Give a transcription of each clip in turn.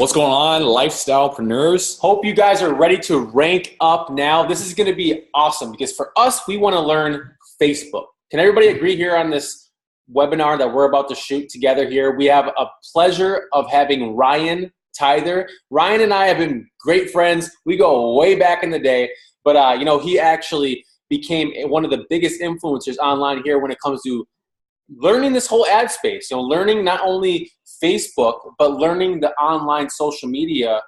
What's going on, lifestylepreneurs? Hope you guys are ready to rank up now. This is going to be awesome because for us, we want to learn Facebook. Can everybody agree here on this webinar that we're about to shoot together here? We have a pleasure of having Ryan Tyther. Ryan and I have been great friends. We go way back in the day, but he actually became one of the biggest influencers online here when it comes to learning this whole ad space, learning not only Facebook, but learning the online social media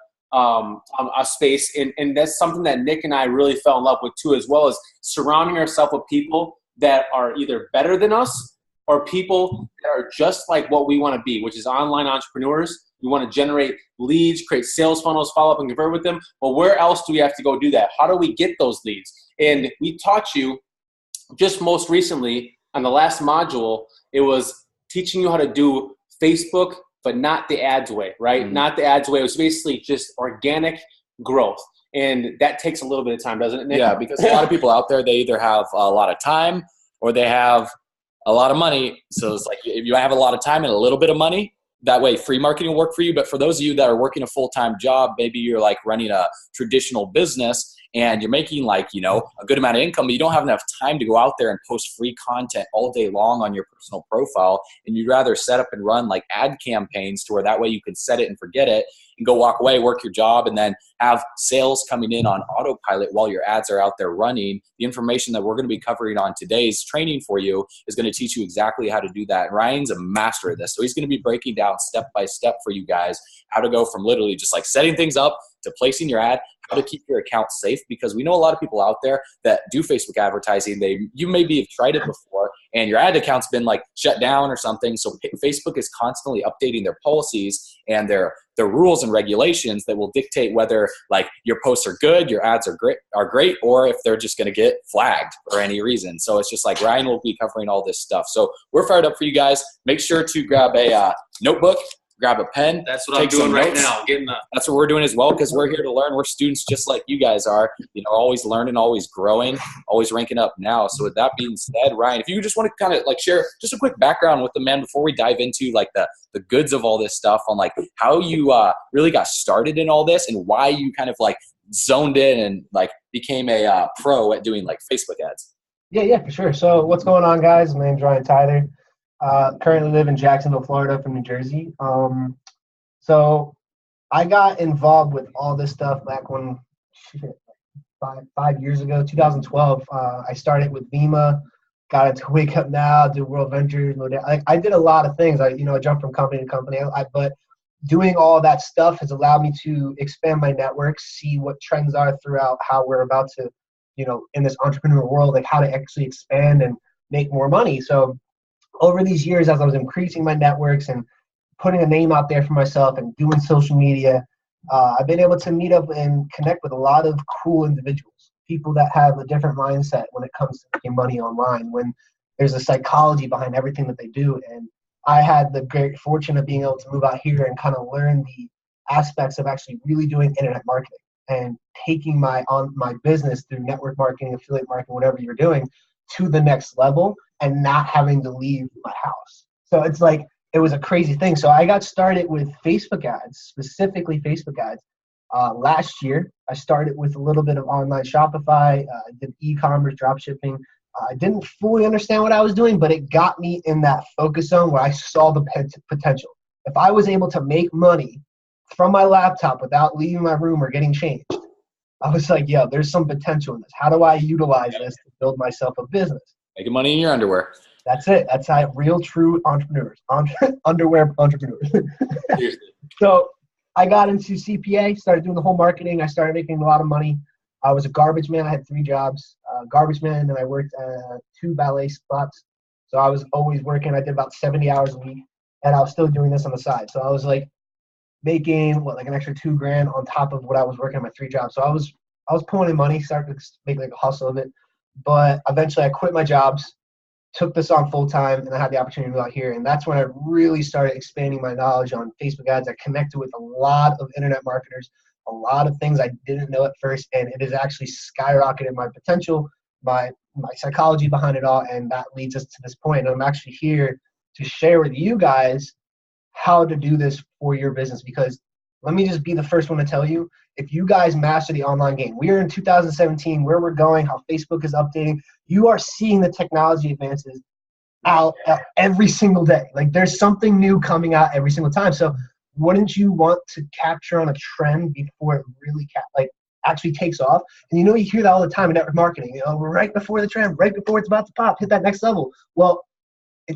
space. And that's something that Nick and I really fell in love with too, as well as surrounding ourselves with people that are either better than us or people that are just like what we want to be, which is online entrepreneurs. We want to generate leads, create sales funnels, follow up and convert with them. But where else do we have to go do that? How do we get those leads? And we taught you just most recently on the last module, it was teaching you how to do Facebook, but not the ads way, right? Mm-hmm. Not the ads way. It was basically just organic growth. And that takes a little bit of time, doesn't it, Nick? Yeah, because a lot of people out there, they either have a lot of time or they have a lot of money. So it's like if you have a lot of time and a little bit of money, that way free marketing will work for you. But for those of you that are working a full-time job, maybe you're like running a traditional business and you're making a good amount of income, but you don't have enough time to go out there and post free content all day long on your personal profile. And you'd rather set up and run like ad campaigns to where that way you can set it and forget it and go walk away, work your job, and then have sales coming in on autopilot while your ads are out there running. The information that we're going to be covering on today's training for you is going to teach you exactly how to do that. And Ryan's a master of this. So he's going to be breaking down step by step for you guys how to go from literally just like setting things up to placing your ad, how to keep your account safe, because we know a lot of people out there that do Facebook advertising. You maybe have tried it before and your ad account's been like shut down or something. So Facebook is constantly updating their policies and their rules and regulations that will dictate whether like your posts are good, your ads are great, or if they're just going to get flagged for any reason. So it's just like Ryan will be covering all this stuff. So we're fired up for you guys. Make sure to grab a notebook, grab a pen. That's what I'm doing right now. That's what we're doing as well, because we're here to learn. We're students just like you guys are, always learning, always growing, always ranking up now. So with that being said, Ryan, if you just want to kind of like share just a quick background with the man before we dive into like the goods of all this stuff on like how you really got started in all this and why you kind of like zoned in and like became a pro at doing like Facebook ads. Yeah, for sure. So what's going on, guys? My name's Ryan Tyther. Currently live in Jacksonville, Florida from New Jersey. So I got involved with all this stuff back when, 5 years ago, 2012. I started with Vima, got into Wake Up Now, do World Ventures. I did a lot of things. I jumped from company to company. But doing all that stuff has allowed me to expand my network, see what trends are throughout how we're about to, in this entrepreneur world, like how to actually expand and make more money. So over these years, as I was increasing my networks and putting a name out there for myself and doing social media, I've been able to meet up and connect with a lot of cool individuals, people that have a different mindset when it comes to making money online, when there's a psychology behind everything that they do. And I had the great fortune of being able to move out here and kind of learn the aspects of actually really doing internet marketing and taking my business through network marketing, affiliate marketing, whatever you're doing, to the next level and not having to leave my house. So it's like, it was a crazy thing. So I got started with Facebook ads, specifically Facebook ads. Last year, I started with a little bit of online Shopify, did e-commerce, drop shipping. I didn't fully understand what I was doing, but it got me in that focus zone where I saw the potential. If I was able to make money from my laptop without leaving my room or getting changed, I was like, yeah, there's some potential in this. How do I utilize this to build myself a business? Making money in your underwear. That's it. That's how real, true entrepreneurs, underwear entrepreneurs. So I got into CPA, started doing the whole marketing. I started making a lot of money. I was a garbage man. I had 3 jobs, garbage man, and I worked 2 ballet spots. So I was always working. I did about 70 hours a week, and I was still doing this on the side. So I was like making like an extra $2,000 on top of what I was working on my 3 jobs. So I was pulling in money, started to make like a hustle of it. But eventually I quit my jobs, took this on full time, and I had the opportunity to go out here. And that's when I really started expanding my knowledge on Facebook ads. I connected with a lot of internet marketers, a lot of things I didn't know at first, and it has actually skyrocketed my potential, my psychology behind it all, and that leads us to this point. And I'm actually here to share with you guys how to do this for your business, because let me just be the first one to tell you, if you guys master the online game, we are in 2017, where we're going, how Facebook is updating, you are seeing the technology advances out every single day. Like there's something new coming out every single time. So wouldn't you want to capture on a trend before it really actually takes off? And you hear that all the time in network marketing. We're right before the trend, right before it's about to pop, hit that next level. Well,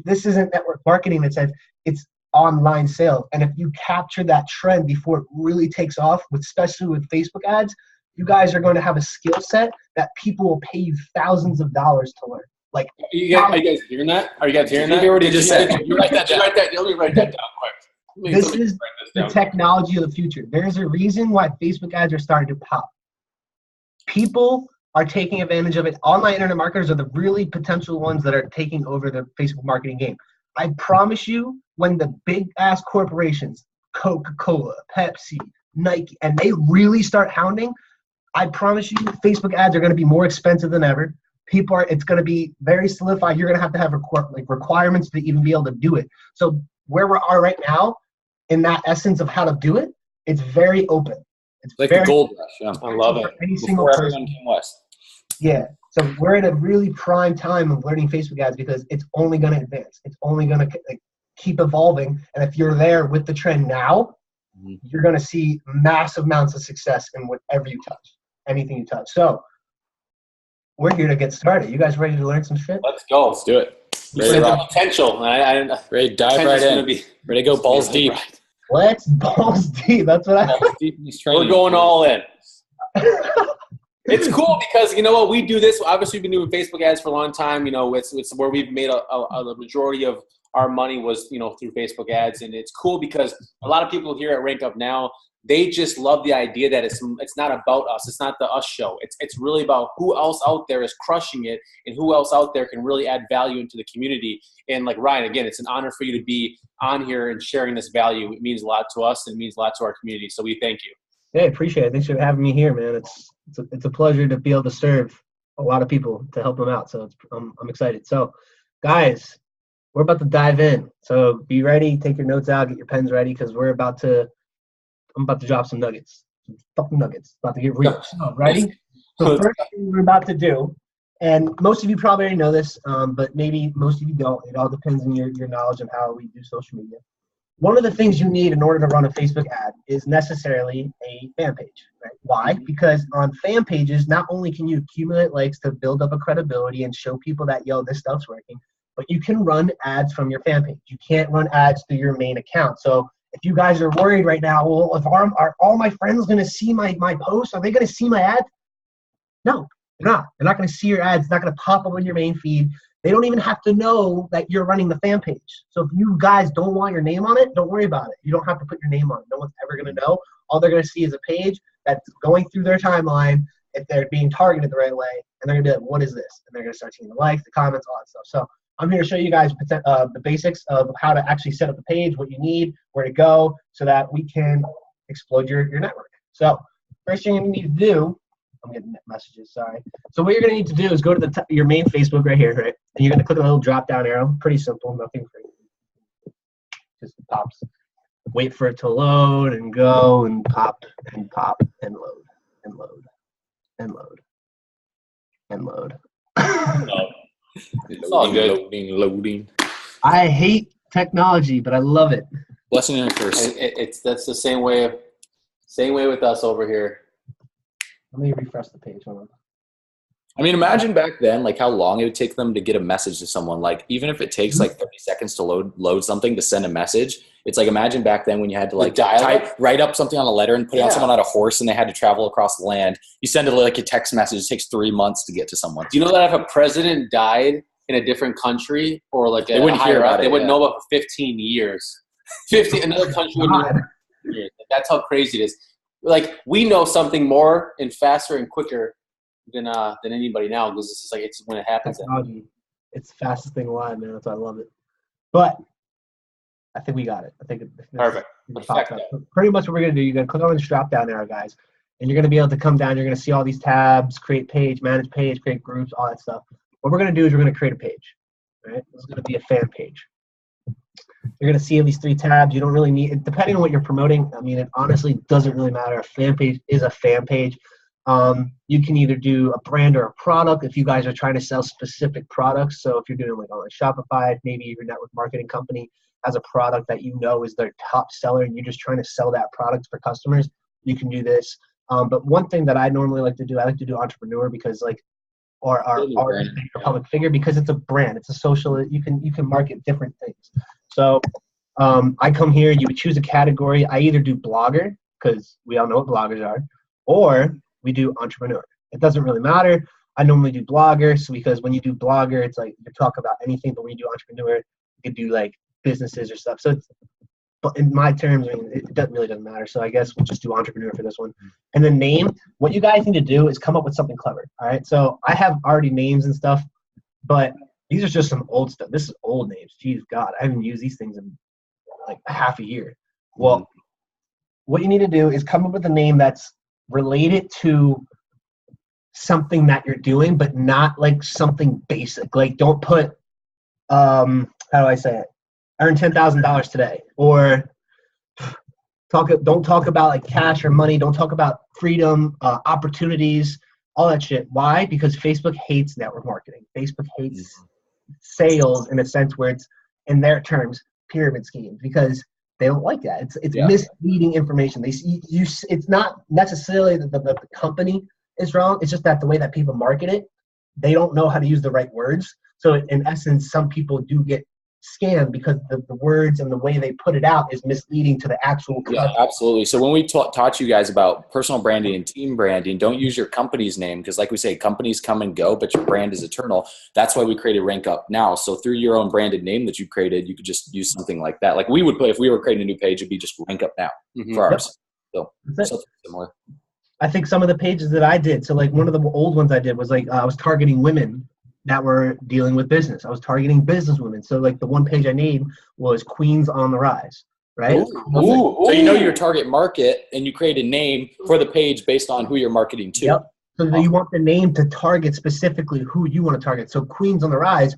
this isn't network marketing that says it's online sales. And if you capture that trend before it really takes off, especially with Facebook ads, you guys are going to have a skill set that people will pay you thousands of dollars to learn. Like, are you guys hearing that? Are you guys hearing that? You hear what he just said? You write that down. Let me write that down quick. This is the technology of the future. There's a reason why Facebook ads are starting to pop. People are taking advantage of it. Online internet marketers are the really potential ones that are taking over the Facebook marketing game. I promise you, when the big ass corporations, Coca-Cola, Pepsi, Nike, and they really start hounding, I promise you, Facebook ads are going to be more expensive than ever. It's going to be very solidified. You're going to have requirements to even be able to do it. So where we are right now, in that essence of how to do it, it's very open. It's like the gold rush. Yeah. I love it. Any single Before person. everyone came west. Yeah. So we're in a really prime time of learning Facebook ads because it's only going to advance. It's only going to keep evolving. And if you're there with the trend now, you're going to see massive amounts of success in whatever you touch, anything you touch. So we're here to get started. You guys ready to learn some shit? Let's go. Let's do it. Ready to potential. Ready to dive right in. Ready to go balls deep. Let's balls deep. That's what We're going all in. It's cool because you know what, we do this. Obviously, we've been doing Facebook ads for a long time. It's where we've made a majority of our money was through Facebook ads, and it's cool because a lot of people here at Rank Up Now, they just love the idea that it's not about us. It's not the us show. It's really about who else out there is crushing it and who else out there can really add value into the community. And like Ryan, again, it's an honor for you to be on here and sharing this value. It means a lot to us and it means a lot to our community. So we thank you. Yeah, I appreciate it. Thanks for having me here, man. It's a pleasure to be able to serve a lot of people to help them out. So I'm excited. So guys, we're about to dive in. So be ready, take your notes out, get your pens ready because I'm about to drop some nuggets. Some fucking nuggets. About to get real. So, ready? So first thing we're about to do, and most of you probably already know this, but maybe most of you don't. It all depends on your knowledge of how we do social media. One of the things you need in order to run a Facebook ad is necessarily a fan page. Right? Why? Because on fan pages, not only can you accumulate likes to build up a credibility and show people that, this stuff's working, but you can run ads from your fan page. You can't run ads through your main account. So if you guys are worried right now, well, are all my friends going to see my posts? Are they going to see my ads? No, they're not. They're not going to see your ads. It's not going to pop up on your main feed. They don't even have to know that you're running the fan page. So if you guys don't want your name on it, don't worry about it. You don't have to put your name on it. No one's ever going to know. All they're going to see is a page that's going through their timeline if they're being targeted the right way. And they're going to be like, what is this? And they're going to start seeing the likes, the comments, all that stuff. So I'm here to show you guys the basics of how to actually set up the page, what you need, where to go, so that we can explode your network. So first thing you need to do, I'm getting messages, sorry. So what you're going to need to do is go to your main Facebook right here, right? And you're going to click on the little drop-down arrow. Pretty simple, nothing crazy. Just pops. Wait for it to load and go and pop and pop and load and load and load and load. It's all good. Loading. I hate technology, but I love it. Blessing and a curse. That's the same way with us over here. Let me refresh the page. Hold on. I mean, imagine back then, like how long it would take them to get a message to someone. Like even if it takes like 30 seconds to load something to send a message, it's like imagine back then when you had to like write up something on a letter and put it on someone on a horse and they had to travel across the land. You send it like a text message. It takes 3 months to get to someone. Do you know that if a president died in a different country or like they wouldn't hear about it, they wouldn't know about it for 15 years. Another country would know for 15 years. That's how crazy it is. Like we know something more and faster and quicker than anybody now because it's just like it's when it happens. Technology, it's the fastest thing alive, man. That's why I love it. But I think we got it. I think perfect. Pretty much what we're gonna do. You're gonna click on this drop down arrow, guys, and you're gonna be able to come down. You're gonna see all these tabs: create page, manage page, create groups, all that stuff. What we're gonna do is we're gonna create a page. Right? This is gonna be a fan page. You're going to see at least 3 tabs. You don't really need, depending on what you're promoting, I mean, it honestly doesn't really matter. A fan page is a fan page. You can either do a brand or a product if you guys are trying to sell specific products. So if you're doing like on Shopify, maybe your network marketing company has a product that you know is their top seller and you're just trying to sell that product for customers, you can do this. But one thing that I normally like to do, I like to do entrepreneur because like, or artist or public figure, because it's a brand, it's a social, you can market different things. So I come here, you would choose a category. I either do blogger, because we all know what bloggers are, or we do entrepreneur. It doesn't really matter. I normally do blogger, so because when you do blogger, it's like you talk about anything, but when you do entrepreneur, you can do like businesses or stuff. So it's, but in my terms, I mean, it doesn't matter. So I guess we'll just do entrepreneur for this one. And then name, what you guys need to do is come up with something clever. All right. So I have already names and stuff, but these are just some old stuff. This is old names. Jeez, God, I haven't used these things in like half a year. Well, what you need to do is come up with a name that's related to something that you're doing, but not like something basic. Like don't put, how do I say it? Earn $10,000 today, or don't talk about like cash or money. Don't talk about freedom, opportunities, all that shit. Why? Because Facebook hates network marketing. Facebook hates sales in a sense where it's, in their terms, pyramid schemes, because they don't like that. It's misleading information. They see you. It's not necessarily that the company is wrong. It's just that the way that people market it, they don't know how to use the right words. So in essence, some people do get scammed because the words and the way they put it out is misleading to the actual content. Yeah, absolutely. So when we taught you guys about personal branding and team branding, don't use your company's name because like we say, companies come and go, but your brand is eternal. That's why we created Rank Up Now. So through your own branded name that you created, you could just use something like that. Like we would play if we were creating a new page, it'd be just Rank Up Now for ours. So something similar. I think some of the pages that I did, so like one of the old ones I did was like I was targeting women that were dealing with business. I was targeting business women. So like the one page I made was Queens on the Rise, right? So you know your target market and you create a name for the page based on who you're marketing to. Yep. So you want the name to target specifically who you want to target. So Queens on the Rise,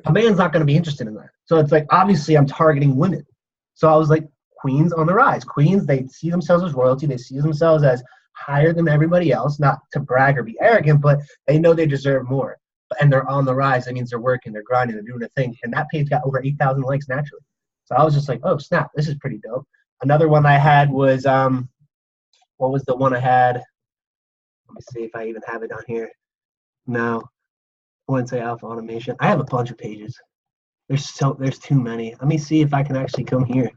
a man's not going to be interested in that. So it's like, obviously I'm targeting women. So I was like, Queens on the Rise. Queens, they see themselves as royalty. They see themselves as higher than everybody else, not to brag or be arrogant, but they know they deserve more. And they're on the rise. That means they're working, they're grinding, they're doing a thing. And that page got over 8,000 likes naturally. So I was just like, oh, snap, this is pretty dope. Another one I had was, what was the one I had? Let me see if I even have it on here. No, I wouldn't say Alpha Automation. I have a bunch of pages. There's too many. Let me see if I can actually come here.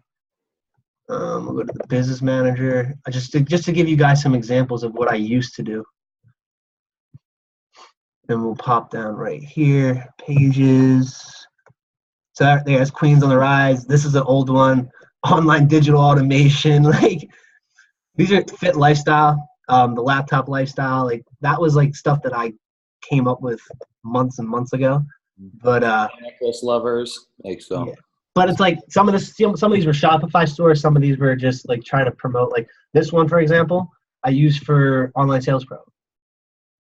We'll go to the business manager. Just to give you guys some examples of what I used to do. Then we'll pop down right here, pages. So there's Queens on the Rise. This is an old one, online digital automation. Like these are fit lifestyle, the laptop lifestyle. Like that was like stuff that I came up with months and months ago. But necklace lovers, like so. Yeah. But it's like some of these were Shopify stores. Some of these were just like trying to promote. Like this one, for example, I used for Online Sales Pro,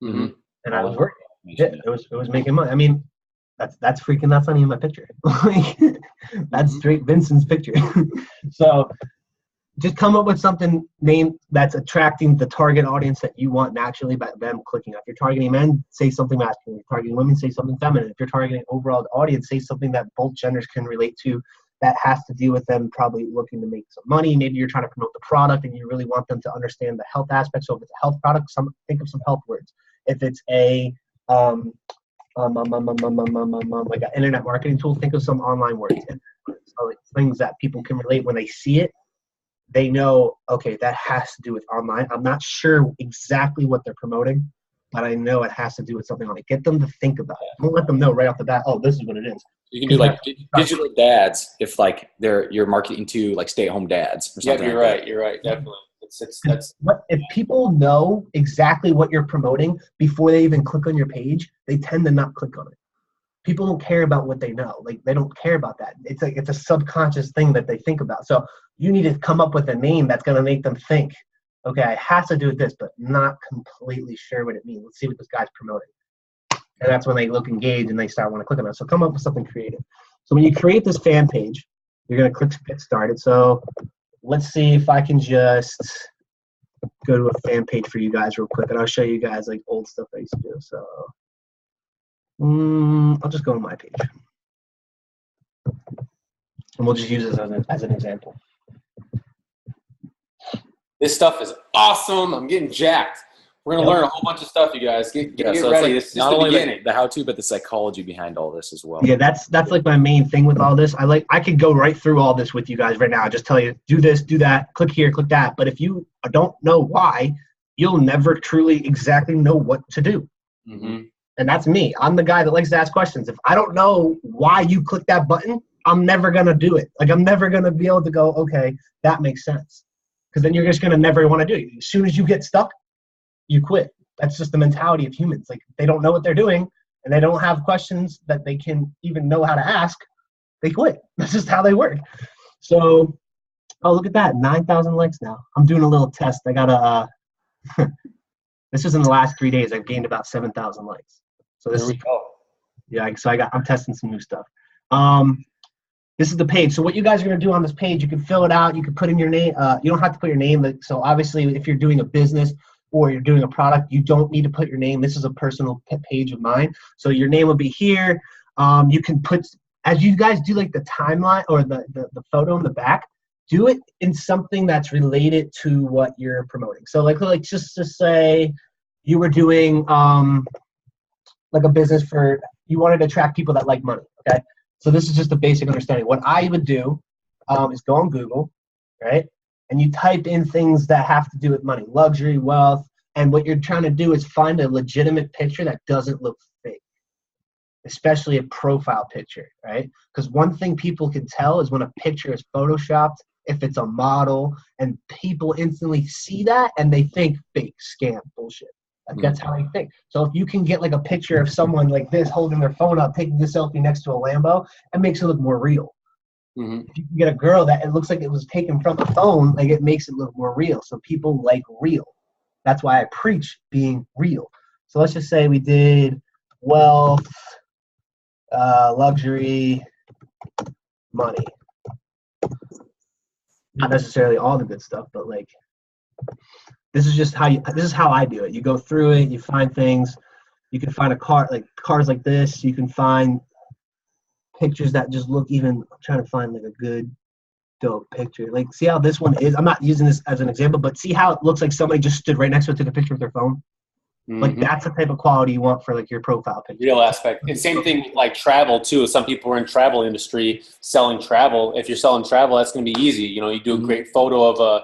and I was working. Yeah, it was making money. I mean, that's freaking. That's not even my picture. That's straight Vincent's picture. So just come up with something named that's attracting the target audience that you want naturally by them clicking. If you're targeting men, say something masculine. If you're targeting women, say something feminine. If you're targeting overall audience, say something that both genders can relate to. That has to do with them probably looking to make some money. Maybe you're trying to promote the product and you really want them to understand the health aspect. So if it's a health product, think of some health words. If it's a like an internet marketing tool, think of some online words. So like things that people can relate when they see it. They know, okay, that has to do with online. I'm not sure exactly what they're promoting, but I know it has to do with something online. Get them to think about it. Don't let them know right off the bat, oh, this is what it is. You can do like digital dads if like you're marketing to like stay-at-home dads or something. Yeah, you're right. You're right. Definitely. If people know exactly what you're promoting before they even click on your page, they tend to not click on it. People don't care about what they know. Like they don't care about that. It's like it's a subconscious thing that they think about. So you need to come up with a name that's going to make them think, okay, I have to do this, but not completely sure what it means. Let's see what this guy's promoting. And that's when they look engaged and they start want to click on it. So come up with something creative. So when you create this fan page, You're going to click get started. So let's see if I can just go to a fan page for you guys real quick, and I'll show you guys like old stuff I used to do. So I'll just go to my page, and we'll just use this as an example. This stuff is awesome. I'm getting jacked. We're going to learn a whole bunch of stuff, you guys. Get ready. Like, this is not the only beginning. the how-to, but the psychology behind all this as well. Yeah, that's like my main thing with all this. I could go right through all this with you guys right now. Just tell you, do this, do that, click here, click that. But if you don't know why, you'll never truly exactly know what to do. Mm-hmm. And that's me. I'm the guy that likes to ask questions. If I don't know why you click that button, I'm never going to do it. Like, I'm never going to be able to go, okay, that makes sense. Because then you're just going to never want to do it. As soon as you get stuck, you quit. That's just the mentality of humans. Like, they don't know what they're doing, and they don't have questions that they can even know how to ask. They quit. That's just how they work. So, oh, look at that. 9,000 likes now. I'm doing a little test. I got a, this was in the last 3 days. I've gained about 7,000 likes. So this There we go. Yeah, so I'm testing some new stuff. This is the page. So what you guys are going to do on this page, you can fill it out. You can put in your name. You don't have to put your name. So obviously, if you're doing a business or you're doing a product, you don't need to put your name. This is a personal page of mine. So your name will be here. You can put, as you guys do like the timeline or the photo in the back, do it in something that's related to what you're promoting. So like just to say you were doing like a business for, you wanted to attract people that like money, okay? So this is just a basic understanding. What I would do is go on Google, right? And you type in things that have to do with money, luxury, wealth, and what you're trying to do is find a legitimate picture that doesn't look fake, especially a profile picture, right? Because one thing people can tell is when a picture is photoshopped, if it's a model, and people instantly see that and they think fake, scam, bullshit. Like, that's how I think. So if you can get like a picture of someone like this holding their phone up, taking a selfie next to a Lambo, it makes it look more real. Mm-hmm. If you can get a girl that it looks like it was taken from a phone, like, it makes it look more real. So people like real. That's why I preach being real. So let's just say we did wealth, luxury, money. Not necessarily all the good stuff, but like, this is how I do it. You go through it, you find things. You can find a car, like cars like this. You can find pictures that just look even. I'm trying to find like a good, dope picture. Like, see how this one is? I'm not using this as an example, but see how it looks like somebody just stood right next to it, took a picture with their phone? Mm-hmm. Like, that's the type of quality you want for like your profile picture. Real aspect. And same thing with like travel too. Some people are in travel industry selling travel. If you're selling travel, that's going to be easy. You know, you do a great photo of a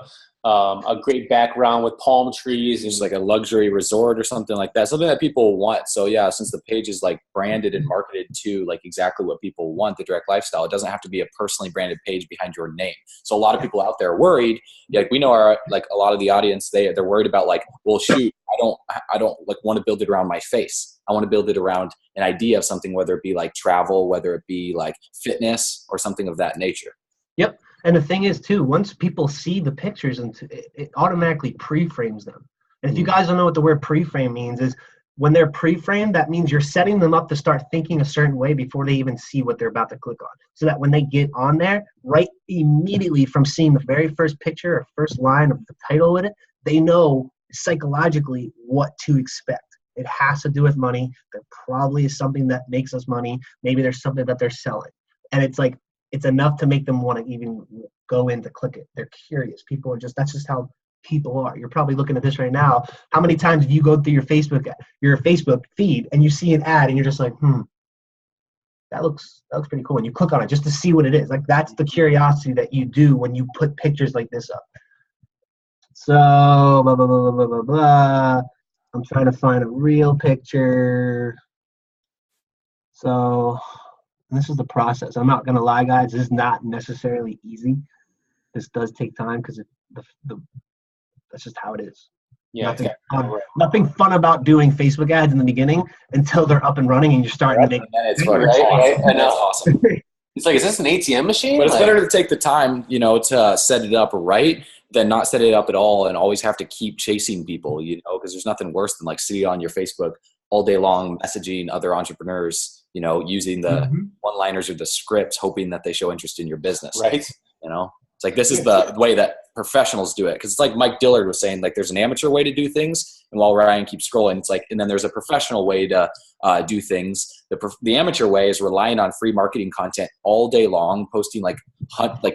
great background with palm trees. It's like a luxury resort or something like that. Something that people want. So yeah, since the page is like branded and marketed to like exactly what people want, the direct lifestyle, it doesn't have to be a personally branded page behind your name. So a lot of people out there are worried. Like, we know like a lot of the audience, they're worried about like, well, shoot, I don't like want to build it around my face. I want to build it around an idea of something, whether it be like travel, whether it be like fitness or something of that nature. Yep. And the thing is too, once people see the pictures, and it automatically pre-frames them. And if you guys don't know what the word pre-frame means, is when they're pre-framed, that means you're setting them up to start thinking a certain way before they even see what they're about to click on. So that when they get on there, right immediately from seeing the very first picture or first line of the title with it, they know psychologically what to expect. It has to do with money. There probably is something that makes us money. Maybe there's something that they're selling. And it's like, it's enough to make them want to even go in to click it. They're curious. People are that's just how people are. You're probably looking at this right now. How many times do you go through your Facebook feed and you see an ad and you're just like, that looks pretty cool. And you click on it just to see what it is. Like, that's the curiosity that you do when you put pictures like this up. So, blah, blah, blah, blah, blah, blah. I'm trying to find a real picture. So, this is the process. I'm not going to lie, guys. This is not necessarily easy. This does take time because that's just how it is. Yeah, Nothing fun about doing Facebook ads in the beginning until they're up and running and you're starting to make it. And it's right? And that's awesome. It's like, is this an ATM machine? But it's better to take the time, to set it up right than not set it up at all and always have to keep chasing people, because there's nothing worse than like sitting on your Facebook all day long messaging other entrepreneurs, using the one-liners or the scripts, hoping that they show interest in your business. Right. It's like, this is the way that professionals do it. Cause it's like Mike Dillard was saying, like, there's an amateur way to do things. And while Ryan keeps scrolling, it's like, and then there's a professional way to do things. The amateur way is relying on free marketing content all day long, posting like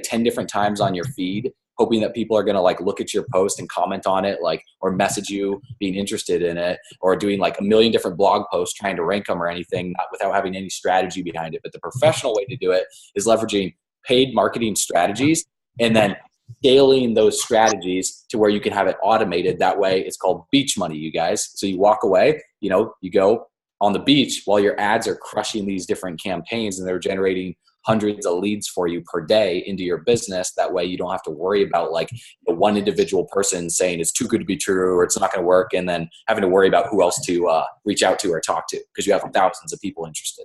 10 different times on your feed, hoping that people are going to like look at your post and comment on it, like, or message you being interested in it, or doing like a million different blog posts trying to rank them or anything, not without having any strategy behind it. But the professional way to do it is leveraging paid marketing strategies and then scaling those strategies to where you can have it automated. That way it's called beach money, you guys. So you walk away, you go on the beach while your ads are crushing these different campaigns and they're generating hundreds of leads for you per day into your business. That way you don't have to worry about like the one individual person saying it's too good to be true or it's not going to work, and then having to worry about who else to reach out to or talk to, because you have thousands of people interested.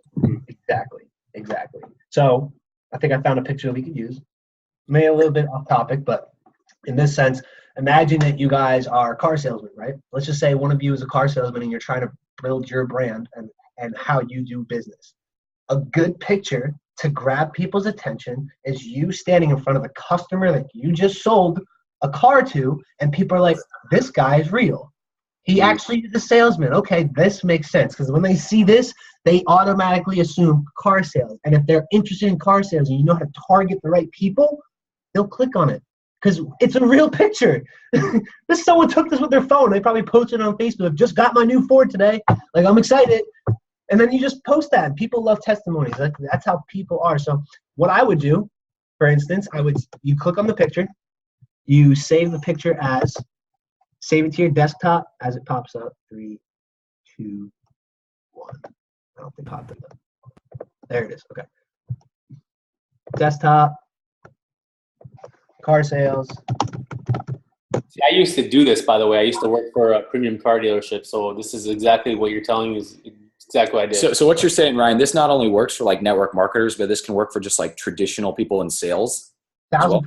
Exactly. So I think I found a picture that we could use. Maybe a little bit off topic, but in this sense, imagine that you guys are car salesmen, right? Let's just say one of you is a car salesman and you're trying to build your brand and how you do business. A good picture to grab people's attention is you standing in front of a customer that you just sold a car to, and people are like, this guy is real. He actually is a salesman. Okay, this makes sense. Because when they see this, they automatically assume car sales. And if they're interested in car sales and you know how to target the right people, they'll click on it because it's a real picture. Someone took this with their phone. They probably posted it on Facebook. Just got my new Ford today. Like, I'm excited. And then you just post that. And people love testimonies. That's how people are. So what I would do, for instance, you click on the picture. You save the picture save it to your desktop as it pops up. 3, 2, 1. I don't think it popped it up. There it is. Okay. Desktop. Car sales. See, I used to do this, by the way. I used to work for a premium car dealership. So this is exactly what you're telling me is exactly what I did. So what you're saying, Ryan, this not only works for like network marketers, but this can work for just like traditional people in sales. 1,000%.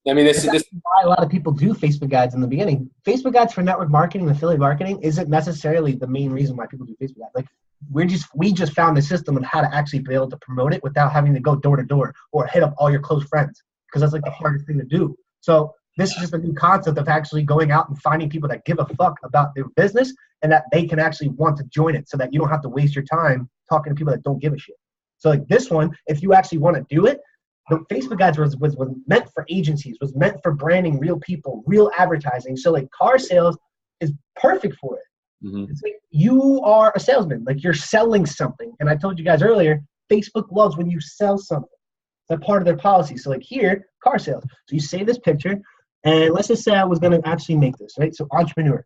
I mean, this is why a lot of people do Facebook ads in the beginning. Facebook ads for network marketing and affiliate marketing isn't necessarily the main reason why people do Facebook ads. Like, we just found a system on how to actually be able to promote it without having to go door to door or hit up all your close friends, because that's like the hardest thing to do. So this is just a new concept of actually going out and finding people that give a fuck about their business and that they can actually want to join it, so that you don't have to waste your time talking to people that don't give a shit. So like this one, if you actually want to do it, the Facebook ads was meant for agencies, was meant for branding real people, real advertising. So like car sales is perfect for it. Mm-hmm. It's like you are a salesman, like you're selling something. And I told you guys earlier, Facebook loves when you sell something. It's a part of their policy. So like here, car sales. So you save this picture, and let's just say I was going to actually make this, right? So entrepreneur.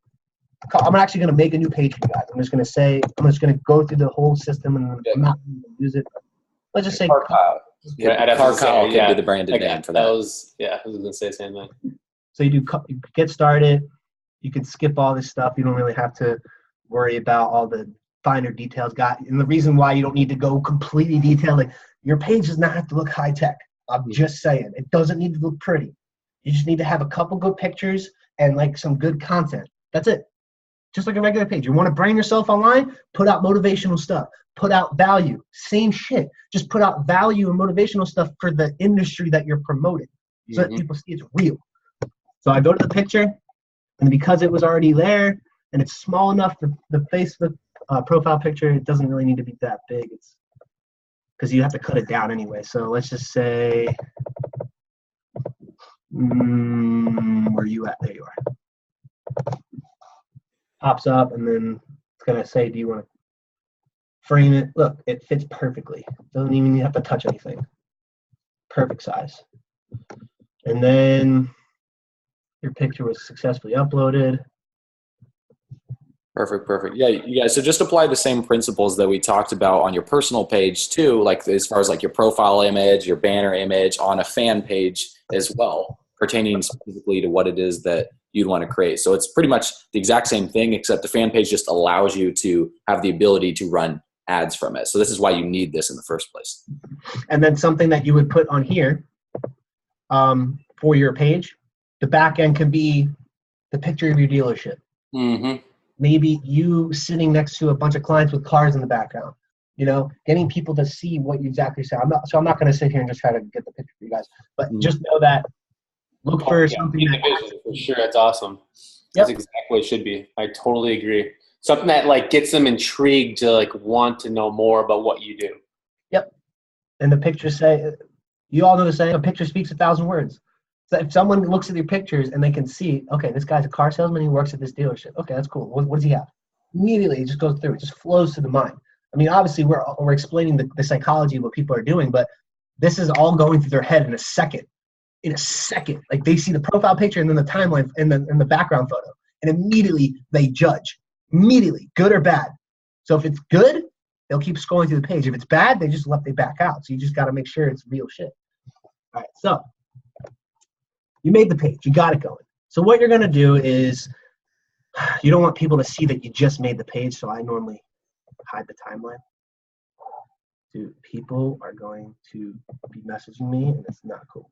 I'm actually going to make a new page for you guys. I'm just going to go through the whole system and I'm not going to use it. Let's just say Car Kyle. Yeah, Car Kyle can be the branded name for that. I was going to say the same thing. So you get started. You can skip all this stuff. You don't really have to worry about all the finer details. And the reason why you don't need to go completely detailed, like your page does not have to look high tech. I'm just saying, it doesn't need to look pretty. You just need to have a couple good pictures and like some good content. That's it. Just like a regular page. You want to brand yourself online? Put out motivational stuff. Put out value. Same shit. Just put out value and motivational stuff for the industry that you're promoting, so that people see it's real. So I go to the picture, and because it was already there and it's small enough, the Facebook profile picture, it doesn't really need to be that big. It's because you have to cut it down anyway. So let's just say, where you at? There you are. Pops up, and then it's going to say, do you want to frame it? Look, it fits perfectly. Doesn't even have to touch anything. Perfect size. And then your picture was successfully uploaded. Perfect. Yeah, you guys, so just apply the same principles that we talked about on your personal page too, like as far as like your profile image, your banner image on a fan page as well, pertaining specifically to what it is that you'd want to create. So it's pretty much the exact same thing, except the fan page just allows you to have the ability to run ads from it. So this is why you need this in the first place. And then something that you would put on here for your page, the back end could be the picture of your dealership. Mm-hmm. Maybe you sitting next to a bunch of clients with cars in the background. You know, getting people to see what you exactly say. I'm not going to sit here and just try to get the picture for you guys, but just know that look for something that for sure. That's awesome. Yep. That's exactly what it should be. I totally agree. Something that like gets them intrigued to like want to know more about what you do. Yep. And the pictures say, you all know the saying, a picture speaks 1,000 words. So if someone looks at your pictures and they can see, okay, this guy's a car salesman, he works at this dealership. Okay, that's cool. What does he have? Immediately, it just goes through. It just flows to the mind. I mean, obviously, we're explaining the psychology of what people are doing, but this is all going through their head in a second. In a second, like they see the profile picture and then the timeline and the background photo, and immediately they judge. Immediately, good or bad. So if it's good, they'll keep scrolling through the page. If it's bad, they back out. So you just got to make sure it's real shit. All right, so you made the page, you got it going. So what you're gonna do is, you don't want people to see that you just made the page. So I normally hide the timeline. Dude, people are going to be messaging me, and it's not cool.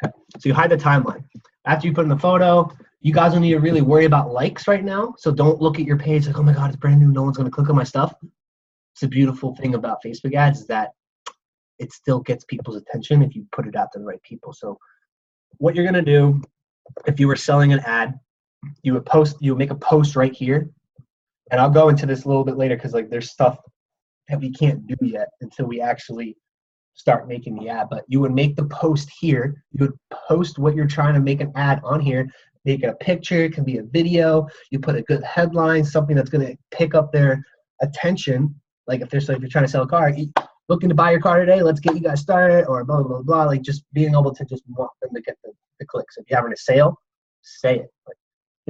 Okay, so you hide the timeline. After you put in the photo, you guys don't need to really worry about likes right now. So don't look at your page like, oh my God, it's brand new. No one's going to click on my stuff. It's a beautiful thing about Facebook ads is that it still gets people's attention if you put it out to the right people. So what you're going to do, if you were selling an ad, you would make a post right here. And I'll go into this a little bit later because like there's stuff that we can't do yet until we actually start making the ad. But you would make the post here. You would post what you're trying to make an ad on here. Make it a picture. It can be a video. You put a good headline, something that's going to pick up their attention. Like if you're trying to sell a car, looking to buy your car today, let's get you guys started, or blah, blah, blah. Like just being able to just want them to get the clicks. If you're having a sale, say it. Like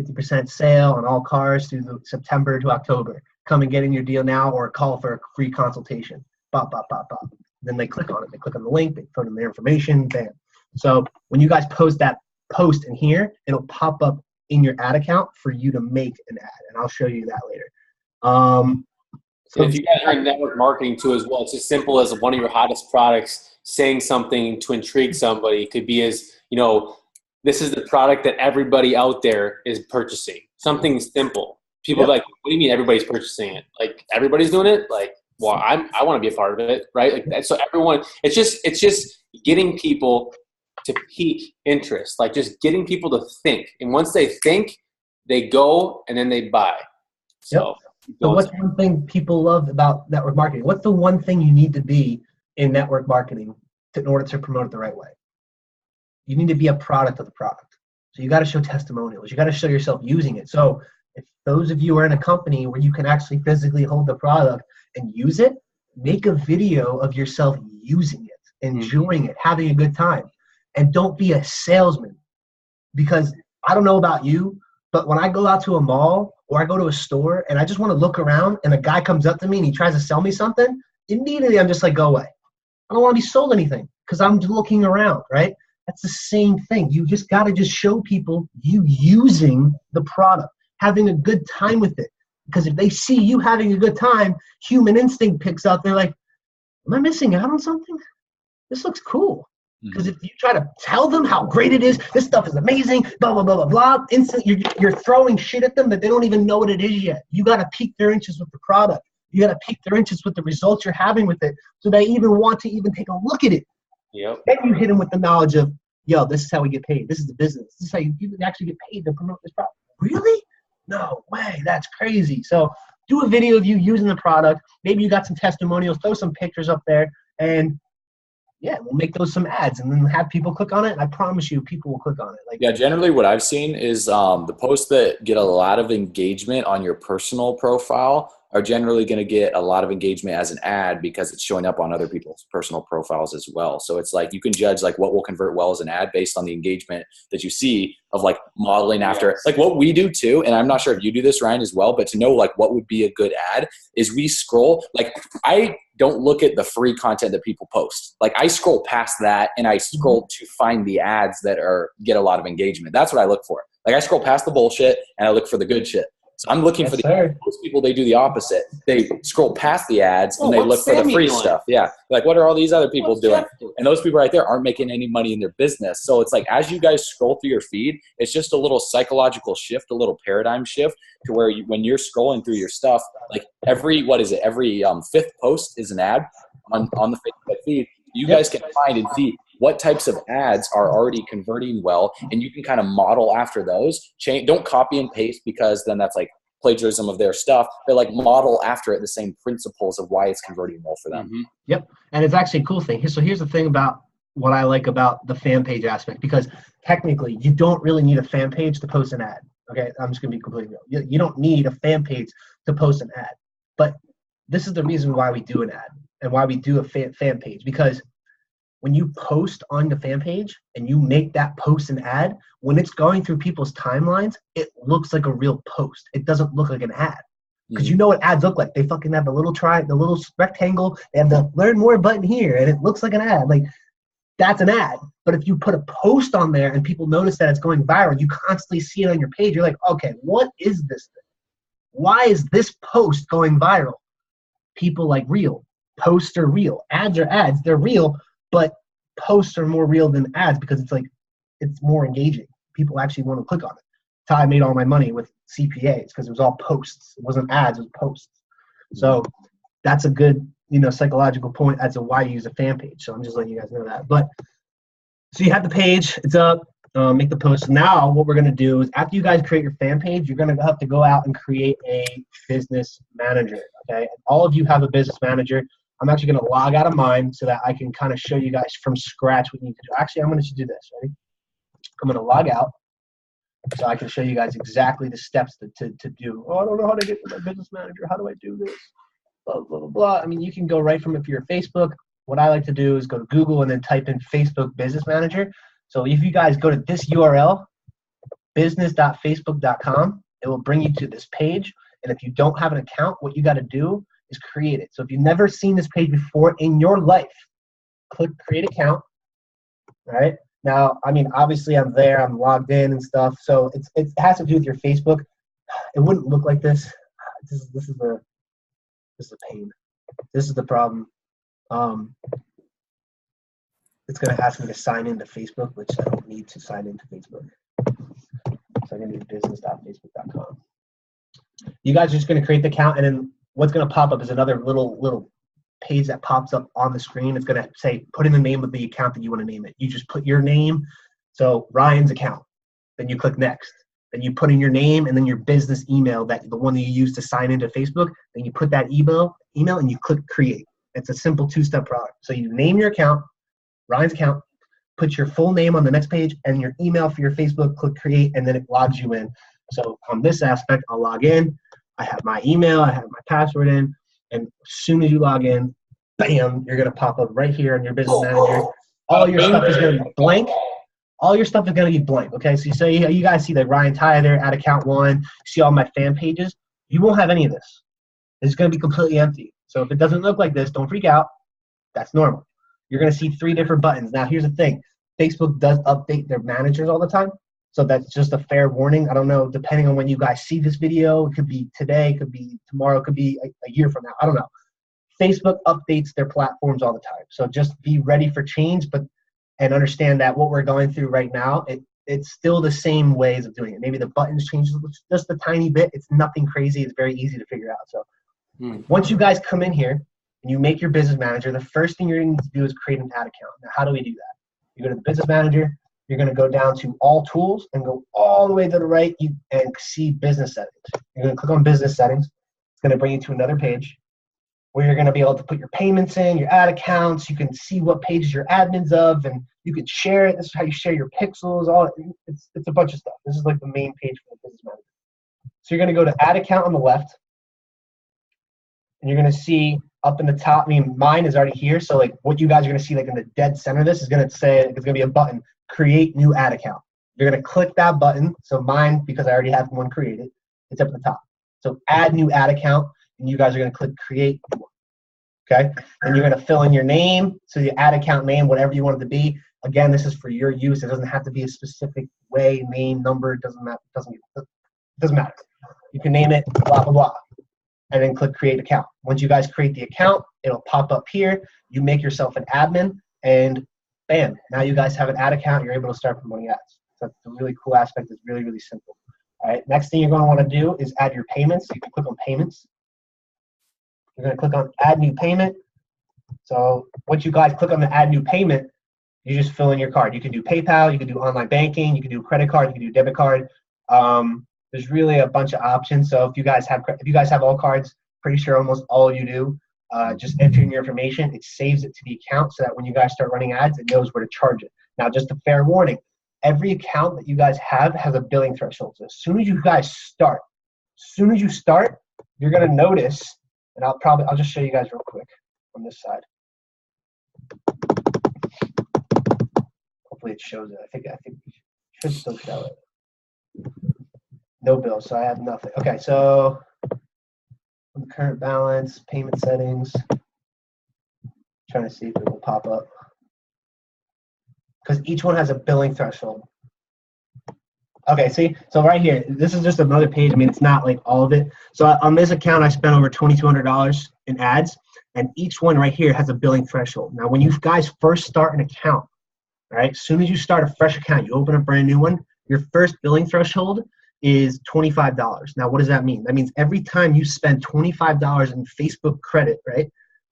50% sale on all cars through September to October. Come and get in your deal now or call for a free consultation. Bop, bop, bop, bop. Then they click on it. They click on the link. They put in their information. Bam. So when you guys post that post in here, it'll pop up in your ad account for you to make an ad. And I'll show you that later. So if you guys are in network marketing too as well, it's as simple as one of your hottest products saying something to intrigue somebody. It could be as, this is the product that everybody out there is purchasing. Something simple. People are like, what do you mean everybody's purchasing it? Like everybody's doing it? Like, well, I want to be a part of it, right? Like so everyone, it's just getting people to pique interest, like just getting people to think. And once they think, they go and then they buy. So. So what's one thing people love about network marketing? What's the one thing you need to be in network marketing in order to promote it the right way? You need to be a product of the product. So you got to show testimonials. You got to show yourself using it. So if those of you are in a company where you can actually physically hold the product and use it, make a video of yourself using it, enjoying it, having a good time. And don't be a salesman. Because I don't know about you, but when I go out to a mall or I go to a store and I just want to look around and a guy comes up to me and he tries to sell me something, immediately I'm just like, go away. I don't want to be sold anything because I'm looking around, right? That's the same thing. You just got to just show people you using the product, having a good time with it. Because if they see you having a good time, human instinct picks up. They're like, am I missing out on something? This looks cool. Because if you try to tell them how great it is, this stuff is amazing, blah, blah, blah, blah, blah, instantly you're throwing shit at them that they don't even know what it is yet. You got to pique their interest with the product. You got to pique their interest with the results you're having with it so they even want to even take a look at it. Yep. Then you hit them with the knowledge of, yo, this is how we get paid. This is the business. This is how you actually get paid to promote this product. Really? No way. That's crazy. So do a video of you using the product. Maybe you got some testimonials. Throw some pictures up there. And yeah, we'll make those some ads and then have people click on it. And I promise you, people will click on it. Yeah, generally what I've seen is the posts that get a lot of engagement on your personal profile are generally going to get a lot of engagement as an ad because it's showing up on other people's personal profiles as well. So it's like you can judge like what will convert well as an ad based on the engagement that you see of like modeling after like what we do too. And I'm not sure if you do this, Ryan, as well, but to know like what would be a good ad is we scroll. Like I don't look at the free content that people post. Like I scroll past that and I scroll to find the ads that get a lot of engagement. That's what I look for. Like I scroll past the bullshit and I look for the good shit. So I'm looking Yes, for the sir. most people, they do the opposite. They scroll past the ads and they what's look for the Sammy free doing? stuff. Yeah. Like, what are all these other people What's doing? Jeff doing? And those people right there aren't making any money in their business. So it's like, as you guys scroll through your feed, it's just a little psychological shift, a little paradigm shift to where when you're scrolling through your stuff, like every fifth post is an ad on the Facebook feed. You guys can find and see what types of ads are already converting well, and you can kind of model after those. Don't copy and paste, because then that's like plagiarism of their stuff. But like model after it the same principles of why it's converting well for them. Mm-hmm. Yep. And it's actually a cool thing. So here's the thing about what I like about the fan page aspect, because technically you don't really need a fan page to post an ad. Okay, I'm just gonna be completely real. You don't need a fan page to post an ad. But this is the reason why we do an ad and why we do a fan page, because when you post on the fan page and you make that post an ad, when it's going through people's timelines, it looks like a real post. It doesn't look like an ad. Because you know what ads look like. They fucking have the little the little rectangle, they have the learn more button here, and it looks like an ad. Like, that's an ad. But if you put a post on there and people notice that it's going viral, you constantly see it on your page, you're like, okay, what is this thing? Why is this post going viral? People like real. Posts are real. Ads are ads. They're real, but posts are more real than ads because it's more engaging. People actually want to click on it. That's how I made all my money with CPAs, because it was all posts. It wasn't ads, it was posts. So that's a good, psychological point as to why you use a fan page. So I'm just letting you guys know that. But so you have the page, it's up, make the post. Now what we're going to do is, after you guys create your fan page, you're going to have to go out and create a business manager. Okay, all of you have a business manager. I'm actually going to log out of mine so that I can kind of show you guys from scratch what you need to do. Actually, I'm going to do this. Ready? I'm going to log out so I can show you guys exactly the steps to do. Oh, I don't know how to get to my business manager. How do I do this? Blah, blah, blah, blah. I mean, you can go right from, if you're Facebook, what I like to do is go to Google and then type in Facebook Business Manager. So if you guys go to this URL, business.facebook.com, it will bring you to this page. And if you don't have an account, what you got to do is create it. So if you've never seen this page before in your life, click create account. All right. Now, I mean, obviously I'm there, I'm logged in and stuff. So it has to do with your Facebook. It wouldn't look like this. This is a pain. This is the problem. It's going to ask me to sign into Facebook, which I don't need to sign into Facebook. So I'm going to do business.facebook.com. You guys are just going to create the account, and then what's going to pop up is another little page that pops up on the screen. It's going to say, put in the name of the account that you want to name it. You just put your name. So Ryan's account. Then you click next. Then you put in your name and then your business email, the one that you use to sign into Facebook. Then you put that email and you click create. It's a simple two-step product. So you name your account, Ryan's account, put your full name on the next page and your email for your Facebook, click create, and then it logs you in. So on this aspect, I'll log in. I have my email, I have my password in, and as soon as you log in, bam, you're going to pop up right here on your business manager. All your stuff is going to be blank. All your stuff is going to be blank, okay? So you guys see the Ryan Tyther, add account 1, you see all my fan pages. You won't have any of this. It's going to be completely empty. So if it doesn't look like this, don't freak out. That's normal. You're going to see 3 different buttons. Now, here's the thing. Facebook does update their managers all the time. So that's just a fair warning. I don't know, depending on when you guys see this video, it could be today, it could be tomorrow, it could be a year from now. I don't know. Facebook updates their platforms all the time. So just be ready for change, and understand that what we're going through right now, it's still the same ways of doing it. Maybe the buttons change just a tiny bit. It's nothing crazy. It's very easy to figure out. So once you guys come in here and you make your business manager, the first thing you're going to do is create an ad account. Now, how do we do that? You go to the business manager. You're going to go down to all tools and go all the way to the right and see business settings. You're going to click on business settings. It's going to bring you to another page where you're going to be able to put your payments in, your ad accounts. You can see what pages you're admins of, and you can share it. This is how you share your pixels. It's a bunch of stuff. This is like the main page for the business manager. So you're going to go to add account on the left, and you're going to see up in the top. I mean, mine is already here. So like what you guys are going to see like in the dead center of this is going to say, it's going to be a button, create new ad account. You're going to click that button. So mine, because I already have one created, it's up at the top. So add new ad account, and you guys are going to click create new one. Okay? And you're going to fill in your name, so the ad account name, whatever you want it to be. Again, this is for your use. It doesn't have to be a specific way, name, number. It doesn't matter. doesn't matter. You can name it blah, blah, blah, and then click create account. Once you guys create the account, it'll pop up here. You make yourself an admin, and bam, now you guys have an ad account. You're able to start promoting ads. So that's a really cool aspect. It's really, really simple. All right, next thing you're going to want to do is add your payments. You can click on payments. You're going to click on add new payment. So once you guys click on the add new payment, you just fill in your card. You can do PayPal, you can do online banking, you can do credit card, you can do debit card. There's really a bunch of options. So if you guys have all cards, pretty sure almost all of you do. Just enter in your information. It saves it to the account so that when you guys start running ads, it knows where to charge it. Now, just a fair warning, every account that you guys have has a billing threshold. So as soon as you guys start, you're gonna notice, and I'll just show you guys real quick on this side. Hopefully it shows it. I think it should still show it. No bill, so I have nothing. Okay, so current balance, payment settings. Trying to see if it will pop up. Because each one has a billing threshold. Okay, see, so right here, this is just another page. I mean, it's not like all of it. So on this account, I spent over $2,200 in ads, and each one right here has a billing threshold. Now, when you guys first start an account, all right, as soon as you start a fresh account, you open a brand new one, your first billing threshold is $25. Now, what does that mean? That means every time you spend $25 in Facebook credit, right,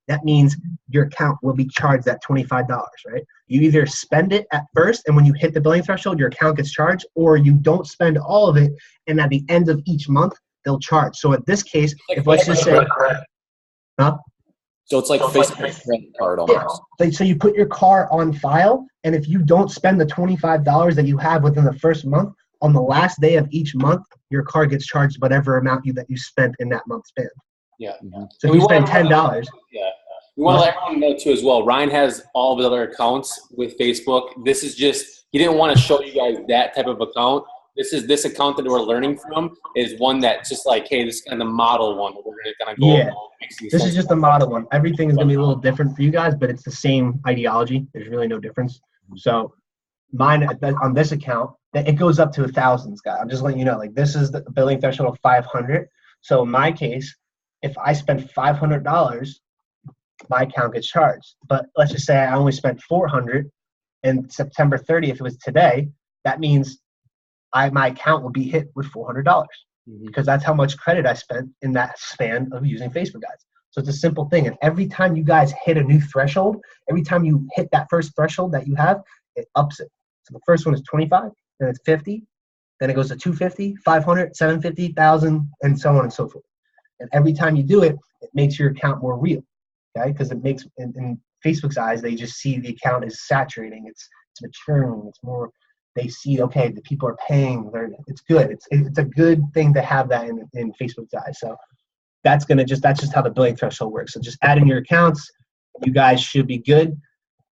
that means your account will be charged that $25, right? You either spend it at first, and when you hit the billing threshold, your account gets charged, or you don't spend all of it, and at the end of each month, they'll charge. So in this case, if let's just say, huh? So it's like Facebook credit card almost. Yeah. So you put your car on file, and if you don't spend the $25 that you have within the first month, on the last day of each month, your car gets charged whatever amount that you spent in that month span. Yeah. So if you spend $10. Yeah. We want to let everyone know too as well. Ryan has all of his other accounts with Facebook. This is just, he didn't want to show you guys that type of account. This account that we're learning from is one that's just like, hey, this is kind of the model one that we're going to kind of go over. This is just the model one. Everything is going to be a little different for you guys, but it's the same ideology. There's really no difference. So mine on this account, it goes up to thousands, guys. I'm just letting you know, like this is the billing threshold of 500. So in my case, if I spend $500, my account gets charged. But let's just say I only spent 400 and September 30th, if it was today, that means my account will be hit with $400 because that's how much credit I spent in that span of using Facebook guys. So it's a simple thing. And every time you guys hit a new threshold, every time you hit that first threshold that you have, it ups it. So the first one is 25, then it's 50, then it goes to 250, 500, 750, 1,000, and so on and so forth. And every time you do it, it makes your account more real, okay? Because it makes, in Facebook's eyes, they just see the account is saturating, it's maturing, it's more, they see, okay, the people are paying, it's good. It's a good thing to have that in Facebook's eyes. So that's just how the billing threshold works. So just add in your accounts, you guys should be good.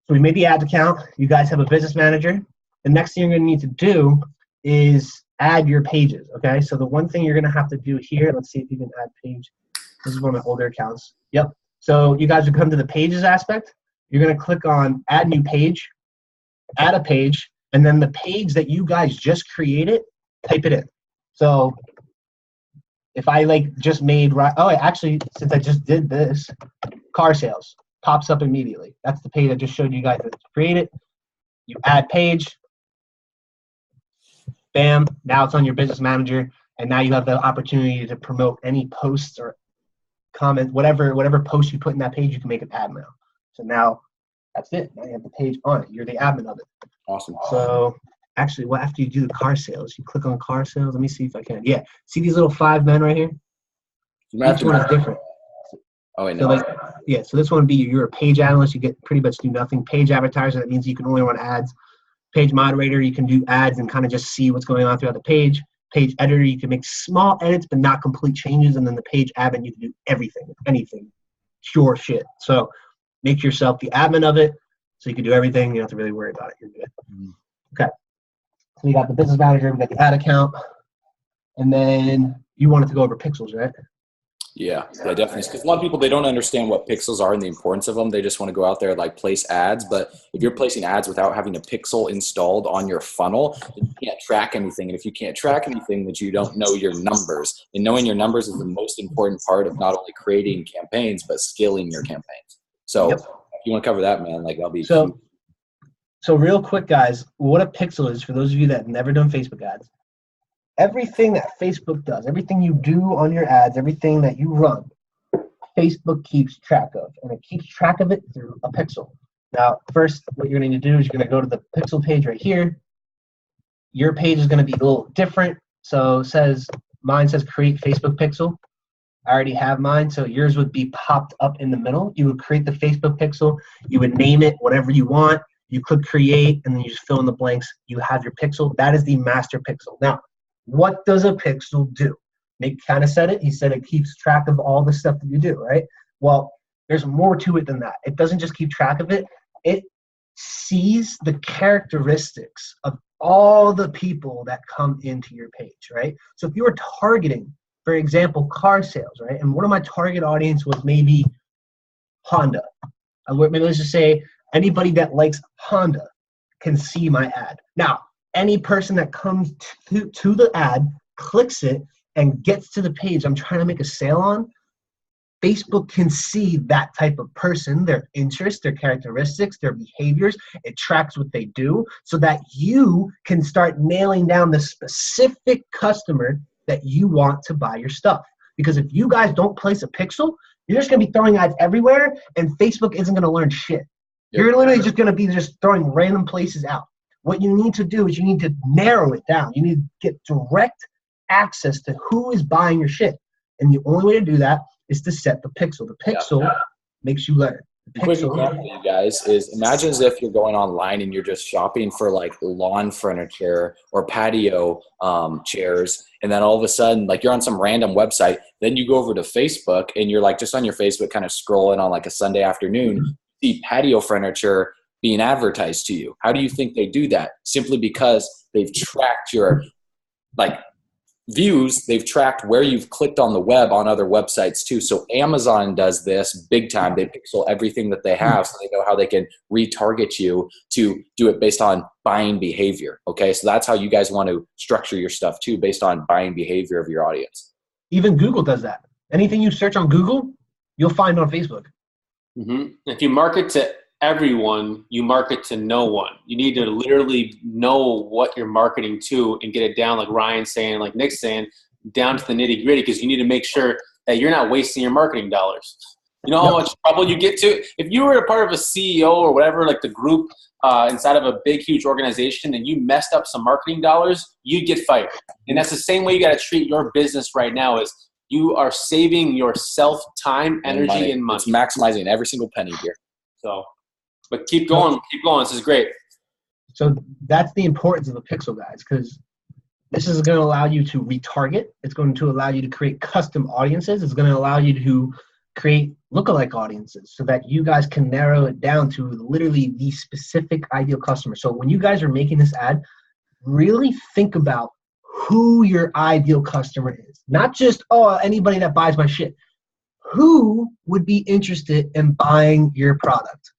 So we made the ads account, you guys have a business manager. The next thing you're gonna need to do is add your pages, okay? So the one thing you're gonna have to do here, let's see if you can add page. This is one of my older accounts. Yep. So you guys would come to the pages aspect. You're gonna click on add new page, add a page, and then the page that you guys just created, type it in. So if I just made, actually, since I just did this, car sales pops up immediately. That's the page I just showed you guys that create it. You add page, bam, now it's on your business manager, and now you have the opportunity to promote any posts or comment, whatever post you put in that page, you can make an ad now. So now that's it. Now you have the page on it. You're the admin of it. Awesome. So actually, after you do the car sales, you click on car sales. Let me see if I can. Yeah, see these little 5 men right here? Each one is different. Oh, wait, no. So this one would be you're a page analyst. You get pretty much do nothing. Page advertiser, that means you can only run ads. Page moderator, you can do ads and kind of just see what's going on throughout the page. Page editor, you can make small edits but not complete changes. And then the page admin, you can do everything, anything, pure shit. So make yourself the admin of it so you can do everything. You don't have to really worry about it. You're good. Okay. So we got the business manager, we got the ad account, and then you wanted to go over pixels, right? Yeah, definitely. Because a lot of people, they don't understand what pixels are and the importance of them. They just want to go out there like place ads. But if you're placing ads without having a pixel installed on your funnel, then you can't track anything. And if you can't track anything, then you don't know your numbers. And knowing your numbers is the most important part of not only creating campaigns, but scaling your campaigns. So if you want to cover that, man, like that'll be huge. So real quick, guys, what a pixel is, for those of you that have never done Facebook ads, everything that Facebook does, everything you do on your ads, everything that you run, Facebook keeps track of, and it keeps track of it through a pixel. Now, first, what you're going to do is you're going to go to the pixel page right here. Your page is going to be a little different. So mine says create Facebook pixel. I already have mine, so yours would be popped up in the middle. You would create the Facebook pixel. You would name it whatever you want. You click create, and then you just fill in the blanks. You have your pixel. That is the master pixel. Now, what does a pixel do? Nick kind of said it. He said it keeps track of all the stuff that you do, right? Well, there's more to it than that. It doesn't just keep track of it. It sees the characteristics of all the people that come into your page, right? So if you were targeting, for example, car sales, right? And one of my target audience was maybe Honda. Maybe let's just say anybody that likes Honda can see my ad. Now, any person that comes to the ad, clicks it, and gets to the page I'm trying to make a sale on, Facebook can see that type of person, their interests, their characteristics, their behaviors. It tracks what they do so that you can start nailing down the specific customer that you want to buy your stuff. Because if you guys don't place a pixel, you're just going to be throwing ads everywhere, and Facebook isn't going to learn shit. You're literally just going to be just throwing random places out. What you need to do is you need to narrow it down. You need to get direct access to who is buying your shit. And the only way to do that is to set the pixel. The pixel makes you learn. A quick example, you guys, is imagine as if you're going online and you're just shopping for like lawn furniture or patio chairs, and then all of a sudden, like you're on some random website, then you go over to Facebook and you're like just on your Facebook kind of scrolling on like a Sunday afternoon, see patio furniture being advertised to you. How do you think they do that? Simply because they've tracked your like views, they've tracked where you've clicked on the web on other websites too. So Amazon does this big time. They pixel everything that they have so they know how they can retarget you to do it based on buying behavior. Okay, so that's how you guys want to structure your stuff too, based on buying behavior of your audience. Even Google does that. Anything you search on Google, you'll find on Facebook. If you market to everyone, you market to no one. You need to literally know what you're marketing to and get it down, like Ryan's saying, like Nick's saying, down to the nitty gritty, because you need to make sure that you're not wasting your marketing dollars. You know how much trouble you get to? If you were a part of a CEO or whatever, like the group inside of a big, huge organization, and you messed up some marketing dollars, you'd get fired. And that's the same way you got to treat your business right now. Is you are saving yourself time, energy, and money. It's maximizing every single penny here. So, but keep going, keep going. This is great. So that's the importance of the pixel, guys, because this is going to allow you to retarget. It's going to allow you to create custom audiences. It's going to allow you to create lookalike audiences so that you guys can narrow it down to literally the specific ideal customer. So when you guys are making this ad, really think about who your ideal customer is. Not just, oh, anybody that buys my shit. Who would be interested in buying your product?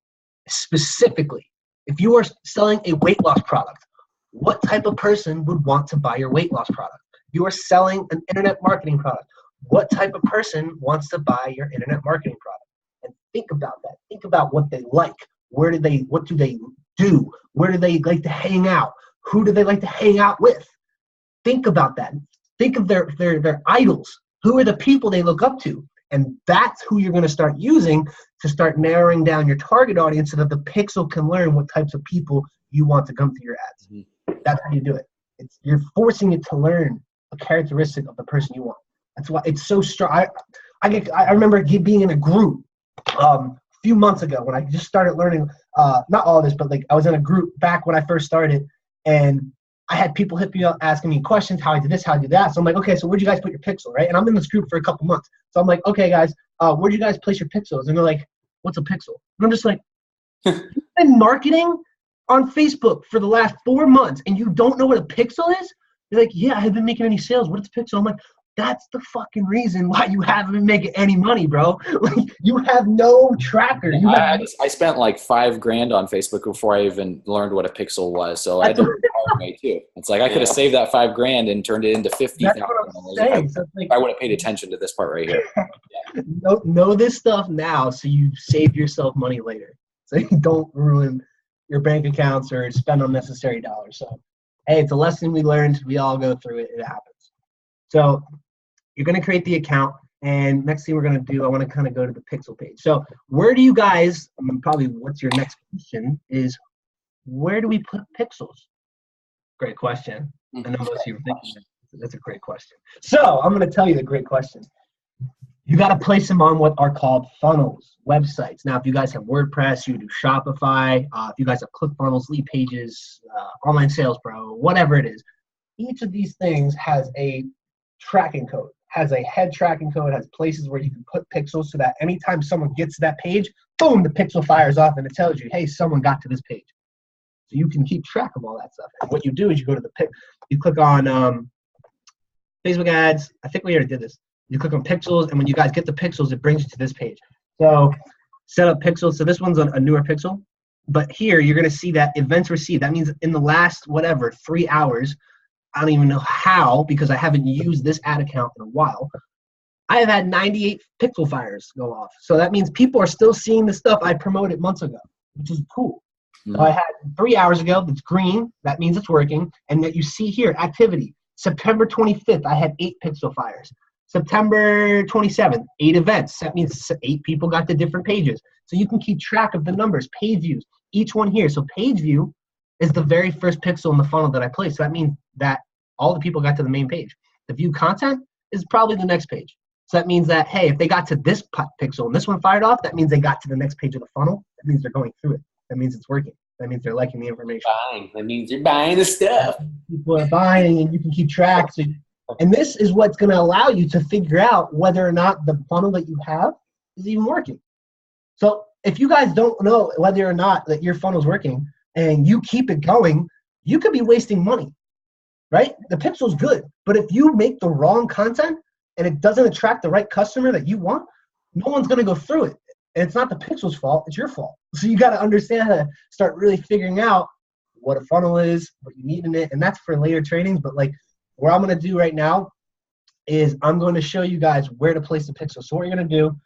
Specifically, if you are selling a weight loss product, what type of person would want to buy your weight loss product? You are selling an internet marketing product. What type of person wants to buy your internet marketing product? And think about that. Think about what they like. What do they do? Where do they like to hang out? Who do they like to hang out with? Think about that. Think of their idols. Who are the people they look up to? And that's who you're going to start using to start narrowing down your target audience so that the pixel can learn what types of people you want to come to your ads. That's how you do it. You're forcing it to learn a characteristic of the person you want. That's why it's so strong. I remember being in a group a few months ago when I just started learning, not all of this, but like I was in a group back when I first started, and I had people hit me up asking me questions, how I did this, how I did that. So I'm like, okay, so where'd you guys put your pixel, right? And I'm in this group for a couple months. So I'm like, okay, guys, where'd you guys place your pixels? And they're like, what's a pixel? And I'm just like, you've been marketing on Facebook for the last 4 months and you don't know what a pixel is? They're like, yeah, I haven't been making any sales. What is a pixel? I'm like, That's the fucking reason why you haven't been making any money, bro. Like, you have no tracker. I spent like $5,000 on Facebook before I even learned what a pixel was. So I did it the hard way too. It's like I could have saved that $5,000 and turned it into $50,000 if I would have paid attention to this part right here. Yeah. Know this stuff now so you save yourself money later. So you don't ruin your bank accounts or spend unnecessary dollars. So, hey, it's a lesson we learned. We all go through it. It happens. So you're going to create the account. And next thing we're going to do, I want to kind of go to the pixel page. So where do you guys, probably what's your next question is, where do we put pixels? Great question. I know most of you are thinking that's a great question. So I'm going to tell you the great question. You got to place them on what are called funnels, websites. Now, if you guys have WordPress, you do Shopify, if you guys have ClickFunnels, Lead Pages, Online Sales Pro, whatever it is, each of these things has a tracking code, has a head tracking code, has places where you can put pixels so that anytime someone gets to that page, boom, the pixel fires off and it tells you, hey, someone got to this page. So you can keep track of all that stuff. And what you do is you go to you click on Facebook ads. I think we already did this. You click on pixels, and when you guys get the pixels, it brings you to this page. So set up pixels. So this one's a newer pixel. But here you're going to see that events received. That means in the last, 3 hours, I don't even know how because I haven't used this ad account in a while. I have had 98 pixel fires go off. So that means people are still seeing the stuff I promoted months ago, which is cool. So I had 3 hours ago, that's green. That means it's working. And that you see here, activity. September 25th, I had 8 pixel fires. September 27th, 8 events. That means 8 people got to different pages. So you can keep track of the numbers, page views, each one here. So page view is the very first pixel in the funnel that I placed. So that means that all the people got to the main page. The view content is probably the next page. So that means that, hey, if they got to this pixel and this one fired off, that means they got to the next page of the funnel. That means they're going through it. That means it's working. That means they're liking the information. Buying. That means you're buying the stuff. People are buying, and you can keep track. And this is what's going to allow you to figure out whether or not the funnel that you have is even working. So if you guys don't know whether or not that your funnel is working and you keep it going, you could be wasting money, right? The pixel's good, but if you make the wrong content and it doesn't attract the right customer that you want, no one's going to go through it. And it's not the pixel's fault, it's your fault. So you got to understand how to start really figuring out what a funnel is, what you need in it, and that's for later trainings. But like what I'm going to do right now is I'm going to show you guys where to place the pixel. So what you're going to do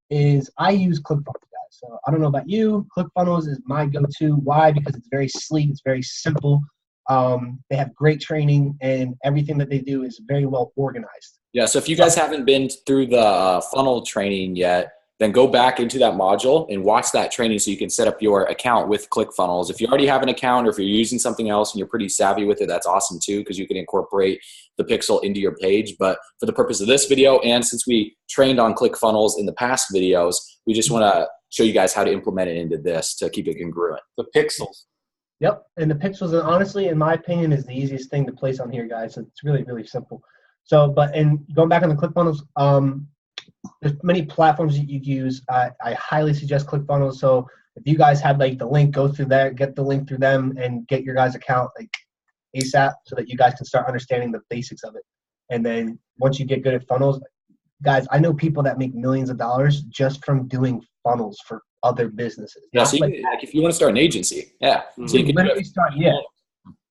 is I use ClickFunnels, guys. So I don't know about you. ClickFunnels is my go-to. Why? Because it's very sleek. It's very simple. They have great training, and everything that they do is very well organized. Yeah, so if you guys haven't been through the funnel training yet, then go back into that module and watch that training so you can set up your account with ClickFunnels. If you already have an account or if you're using something else and you're pretty savvy with it, that's awesome too, because you can incorporate the pixel into your page. But for the purpose of this video, and since we trained on ClickFunnels in the past videos, we just want to show you guys how to implement it into this to keep it congruent. The pixels. Yep, and the pixels, honestly, in my opinion, is the easiest thing to place on here, guys. It's really, really simple. So, but and going back on the ClickFunnels, there's many platforms that you use. I highly suggest ClickFunnels. So if you guys have like the link, go through there, get the link through them, and get your guys' account like ASAP, so that you guys can start understanding the basics of it. And then once you get good at funnels, guys, I know people that make millions of dollars just from doing funnels for other businesses. Yeah, so like if you want to start an agency, yeah, so you can literally start,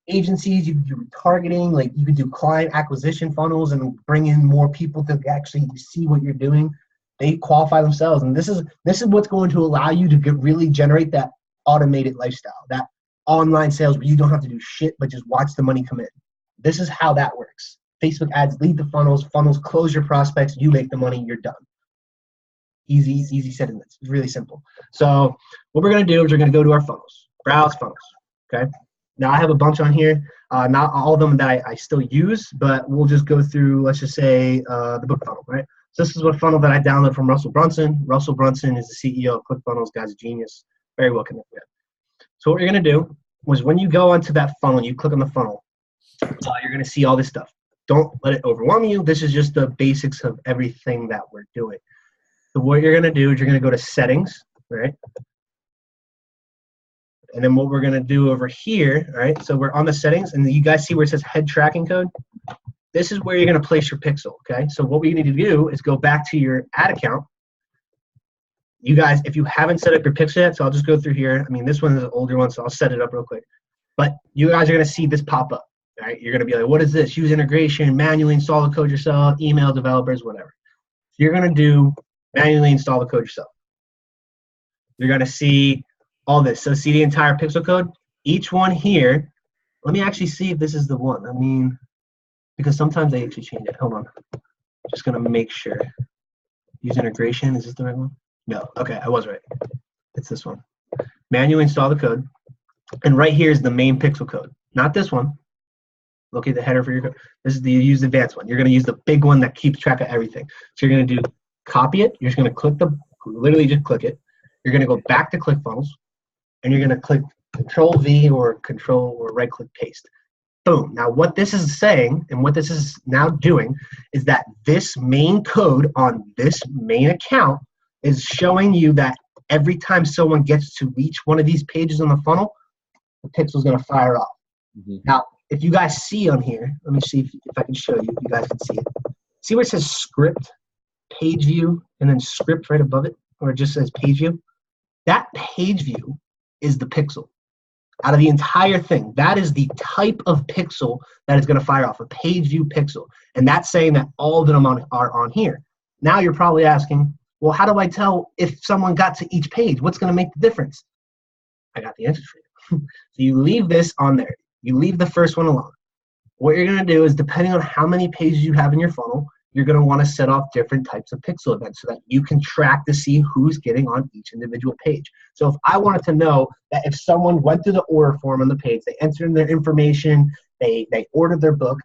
agencies, you can do retargeting, like you can do client acquisition funnels and bring in more people to actually see what you're doing. They qualify themselves, and this is what's going to allow you to really generate that automated lifestyle, that online sales where you don't have to do shit but just watch the money come in. This is how that works. Facebook ads lead the funnels close your prospects, you make the money, you're done. Easy said, and it's really simple. So what we're going to do is we're going to go to our funnels, browse funnels, okay? Now I have a bunch on here, not all of them that I still use, but we'll just go through, let's just say the book funnel, right? So this is what funnel that I downloaded from Russell Brunson. Russell Brunson is the CEO of ClickFunnels, guy's a genius, very well connected. So what you're going to do was when you go onto that funnel, you click on the funnel, you're going to see all this stuff. Don't let it overwhelm you. This is just the basics of everything that we're doing. So what you're going to do is you're going to go to settings, right? And then what we're going to do over here, all right, so we're on the settings, and you guys see where it says head tracking code? this is where you're going to place your pixel, okay? So what we need to do is go back to your ad account. You guys, if you haven't set up your pixel yet, so I'll just go through here. I mean, this one is an older one, so I'll set it up real quick. But you guys are going to see this pop up, right? You're going to be like, what is this? Use integration, manually install the code yourself, email developers, whatever. So you're going to do manually install the code yourself. You're going to see all this. So see the entire pixel code? Each one here, let me actually see if this is the one. I mean, because sometimes they actually change it. Hold on. Just going to make sure. Use integration. Is this the right one? No. Okay, I was right. It's this one. Manually install the code. And right here is the main pixel code. Not this one. Locate the header for your code. This is the use advanced one. You're going to use the big one that keeps track of everything. So you're going to do copy it. You're just going to click literally just click it. You're going to go back to ClickFunnels. And you're going to click Control V or Control or right click paste. Boom. Now what this is saying and what this is now doing is that this main code on this main account is showing you that every time someone gets to each one of these pages on the funnel, the pixel is going to fire off. Now, if you guys see on here, let me see if I can show you. You guys can see it. See where it says script, page view, and then script right above it, or it just says page view? That page view is the pixel. Out of the entire thing, that is the type of pixel that is going to fire off, a page view pixel. And that's saying that all of them are on here. Now you're probably asking, well, how do I tell if someone got to each page? What's going to make the difference? I got the answer for you. So you leave this on there. You leave the first one alone. What you're going to do is, depending on how many pages you have in your funnel, you're going to want to set off different types of pixel events so that you can track to see who's getting on each individual page. So if I wanted to know that if someone went through the order form on the page, they entered in their information, they ordered their book,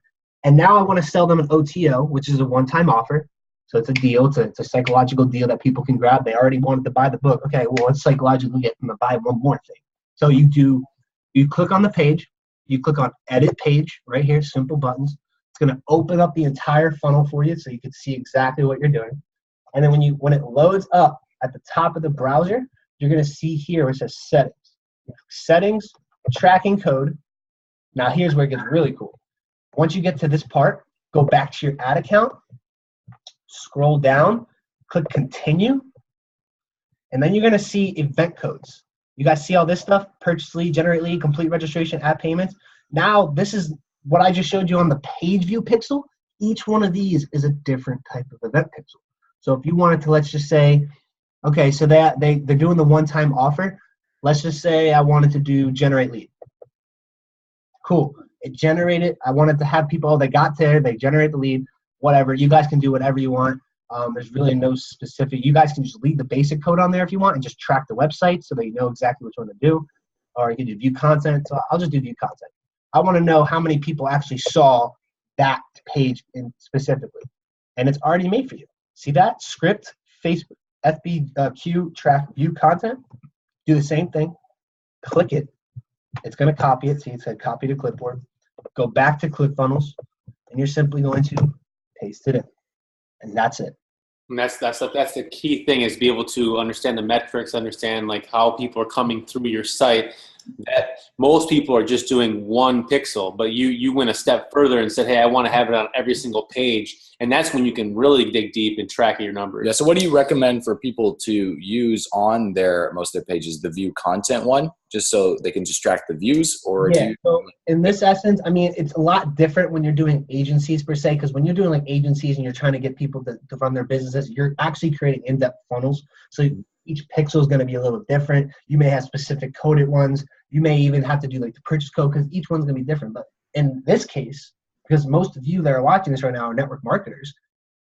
and now I want to sell them an OTO, which is a one-time offer. So it's a deal. It's a psychological deal that people can grab. They already wanted to buy the book. Okay, well, let's psychologically get them to buy one more thing. So you click on the page. You click on Edit Page right here, simple buttons. It's going to open up the entire funnel for you so you can see exactly what you're doing. And then when it loads up at the top of the browser, you're going to see here where it says Settings. Settings, Tracking Code. Now here's where it gets really cool. Once you get to this part, go back to your ad account, scroll down, click Continue, and then you're going to see event codes. You guys see all this stuff? Purchase lead, generate lead, complete registration, add payments. Now this is what I just showed you on the page view pixel. Each one of these is a different type of event pixel. So if you wanted to, let's just say, okay, so they're doing the one-time offer. Let's just say I wanted to do generate lead. Cool. It generated. I wanted to have people that got there, they generate the lead, whatever. You guys can do whatever you want. There's really no specific. You guys can just leave the basic code on there if you want and just track the website so that you know exactly which one to do. Or you can do view content. So I'll just do view content. I want to know how many people actually saw that page specifically. And it's already made for you. See that? Script, Facebook, FBQ, track, view content. Do the same thing. Click it. It's going to copy it. See, it said copy to clipboard. Go back to ClickFunnels. And you're simply going to paste it in. And that's it. And that's the key thing, is be able to understand the metrics, understand like how people are coming through your site. That most people are just doing one pixel, but you went a step further and said, hey, I want to have it on every single page. And that's when you can really dig deep and track your numbers. Yeah. So what do you recommend for people to use on most of their pages? The view content one, just so they can just track the views? Or yeah, so in this essence, I mean, it's a lot different when you're doing agencies per se, because when you're doing like agencies and you're trying to get people to run their businesses, you're actually creating in-depth funnels. So each pixel is going to be a little different. You may have specific coded ones. You may even have to do like the purchase code, because each one's going to be different. But in this case, because most of you that are watching this right now are network marketers,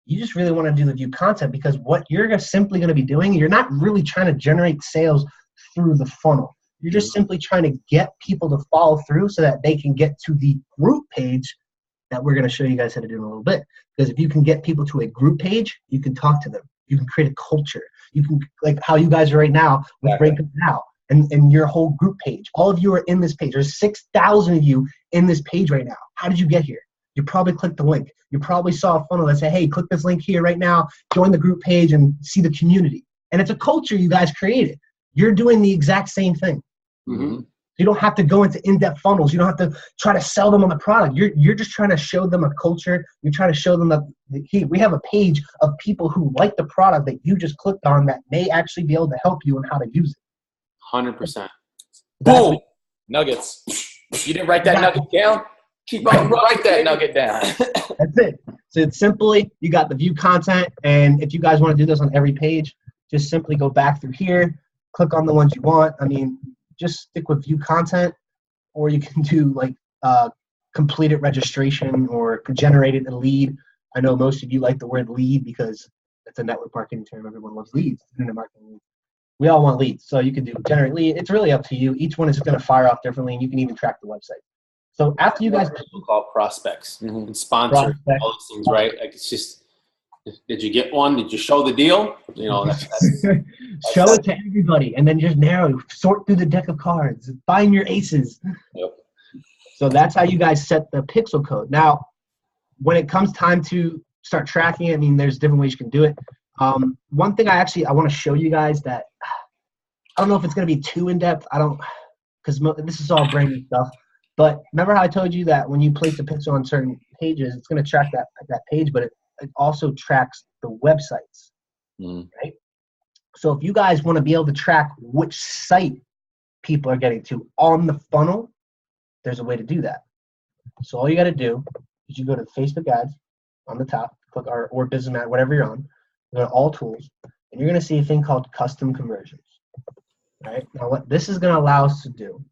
you just really want to do the view content, because what you're simply going to be doing, you're not really trying to generate sales through the funnel. You're just simply trying to get people to follow through so that they can get to the group page that we're going to show you guys how to do in a little bit. Because if you can get people to a group page, you can talk to them. You can create a culture. You can, like how you guys are right now with Breaking Now and your whole group page. All of you are in this page. There's 6,000 of you in this page right now. How did you get here? You probably clicked the link. You probably saw a funnel that said, hey, click this link here right now, join the group page and see the community. And it's a culture you guys created. You're doing the exact same thing. Mm-hmm. So You don't have to go into in-depth funnels. You don't have to try to sell them on the product. You're just trying to show them a culture. You're trying to show them that, hey, we have a page of people who like the product that you just clicked on that may actually be able to help you on how to use it. 100%. Boom. Nuggets. You didn't write that nugget down? Keep on, write that nugget down. That's it. So it's simply, you got the view content, and if you guys want to do this on every page, just simply go back through here, click on the ones you want. I mean, just stick with view content, or you can do like completed registration or generated a lead. I know most of you like the word lead because it's a network marketing term. Everyone loves leads. Internet marketing leads. We all want leads. So you can do generate lead. It's really up to you. Each one is going to fire off differently, and you can even track the website. So after you guys call prospects and sponsor all these things, right? Like it's just, did you get one? Did you show the deal? You know, that's show it to everybody, and then just narrow, sort through the deck of cards, find your aces. Yep. So that's how you guys set the pixel code. Now, when it comes time to start tracking it, I mean, there's different ways you can do it. One thing I want to show you guys that I don't know if it's going to be too in depth. Because this is all brand new stuff. But remember how I told you that when you place a pixel on certain pages, it's going to track that page, but it also tracks the websites, right? So if you guys want to be able to track which site people are getting to on the funnel, there's a way to do that. So all you got to do is you go to Facebook ads on the top, click or business ad, whatever you're on, go to all tools, and you're going to see a thing called custom conversions. Right? Now what this is going to allow us to do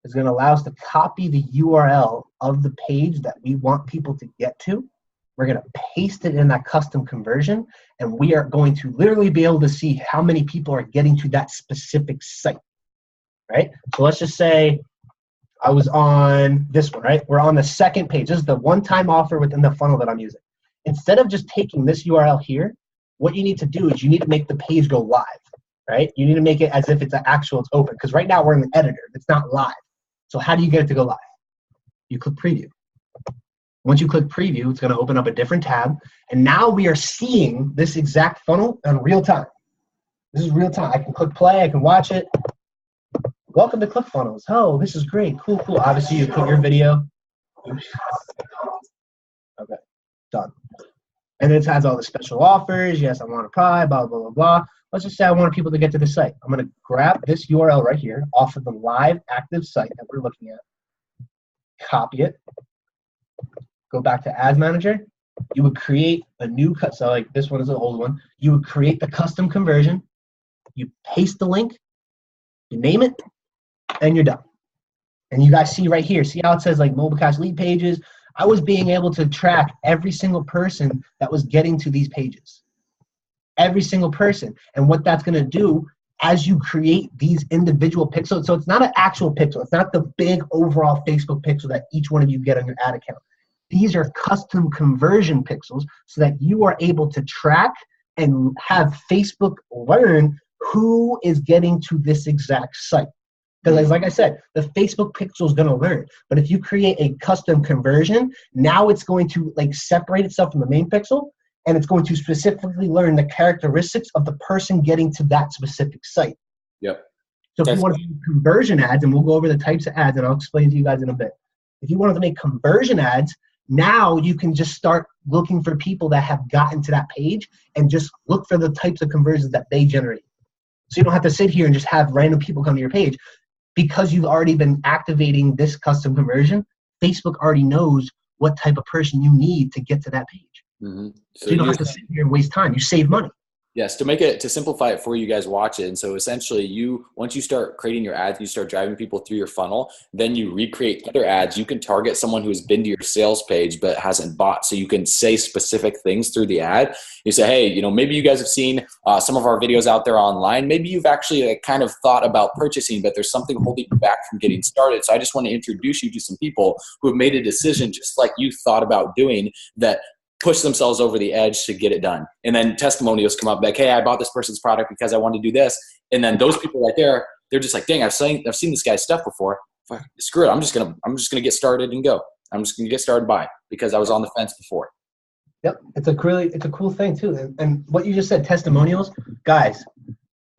is going to allow us to copy the URL of the page that we want people to get to. We're going to paste it in that custom conversion, and we are going to literally be able to see how many people are getting to that specific site, right? So let's just say I was on this one, right? We're on the second page. This is the one-time offer within the funnel that I'm using. Instead of just taking this URL here, what you need to do is you need to make the page go live, right? You need to make it as if it's it's open, because right now we're in the editor. It's not live. So how do you get it to go live? You click preview. Once you click preview, it's going to open up a different tab. And now we are seeing this exact funnel in real time. This is real time. I can click play. I can watch it. Welcome to ClickFunnels. Oh, this is great. Cool, cool. Obviously, you put your video. Okay, done. And it has all the special offers. Yes, I want to buy, blah, blah, blah, blah. Let's just say I want people to get to the site. I'm going to grab this URL right here off of the live active site that we're looking at. Copy it. Go back to Ads Manager. You would create a new cut. So like this one is an old one. You would create the custom conversion. You paste the link. You name it. And you're done. And you guys see right here. See how it says like mobile cache lead pages? I was being able to track every single person that was getting to these pages. Every single person. And what that's going to do as you create these individual pixels. So it's not an actual pixel. It's not the big overall Facebook pixel that each one of you get on your ad account. These are custom conversion pixels so that you are able to track and have Facebook learn who is getting to this exact site. Because like I said, the Facebook pixel is going to learn. But if you create a custom conversion, now it's going to like separate itself from the main pixel, and it's going to specifically learn the characteristics of the person getting to that specific site. Yep. So if you want to do conversion ads, and we'll go over the types of ads, and I'll explain to you guys in a bit. If you wanted to make conversion ads, now you can just start looking for people that have gotten to that page and just look for the types of conversions that they generate. So you don't have to sit here and just have random people come to your page. Because you've already been activating this custom conversion, Facebook already knows what type of person you need to get to that page. Mm-hmm. So you don't have to sit here and waste time. You save money. Yes, to simplify it for you guys watch it. And so essentially once you start creating your ads, you start driving people through your funnel, then you recreate other ads. You can target someone who has been to your sales page but hasn't bought. So you can say specific things through the ad. You say, hey, maybe you guys have seen some of our videos out there online. Maybe you've actually kind of thought about purchasing, but there's something holding you back from getting started. So I just want to introduce you to some people who have made a decision just like you thought about doing that, push themselves over the edge to get it done. And then testimonials come up like, hey, I bought this person's product because I wanted to do this. And then those people right there, they're just like, dang, I've seen this guy's stuff before. Screw it. I'm just gonna get started and go. I'm just gonna get started by because I was on the fence before. Yep. It's a cool thing too. And what you just said, testimonials, guys,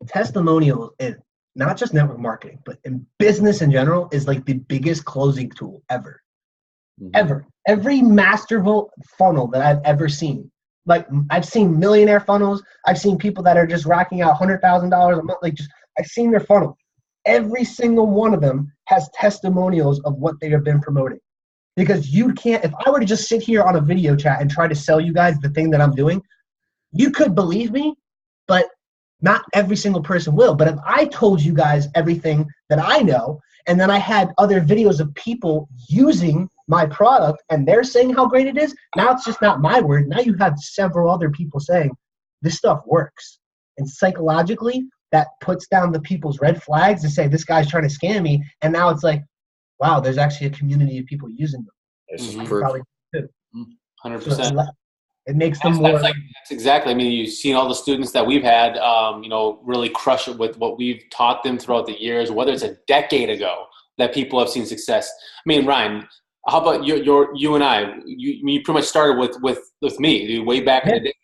testimonials is not just network marketing, but in business in general, is like the biggest closing tool ever. Ever. Every masterful funnel that I've ever seen. Like, I've seen millionaire funnels. I've seen people that are just racking out $100,000 a month. I've seen their funnel. Every single one of them has testimonials of what they have been promoting. Because you can't, if I were to just sit here on a video chat and try to sell you guys the thing that I'm doing, you could believe me, but not every single person will. But if I told you guys everything that I know, and then I had other videos of people using my product and they're saying how great it is, now it's just not my word. Now you have several other people saying this stuff works. And psychologically, that puts down the people's red flags to say this guy's trying to scam me. And now it's like, wow, there's actually a community of people using them. There's Probably too. 100%. So it makes them more. That's exactly. I mean, you've seen all the students that we've had, really crush it with what we've taught them throughout the years, whether it's a decade ago that people have seen success. I mean, Ryan, how about you and I? You pretty much started with me way back in the day,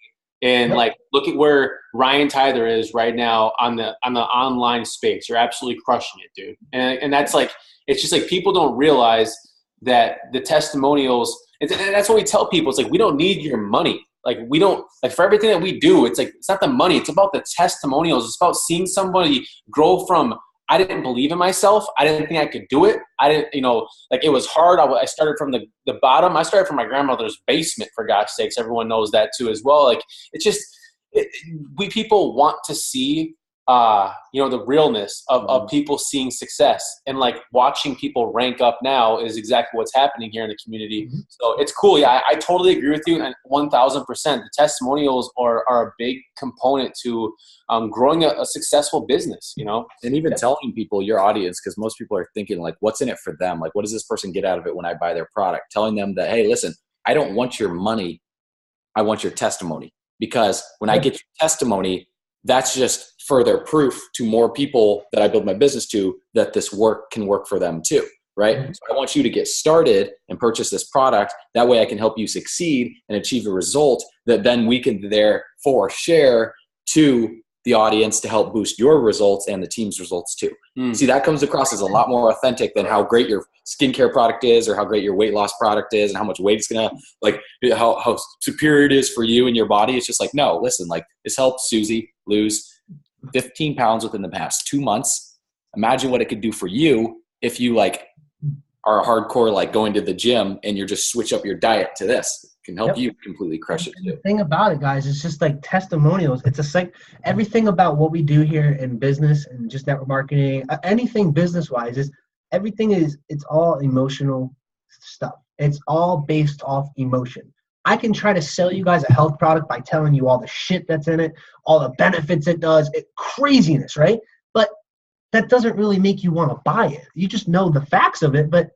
and look at where Ryan Tyther is right now on the online space. You're absolutely crushing it, dude. And that's like, it's just like people don't realize that the testimonials. And that's what we tell people. It's like, we don't need your money. Like, we don't, like, for everything that we do, it's like, it's not the money. It's about the testimonials. It's about seeing somebody grow from, I didn't believe in myself. I didn't think I could do it. I didn't, it was hard. I started from the bottom. I started from my grandmother's basement, for God's sakes. Everyone knows that too as well. Like, it's just, we people want to see, the realness of people seeing success, and like watching people rank up now is exactly what's happening here in the community. So it's cool. Yeah, I totally agree with you. And 1000%, the testimonials are a big component to growing a successful business, And even telling people, your audience, because most people are thinking like, what's in it for them? Like, what does this person get out of it when I buy their product? Telling them that, hey, listen, I don't want your money. I want your testimony. Because when I get your testimony, that's just further proof to more people that I build my business to that this work can work for them too, right? So I want you to get started and purchase this product. That way I can help you succeed and achieve a result that then we can therefore share to the audience to help boost your results and the team's results too. See, that comes across as a lot more authentic than how great your skincare product is or how great your weight loss product is and how much weight it's gonna, like, how superior it is for you and your body. It's just like, no, listen, like, this helped Susie lose 15 pounds within the past 2 months. Imagine what it could do for you if you like are hardcore, like going to the gym and you're just switch up your diet to this. It can help you completely crush it too. The thing about it, guys, is just like testimonials. It's everything about what we do here in business and just network marketing, anything business wise, is everything it's all emotional stuff. It's all based off emotion. I can try to sell you guys a health product by telling you all the shit that's in it, all the benefits it does, craziness, right? But that doesn't really make you want to buy it. You just know the facts of it, but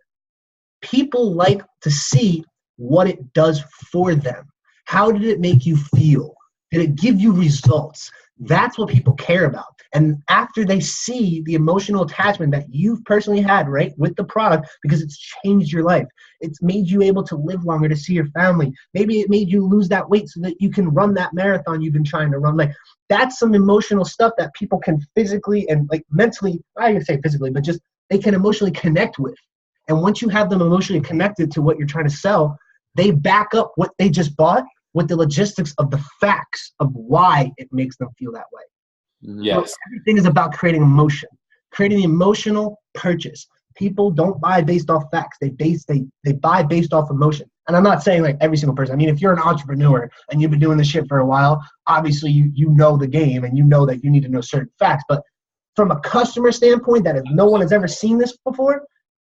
people like to see what it does for them. How did it make you feel? Did it give you results? That's what people care about. And after they see the emotional attachment that you've personally had, right, with the product, because it's changed your life. It's made you able to live longer, to see your family. Maybe it made you lose that weight so that you can run that marathon you've been trying to run. Like, that's some emotional stuff that people can physically and like mentally, I would say physically, but just they can emotionally connect with. And once you have them emotionally connected to what you're trying to sell, they back up what they just bought with the logistics of the facts of why it makes them feel that way. Yes. So everything is about creating emotion, creating the emotional purchase. People don't buy based off facts. They buy based off emotion. And I'm not saying like every single person. I mean, if you're an entrepreneur and you've been doing this shit for a while, obviously you know the game and you know that you need to know certain facts. But from a customer standpoint, that if no one has ever seen this before,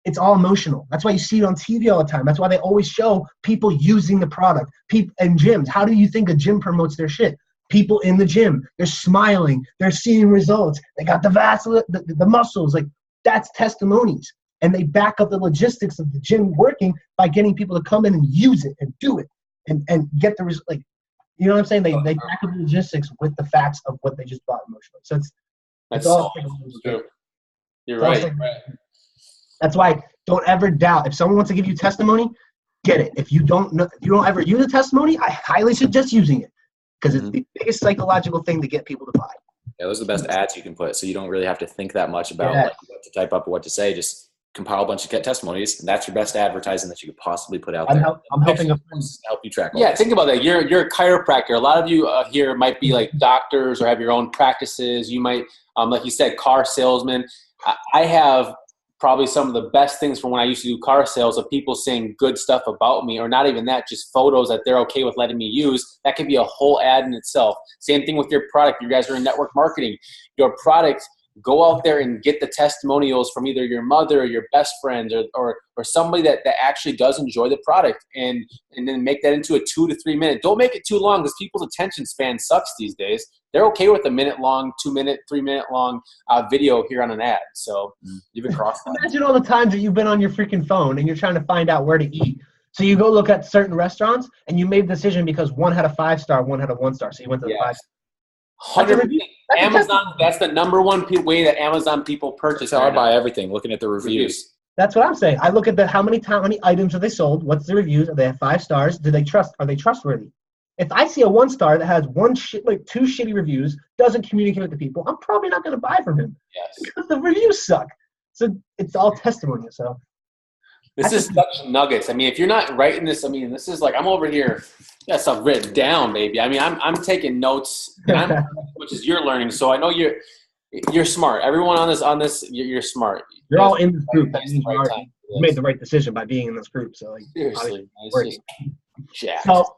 it's all emotional. That's why you see it on TV all the time. That's why they always show people using the product. People in gyms. How do you think a gym promotes their shit? People in the gym, they're smiling, they're seeing results. They got the muscles. Like, that's testimonies. And they back up the logistics of the gym working by getting people to come in and use it and do it and get the result. Like, you know what I'm saying? They back up the logistics with the facts of what they just bought emotionally. So it's all true. You're right. That's why don't ever doubt. If someone wants to give you testimony, get it. If you don't ever use a testimony, I highly suggest using it because it's the biggest psychological thing to get people to buy. Yeah, those are the best ads you can put. So you don't really have to think that much about Yes. like what to type up or what to say. Just compile a bunch of testimonies, and that's your best advertising that you could possibly put out there. I'm helping a friend. To help you track all Yeah, this. think about that. You're a chiropractor. A lot of you here might be like doctors or have your own practices. You might, like you said, car salesman. I have probably some of the best things from when I used to do car sales of people saying good stuff about me, or not even that, just photos that they're okay with letting me use. That could be a whole ad in itself. Same thing with your product. You guys are in network marketing. Your product, go out there and get the testimonials from either your mother or your best friend or somebody that actually does enjoy the product, and then make that into a 2 to 3 minute. Don't make it too long because people's attention span sucks these days. They're okay with a minute long, 2 minute, 3 minute long video here on an ad. So even cross that. Imagine all the times that you've been on your freaking phone and you're trying to find out where to eat. So you go look at certain restaurants and you made the decision because one had a 5-star, one had a 1-star. So you went to the 5-star. 100%. Amazon, that's the number one way that Amazon people purchase. That's how I buy everything, looking at the reviews. That's what I'm saying. I look at how many items are they sold? What's the reviews? Are they have 5 stars? Do they trust? Are they trustworthy? If I see a 1-star that has 2 shitty reviews, doesn't communicate with the people, I'm probably not going to buy from him. Yes. Because the reviews suck. So it's all testimony. So this is such nuggets. I mean, if you're not writing this, I mean, this is like I'm over here. Got stuff written down, baby. I mean, I'm taking notes, which is you're learning. So I know you're smart. Everyone on this, you're smart. You're all in this group. That means right you made the right decision by being in this group. So like, seriously, so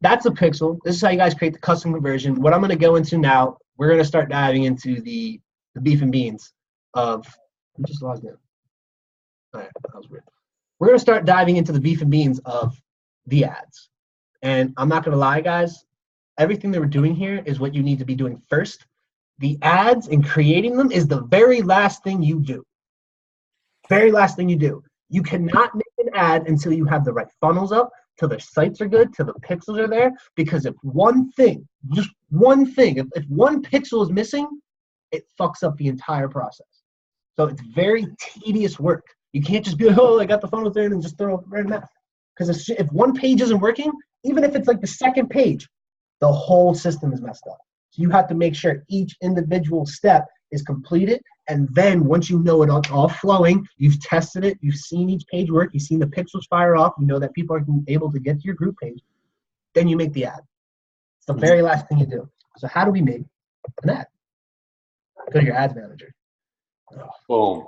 that's a pixel. This is how you guys create the custom conversion. What I'm going to go into now, we're going to start diving into the beef and beans of. We just logged in. All right, that was weird. We're going to start diving into the beef and beans of the ads. And I'm not going to lie, guys. Everything that we're doing here is what you need to be doing first. The ads and creating them is the very last thing you do. Very last thing you do. You cannot make an ad until you have the right funnels up, till their sites are good, till the pixels are there. Because if one thing, just one thing, if one pixel is missing, it fucks up the entire process. So it's very tedious work. You can't just be like, oh, I got the funnels there and just throw it right in that. Because if one page isn't working, even if it's like the second page, the whole system is messed up. So you have to make sure each individual step is completed. And then once you know it all flowing, you've tested it, you've seen each page work, you've seen the pixels fire off, you know that people are able to get to your group page, then you make the ad. It's the very last thing you do. So how do we make an ad? Go to your ads manager. Boom.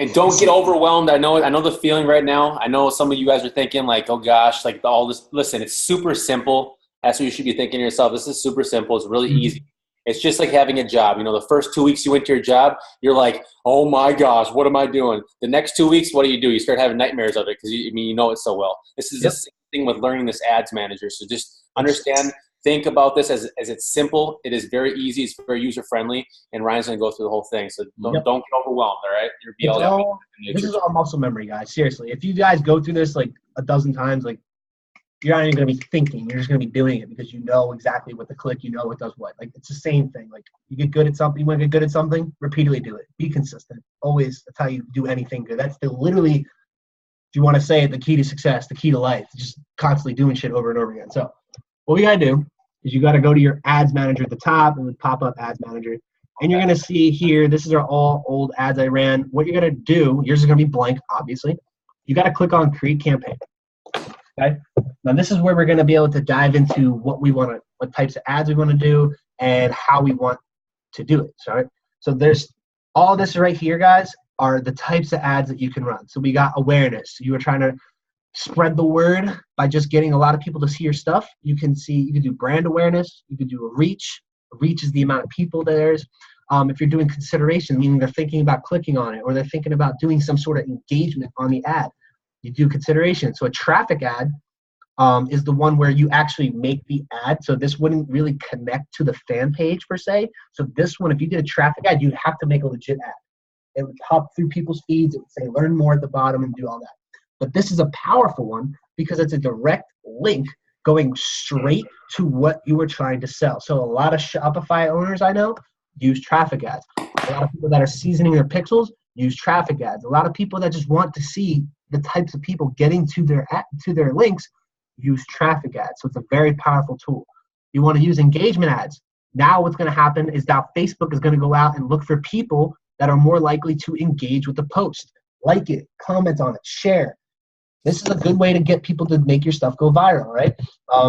And don't get overwhelmed. I know the feeling right now. I know some of you guys are thinking like, oh gosh, like all this. Listen, it's super simple. That's what you should be thinking to yourself. This is super simple. It's really easy. It's just like having a job. You know, the first 2 weeks you went to your job, you're like, oh my gosh, what am I doing? The next 2 weeks, what do? You start having nightmares of it because you know it so well. This is the same thing with learning this ads manager. So just understand, think about this as it's simple. It is very easy. It's very user friendly. And Ryan's going to go through the whole thing. So don't get overwhelmed. All right. This is all muscle memory, guys. Seriously. If you guys go through this like a dozen times, like you're not even going to be thinking. You're just going to be doing it because you know exactly what to click. You know what does what. Like it's the same thing. Like you get good at something. You want to get good at something, repeatedly do it. Be consistent. Always. That's how you do anything good. That's literally, if you want to say it, the key to success, the key to life. Just constantly doing shit over and over again. So what we got to do is you got to go to your ads manager at the top and pop up ads manager. And you're going to see here, this is all old ads I ran. What you're going to do, yours is going to be blank, obviously. You got to click on create campaign. Okay. Now this is where we're going to be able to dive into what types of ads we want to do and how we want to do it. So there's all this right here, guys, are the types of ads that you can run. So we got awareness. You were trying to spread the word by just getting a lot of people to see your stuff. You can do brand awareness. You can do a reach. A reach is the amount of people there's. If you're doing consideration, meaning they're thinking about clicking on it or they're thinking about doing some sort of engagement on the ad, you do consideration. So a traffic ad is the one where you actually make the ad. So this wouldn't really connect to the fan page per se. So this one, if you did a traffic ad, you'd have to make a legit ad. It would hop through people's feeds. It would say learn more at the bottom and do all that. But this is a powerful one because it's a direct link going straight to what you were trying to sell. So a lot of Shopify owners I know use traffic ads. A lot of people that are seasoning their pixels use traffic ads. A lot of people that just want to see the types of people getting to their links use traffic ads. So it's a very powerful tool. You want to use engagement ads. Now what's going to happen is that Facebook is going to go out and look for people that are more likely to engage with the post. Like it, comment on it, share. This is a good way to get people to make your stuff go viral, right?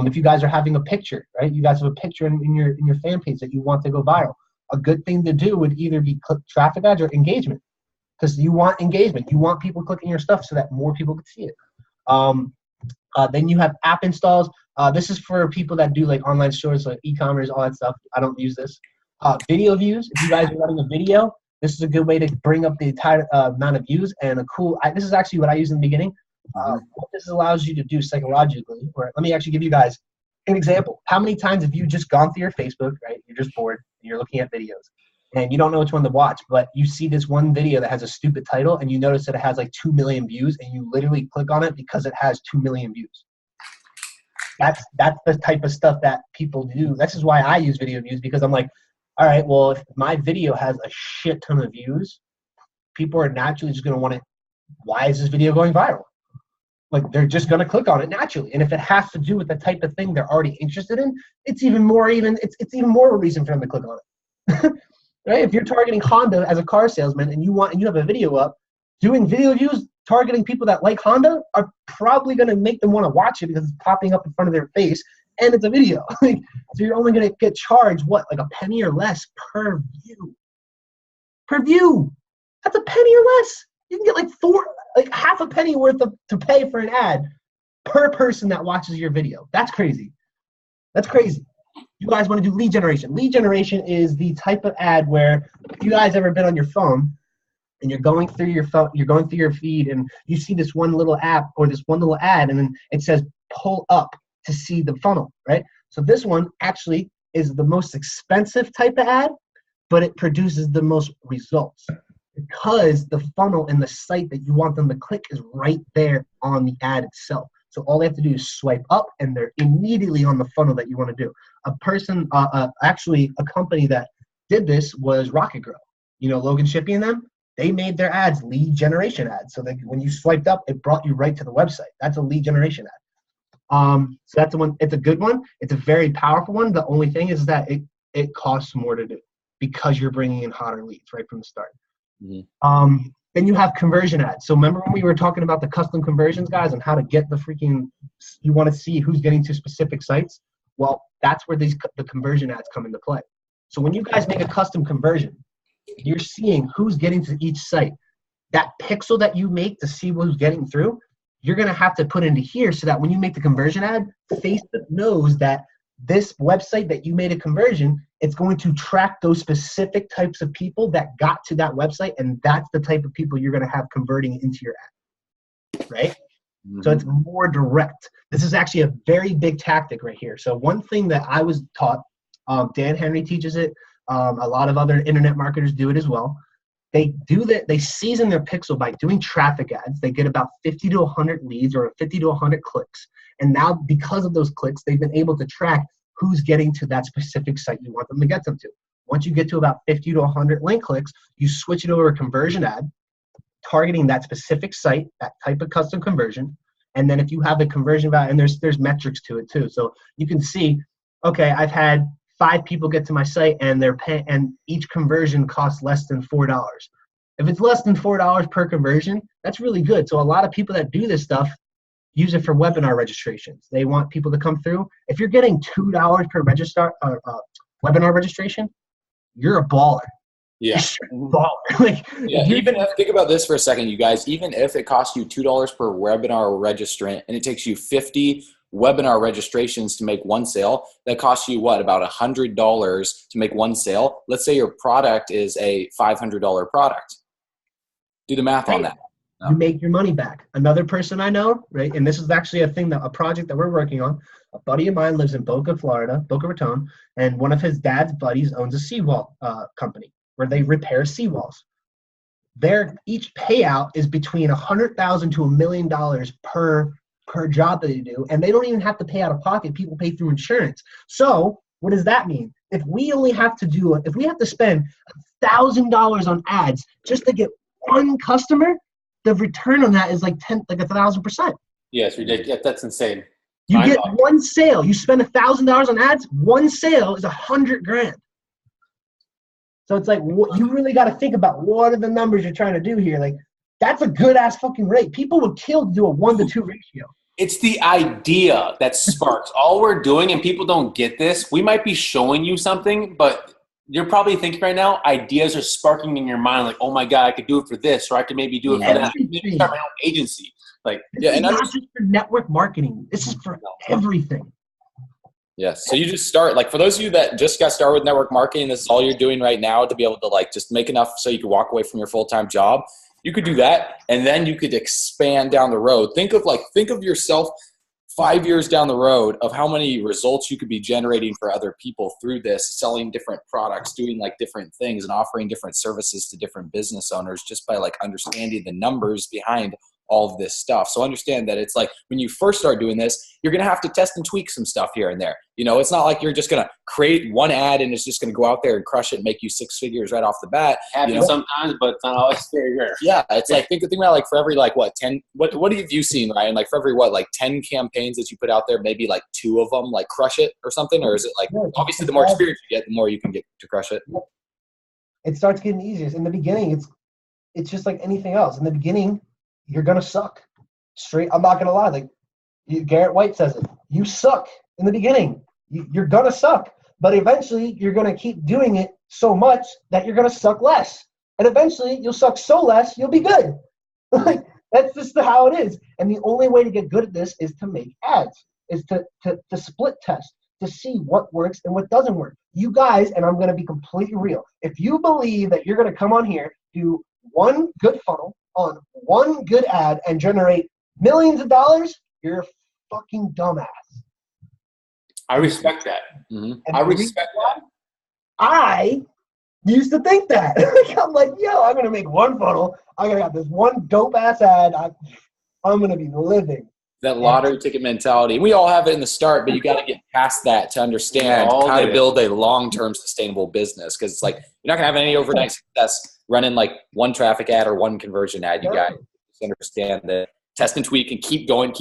If you guys are having a picture, right? You guys have a picture in your fan page that you want to go viral. A good thing to do would either be traffic ads or engagement, because you want engagement. You want people clicking your stuff so that more people can see it. Then you have app installs. This is for people that do like online stores, like e-commerce, all that stuff. I don't use this. Video views. If you guys are running a video, this is a good way to bring up the entire amount of views. And this is actually what I use in the beginning. What this allows you to do psychologically, or let me actually give you guys an example. How many times have you just gone through your Facebook, right? You're just bored, and you're looking at videos, and you don't know which one to watch, but you see this one video that has a stupid title, and you notice that it has like 2 million views, and you literally click on it because it has 2 million views. That's the type of stuff that people do. This is why I use video views, because I'm like, all right, well, if my video has a shit ton of views, people are naturally just going to want it. Why is this video going viral? Like, they're just going to click on it naturally. And if it has to do with the type of thing they're already interested in, it's even more of a reason for them to click on it. Right? If you're targeting Honda as a car salesman and you have a video up, doing video views targeting people that like Honda are probably going to make them want to watch it because it's popping up in front of their face and it's a video. So you're only going to get charged, what, like a penny or less per view. Per view. That's a penny or less. You can get like half a penny worth to pay for an ad per person that watches your video. That's crazy. That's crazy. You guys want to do lead generation. Lead generation is the type of ad where, if you guys ever been on your phone and you're going through your phone, you're going through your feed and you see this one little app or this one little ad and then it says pull up to see the funnel, right? So this one actually is the most expensive type of ad, but it produces the most results because the funnel and the site that you want them to click is right there on the ad itself. So all they have to do is swipe up and they're immediately on the funnel that you want to do. Actually a company that did this was Rocket Grow. You know, Logan Shippey and them, they made their ads lead generation ads. So that when you swiped up, it brought you right to the website. That's a lead generation ad. So that's the one. It's a good one. It's a very powerful one. The only thing is that it costs more to do because you're bringing in hotter leads right from the start. Mm-hmm. Then you have conversion ads. So remember when we were talking about the custom conversions, guys, and how to get you want to see who's getting to specific sites? Well, that's where the conversion ads come into play. So when you guys make a custom conversion, you're seeing who's getting to each site. That pixel that you make to see who's getting through, you're going to have to put into here so that when you make the conversion ad, Facebook knows that this website that you made a conversion, it's going to track those specific types of people that got to that website, and that's the type of people you're going to have converting into your ad, right? Mm-hmm. So it's more direct. This is actually a very big tactic right here. So one thing that I was taught, Dan Henry teaches it, a lot of other internet marketers do it as well. They do that. They season their pixel by doing traffic ads. They get about 50 to 100 leads or 50 to 100 clicks. And now because of those clicks, they've been able to track who's getting to that specific site you want them to get them to. Once you get to about 50 to 100 link clicks, you switch it over a conversion ad, targeting that specific site, that type of custom conversion. And then if you have the conversion value, and there's metrics to it too. So you can see, okay, I've had 5 people get to my site and they're paying, and each conversion costs less than $4. If it's less than $4 per conversion, that's really good. So a lot of people that do this stuff use it for webinar registrations. They want people to come through. If you're getting $2 per webinar registration, you're a baller. Yeah. You're a baller. Even if, think about this for a second, you guys. Even if it costs you $2 per webinar registrant, and it takes you 50 webinar registrations to make one sale, that costs you what, about $100 to make one sale. Let's say your product is a $500 product. Do the math on that. You make your money back. Another person I know, right, and this is actually a project that we're working on. A buddy of mine lives in Boca Raton, and one of his dad's buddies owns a seawall company where they repair seawalls. Each payout is between $100,000 to $1 million per job that they do, and they don't even have to pay out of pocket. People pay through insurance. So what does that mean? If we have to spend $1,000 on ads just to get one customer, the return on that is like 1,000%. Yeah, it's ridiculous. That's insane. You get one sale. You spend $1,000 on ads. One sale is $100,000. So it's like, you really got to think about what are the numbers you're trying to do here. Like, that's a good ass fucking rate. People would kill to do a 1-to-2 ratio. It's the idea that sparks. All we're doing, and people don't get this, we might be showing you something, but you're probably thinking right now, ideas are sparking in your mind, like, oh my God, I could do it for this, or I could maybe do it for that. Maybe start my own agency. Like, this is not just for network marketing. This is for everything. Yes. So you just start, like, for those of you that just got started with network marketing, this is all you're doing right now to be able to, like, just make enough so you can walk away from your full-time job. You could do that, and then you could expand down the road. Think of yourself 5 years down the road of how many results you could be generating for other people through this, selling different products, doing like different things and offering different services to different business owners just by like understanding the numbers behind all of this stuff. So understand that it's like when you first start doing this, you're going to have to test and tweak some stuff here and there. You know, it's not like you're just going to create one ad and it's just going to go out there and crush it and make you 6 figures right off the bat. Happens sometimes, but it's not always very rare. Yeah. It's like, think about like for every like what, 10, what have you seen, Ryan? Like for every what, like 10 campaigns that you put out there, maybe like 2 of them like crush it or something? Or is it like, obviously the more experience you get, the more you can get to crush it? It starts getting easier. In the beginning, it's just like anything else. In the beginning, you're going to suck. Straight, I'm not going to lie. Like Garrett White says it. You suck in the beginning. You're going to suck. But eventually, you're going to keep doing it so much that you're going to suck less. And eventually, you'll suck so less, you'll be good. Like, that's just how it is. And the only way to get good at this is to make ads, is to split test, to see what works and what doesn't work. You guys, and I'm going to be completely real, if you believe that you're going to come on here, do one good funnel on one good ad and generate millions of dollars, you're a fucking dumbass. I respect that. Mm-hmm. I respect that. I used to think that. I'm like, yo, I'm going to make one funnel. I'm going to have this one dope ass ad. I'm going to be living. That lottery ticket mentality. We all have it in the start, but you got to get past that to understand how to build a long-term sustainable business. Because it's like you're not going to have any overnight success running like one traffic ad or one conversion ad. You got to understand that. Test and tweak and keep going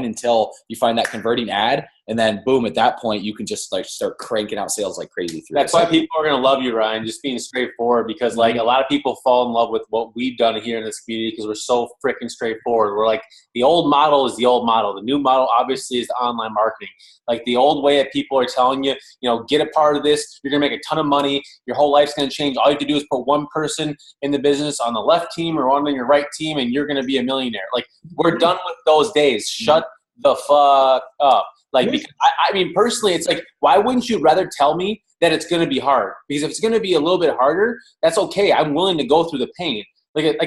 until you find that converting ad. And then boom, at that point, you can just like start cranking out sales like crazy. That's why people are going to love you, Ryan, just being straightforward, because like a lot of people fall in love with what we've done here in this community because we're so freaking straightforward. We're like, the old model is the old model. The new model obviously is the online marketing. Like the old way that people are telling you, get a part of this. You're going to make a ton of money. Your whole life's going to change. All you have to do is put one person in the business on the left team or one on your right team, and you're going to be a millionaire. Like we're done with those days. Shut the fuck up. Like, because, I mean, personally, it's like, why wouldn't you rather tell me that it's going to be hard? Because if it's going to be a little bit harder, that's okay. I'm willing to go through the pain. Like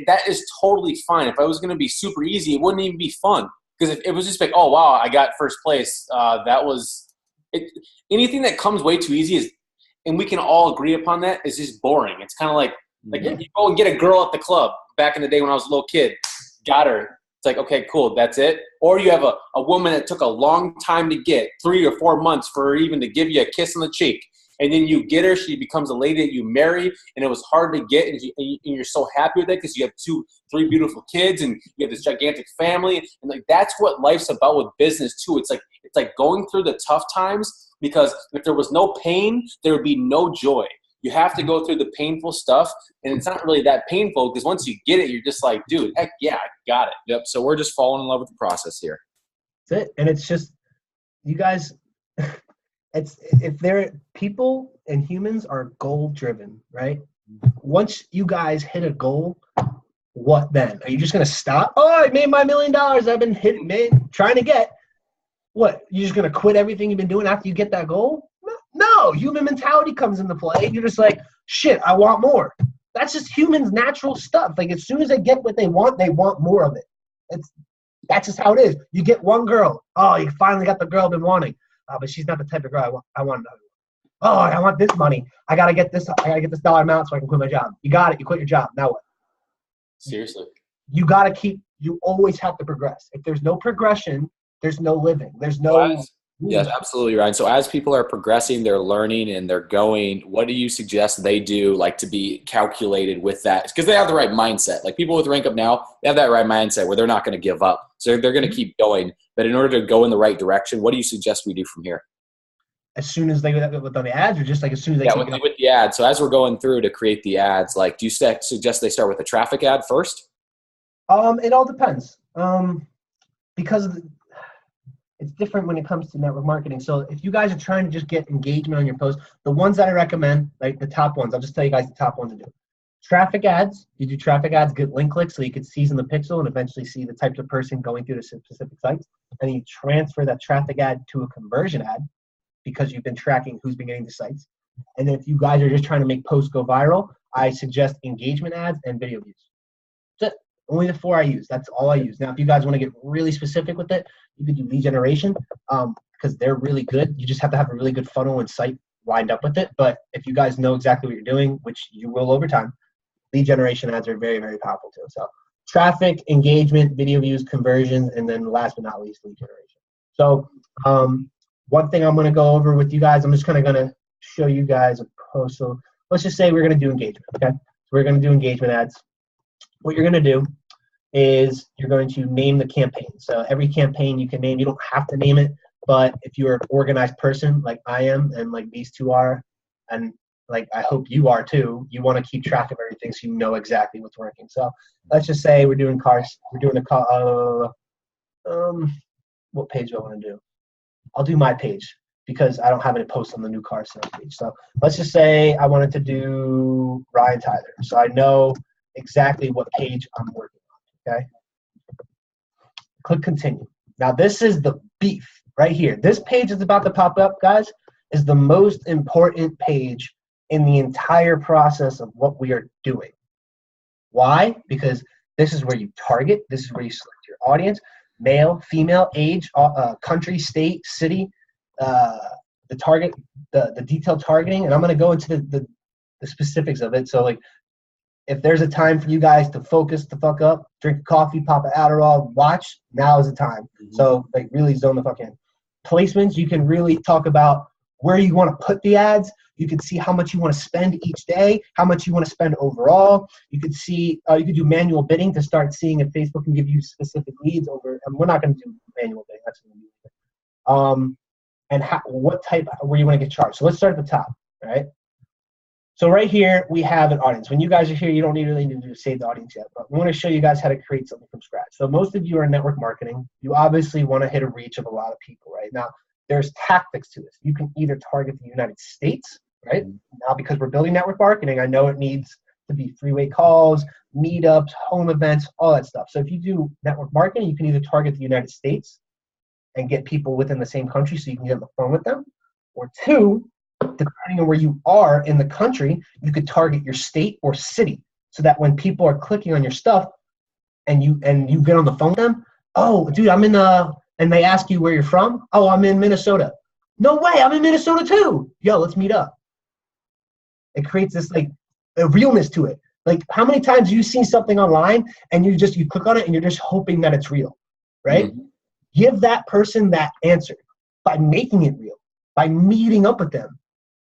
that is totally fine. If it was going to be super easy, it wouldn't even be fun. Because if it was just like, oh, wow, I got first place, that was it. Anything that comes way too easy is, and we can all agree upon that, is just boring. It's kind of like you go and get a girl at the club back in the day when I was a little kid, got her. It's like, okay, cool, that's it. Or you have a woman that took a long time to get, 3 or 4 months for her even to give you a kiss on the cheek. And then you get her, she becomes a lady that you marry, and it was hard to get, and you're so happy with it because you have 2, 3 beautiful kids, and you have this gigantic family. And like that's what life's about with business too. It's like going through the tough times, because if there was no pain, there would be no joy. You have to go through the painful stuff, and it's not really that painful because once you get it, you're just like, dude, heck yeah, I got it. Yep. So we're just falling in love with the process here. That's it. And it's just, you guys, if they're people and humans are goal driven, right? Once you guys hit a goal, what then? Are you just going to stop? Oh, I made my $1 million. I've been trying to get. What? You're just going to quit everything you've been doing after you get that goal? No, human mentality comes into play. You're just like, shit, I want more. That's just humans' natural stuff. Like as soon as they get what they want more of it. That's just how it is. You get one girl. Oh, you finally got the girl I've been wanting. But she's not the type of girl I want another one. Oh, I want this money. I gotta get this dollar amount so I can quit my job. You got it. You quit your job. Now what? Seriously. You always have to progress. If there's no progression, there's no living. There's no Yes, absolutely, Ryan. So as people are progressing, they're learning and they're going, what do you suggest they do like to be calculated with that? Because they have the right mindset. Like people with Rank Up Now, they have that right mindset where they're not going to give up. So they're going to keep going. But in order to go in the right direction, what do you suggest we do from here? As soon as they get with on the ads, or just like as soon as they with the ads. So as we're going through to create the ads, like do you suggest they start with a traffic ad first? It all depends. Because it's different when it comes to network marketing. So if you guys are trying to just get engagement on your post, the ones that I recommend, like the top ones, I'll just tell you guys the top ones to do. Traffic ads. You do traffic ads, get link clicks so you can season the pixel and eventually see the types of person going through the specific sites. And you transfer that traffic ad to a conversion ad because you've been tracking who's been getting the sites. And then if you guys are just trying to make posts go viral, I suggest engagement ads and video views. That's it. Only the 4 I use. That's all I use. Now, if you guys want to get really specific with it, you could do lead generation because they're really good. You just have to have a really good funnel and site lined up with it. But if you guys know exactly what you're doing, which you will over time, lead generation ads are very, very powerful too. So traffic, engagement, video views, conversions, and then last but not least, lead generation. So one thing I'm going to go over with you guys, I'm just kind of going to show you guys a post. So let's just say we're going to do engagement, okay? So we're going to do engagement ads. What you're going to do is you're going to name the campaign. So every campaign you can name. You don't have to name it, but if you're an organized person like I am and like these two are, and like I hope you are too, you want to keep track of everything so you know exactly what's working. So let's just say we're doing cars. We're doing a car. What page do I want to do? I'll do my page because I don't have any posts on the new car sales page. So let's just say I wanted to do Ryan Tyther. So I know exactly what page I'm working on, okay? Click continue. Now this is the beef right here. This page is about to pop up, guys, is the most important page in the entire process of what we are doing. Why? Because this is where you target. This is where you select your audience. Male, female, age, country, state, city, the target, the detailed targeting, and I'm going to go into the specifics of it. So like, if there's a time for you guys to focus the fuck up, drink a coffee, pop an Adderall, watch, now is the time. Mm-hmm. So like really zone the fuck in. Placements, you can really talk about where you want to put the ads. You can see how much you want to spend each day, how much you want to spend overall. You could see, you could do manual bidding to start seeing if Facebook can give you specific leads over, and we're not going to do manual bidding. That's going to be and what type, where you want to get charged. So let's start at the top, right? So right here, we have an audience. When you guys are here, you don't really need to save the audience yet, but we want to show you guys how to create something from scratch. So most of you are in network marketing. You obviously want to hit a reach of a lot of people, right? Now, there's tactics to this. You can either target the United States, right? Now, because we're building network marketing, I know it needs to be three-way calls, meetups, home events, all that stuff. So if you do network marketing, you can either target the United States and get people within the same country so you can get on the phone with them, or two, depending on where you are in the country, you could target your state or city so that when people are clicking on your stuff and you get on the phone with them, oh, dude, I'm in and they ask you where you're from. Oh, I'm in Minnesota. No way, I'm in Minnesota too. Yo, let's meet up. It creates this like a realness to it. Like how many times have you seen something online and you click on it and you're just hoping that it's real, right? Mm-hmm. Give that person that answer by making it real, by meeting up with them.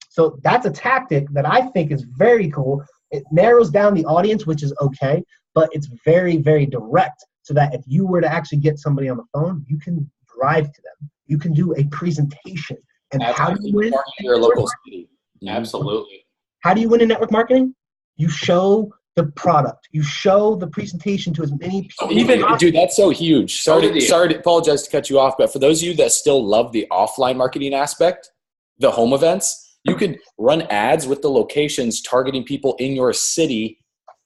So that's a tactic that I think is very cool. It narrows down the audience, which is okay, but it's very, very direct so that if you were to actually get somebody on the phone, you can drive to them. You can do a presentation. And how do you win? Your local city. Absolutely. How do you win in network marketing? You show the product. You show the presentation to as many people. Dude, that's so huge. Sorry to apologize to cut you off, but for those of you that still love the offline marketing aspect, the home events, you can run ads with the locations targeting people in your city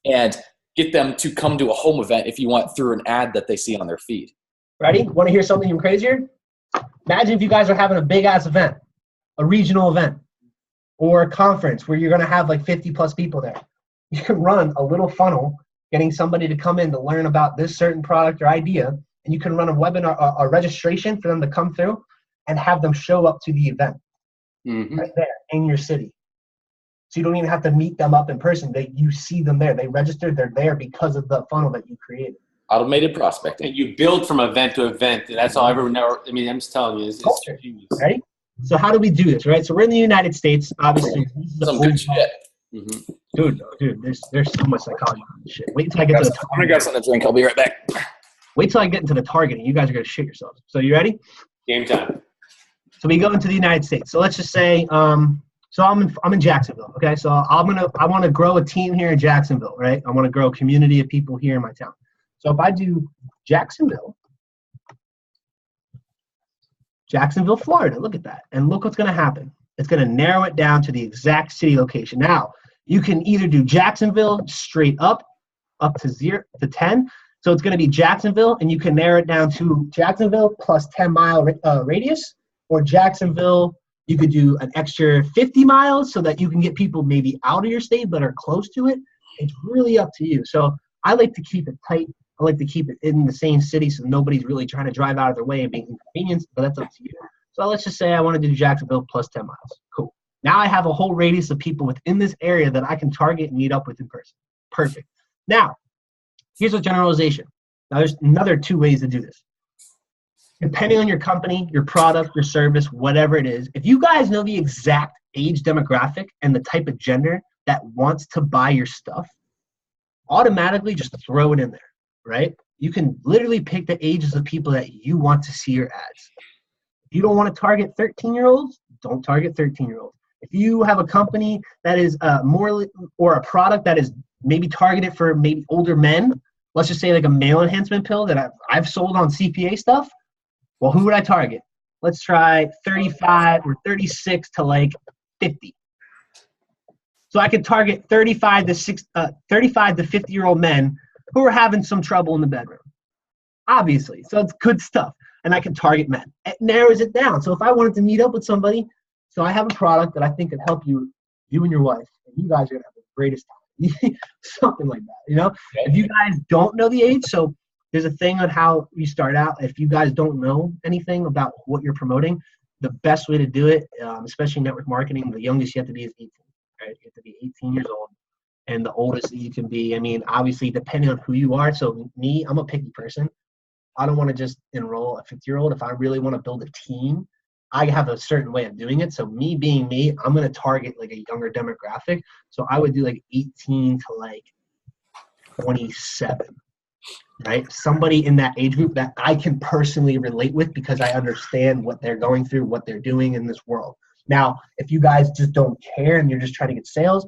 and get them to come to a home event if you want through an ad that they see on their feed. Ready? Want to hear something even crazier? Imagine if you guys are having a big-ass event, a regional event, or a conference where you're going to have like 50 plus people there. You can run a little funnel getting somebody to come in to learn about this certain product or idea, and you can run a webinar, a registration for them to come through and have them show up to the event right there in your city. So you don't even have to meet them up in person. You see them there. They registered. They're there because of the funnel that you created. Automated prospecting. And you build from event to event. That's all everyone knows. I mean, I'm just telling you. It's genius. Right? So how do we do this, right? So we're in the United States, obviously. Some good shit. Mm-hmm. Dude, there's so much psychology on this shit. Wait until I get to the targeting. I'm going to get something to drink. I'll be right back. Wait till I get into the targeting. You guys are going to shit yourselves. So you ready? Game time. So we go into the United States. So let's just say, so I'm in Jacksonville, okay? So I want to grow a team here in Jacksonville, right? I want to grow a community of people here in my town. So if I do Jacksonville, Florida, look at that. And look what's going to happen. It's going to narrow it down to the exact city location. Now, you can either do Jacksonville straight up to 0 to 10. So it's going to be Jacksonville, and you can narrow it down to Jacksonville plus 10-mile radius, or Jacksonville, you could do an extra 50 miles so that you can get people maybe out of your state but are close to it. It's really up to you. So I like to keep it tight. I like to keep it in the same city so nobody's really trying to drive out of their way and be inconvenienced, but that's up to you. So let's just say I want to do Jacksonville plus 10 miles. Cool. Now I have a whole radius of people within this area that I can target and meet up with in person. Perfect. Now, here's a generalization. Now there's another 2 ways to do this. Depending on your company, your product, your service, whatever it is, if you guys know the exact age demographic and the type of gender that wants to buy your stuff, automatically just throw it in there, right? You can literally pick the ages of people that you want to see your ads. If you don't want to target 13-year-olds, don't target 13-year-olds. If you have a company that is or a product that is maybe targeted for maybe older men, let's just say like a male enhancement pill that I've sold on CPA stuff, well, who would I target? Let's try 35 or 36 to like 50. So I could target 35 to 50-year-old men who are having some trouble in the bedroom. Obviously. So it's good stuff. And I can target men. It narrows it down. So if I wanted to meet up with somebody, so I have a product that I think could help you and your wife, and you guys are going to have the greatest time. Something like that, you know? If you guys don't know the age, so there's a thing on how you start out. If you guys don't know anything about what you're promoting, the best way to do it, especially network marketing, the youngest you have to be is 18, right? You have to be 18 years old. And the oldest that you can be, I mean, obviously, depending on who you are. So me, I'm a picky person. I don't want to just enroll a 50-year-old. If I really want to build a team, I have a certain way of doing it. So me being me, I'm going to target like a younger demographic. So I would do like 18 to like 27, right? Somebody in that age group that I can personally relate with because I understand what they're going through, what they're doing in this world. Now, if you guys just don't care and you're just trying to get sales,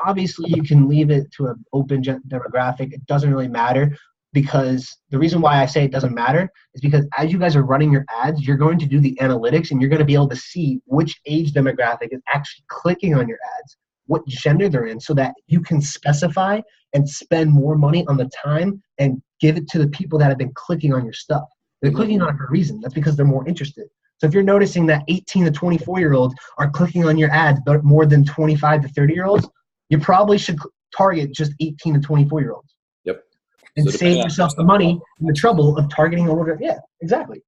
obviously you can leave it to an open demographic. It doesn't really matter. Because the reason why I say it doesn't matter is because as you guys are running your ads, you're going to do the analytics and you're going to be able to see which age demographic is actually clicking on your ads, what gender they're in, so that you can specify and spend more money on the time and give it to the people that have been clicking on your stuff. They're clicking on it for a reason. That's because they're more interested. So if you're noticing that 18 to 24-year-olds are clicking on your ads but more than 25 to 30-year-olds, you probably should target just 18 to 24-year-olds. And so save yourself the money and the trouble of targeting older. Yeah, exactly.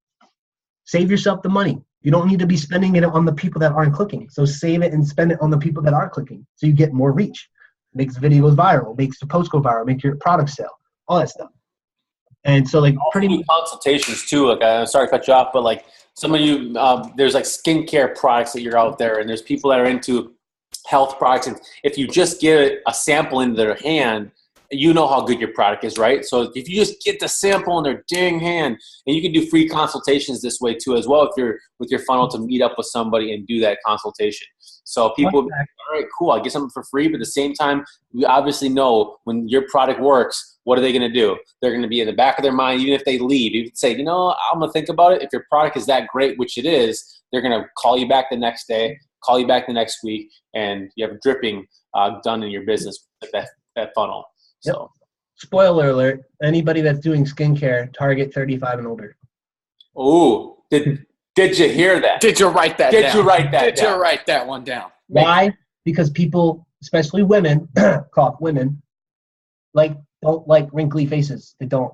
Save yourself the money. You don't need to be spending it on the people that aren't clicking. So save it and spend it on the people that are clicking. So you get more reach. Makes the videos viral, makes the post go viral, makes your product sell, all that stuff. And so like pretty much consultations too. Like I'm sorry to cut you off, but like some of you, there's like skincare products that you're out there, and there's people that are into health products. And if you just get a sample in their hand, you know how good your product is, right? So if you just get the sample in their dang hand, and you can do free consultations this way too as well if you're with your funnel to meet up with somebody and do that consultation. So people, all right, cool, I'll get something for free, but at the same time, we obviously know when your product works, what are they going to do? They're going to be in the back of their mind, even if they leave. You can say, you know, I'm going to think about it. If your product is that great, which it is, they're going to call you back the next day, call you back the next week, and you have dripping done in your business with that funnel. Yep. So, spoiler alert, anybody that's doing skincare, target 35 and older. Oh, did you hear that? Did you write that down? Did you write that down? Did you write that one down? Why? Because people, especially women, women, don't like wrinkly faces. They don't.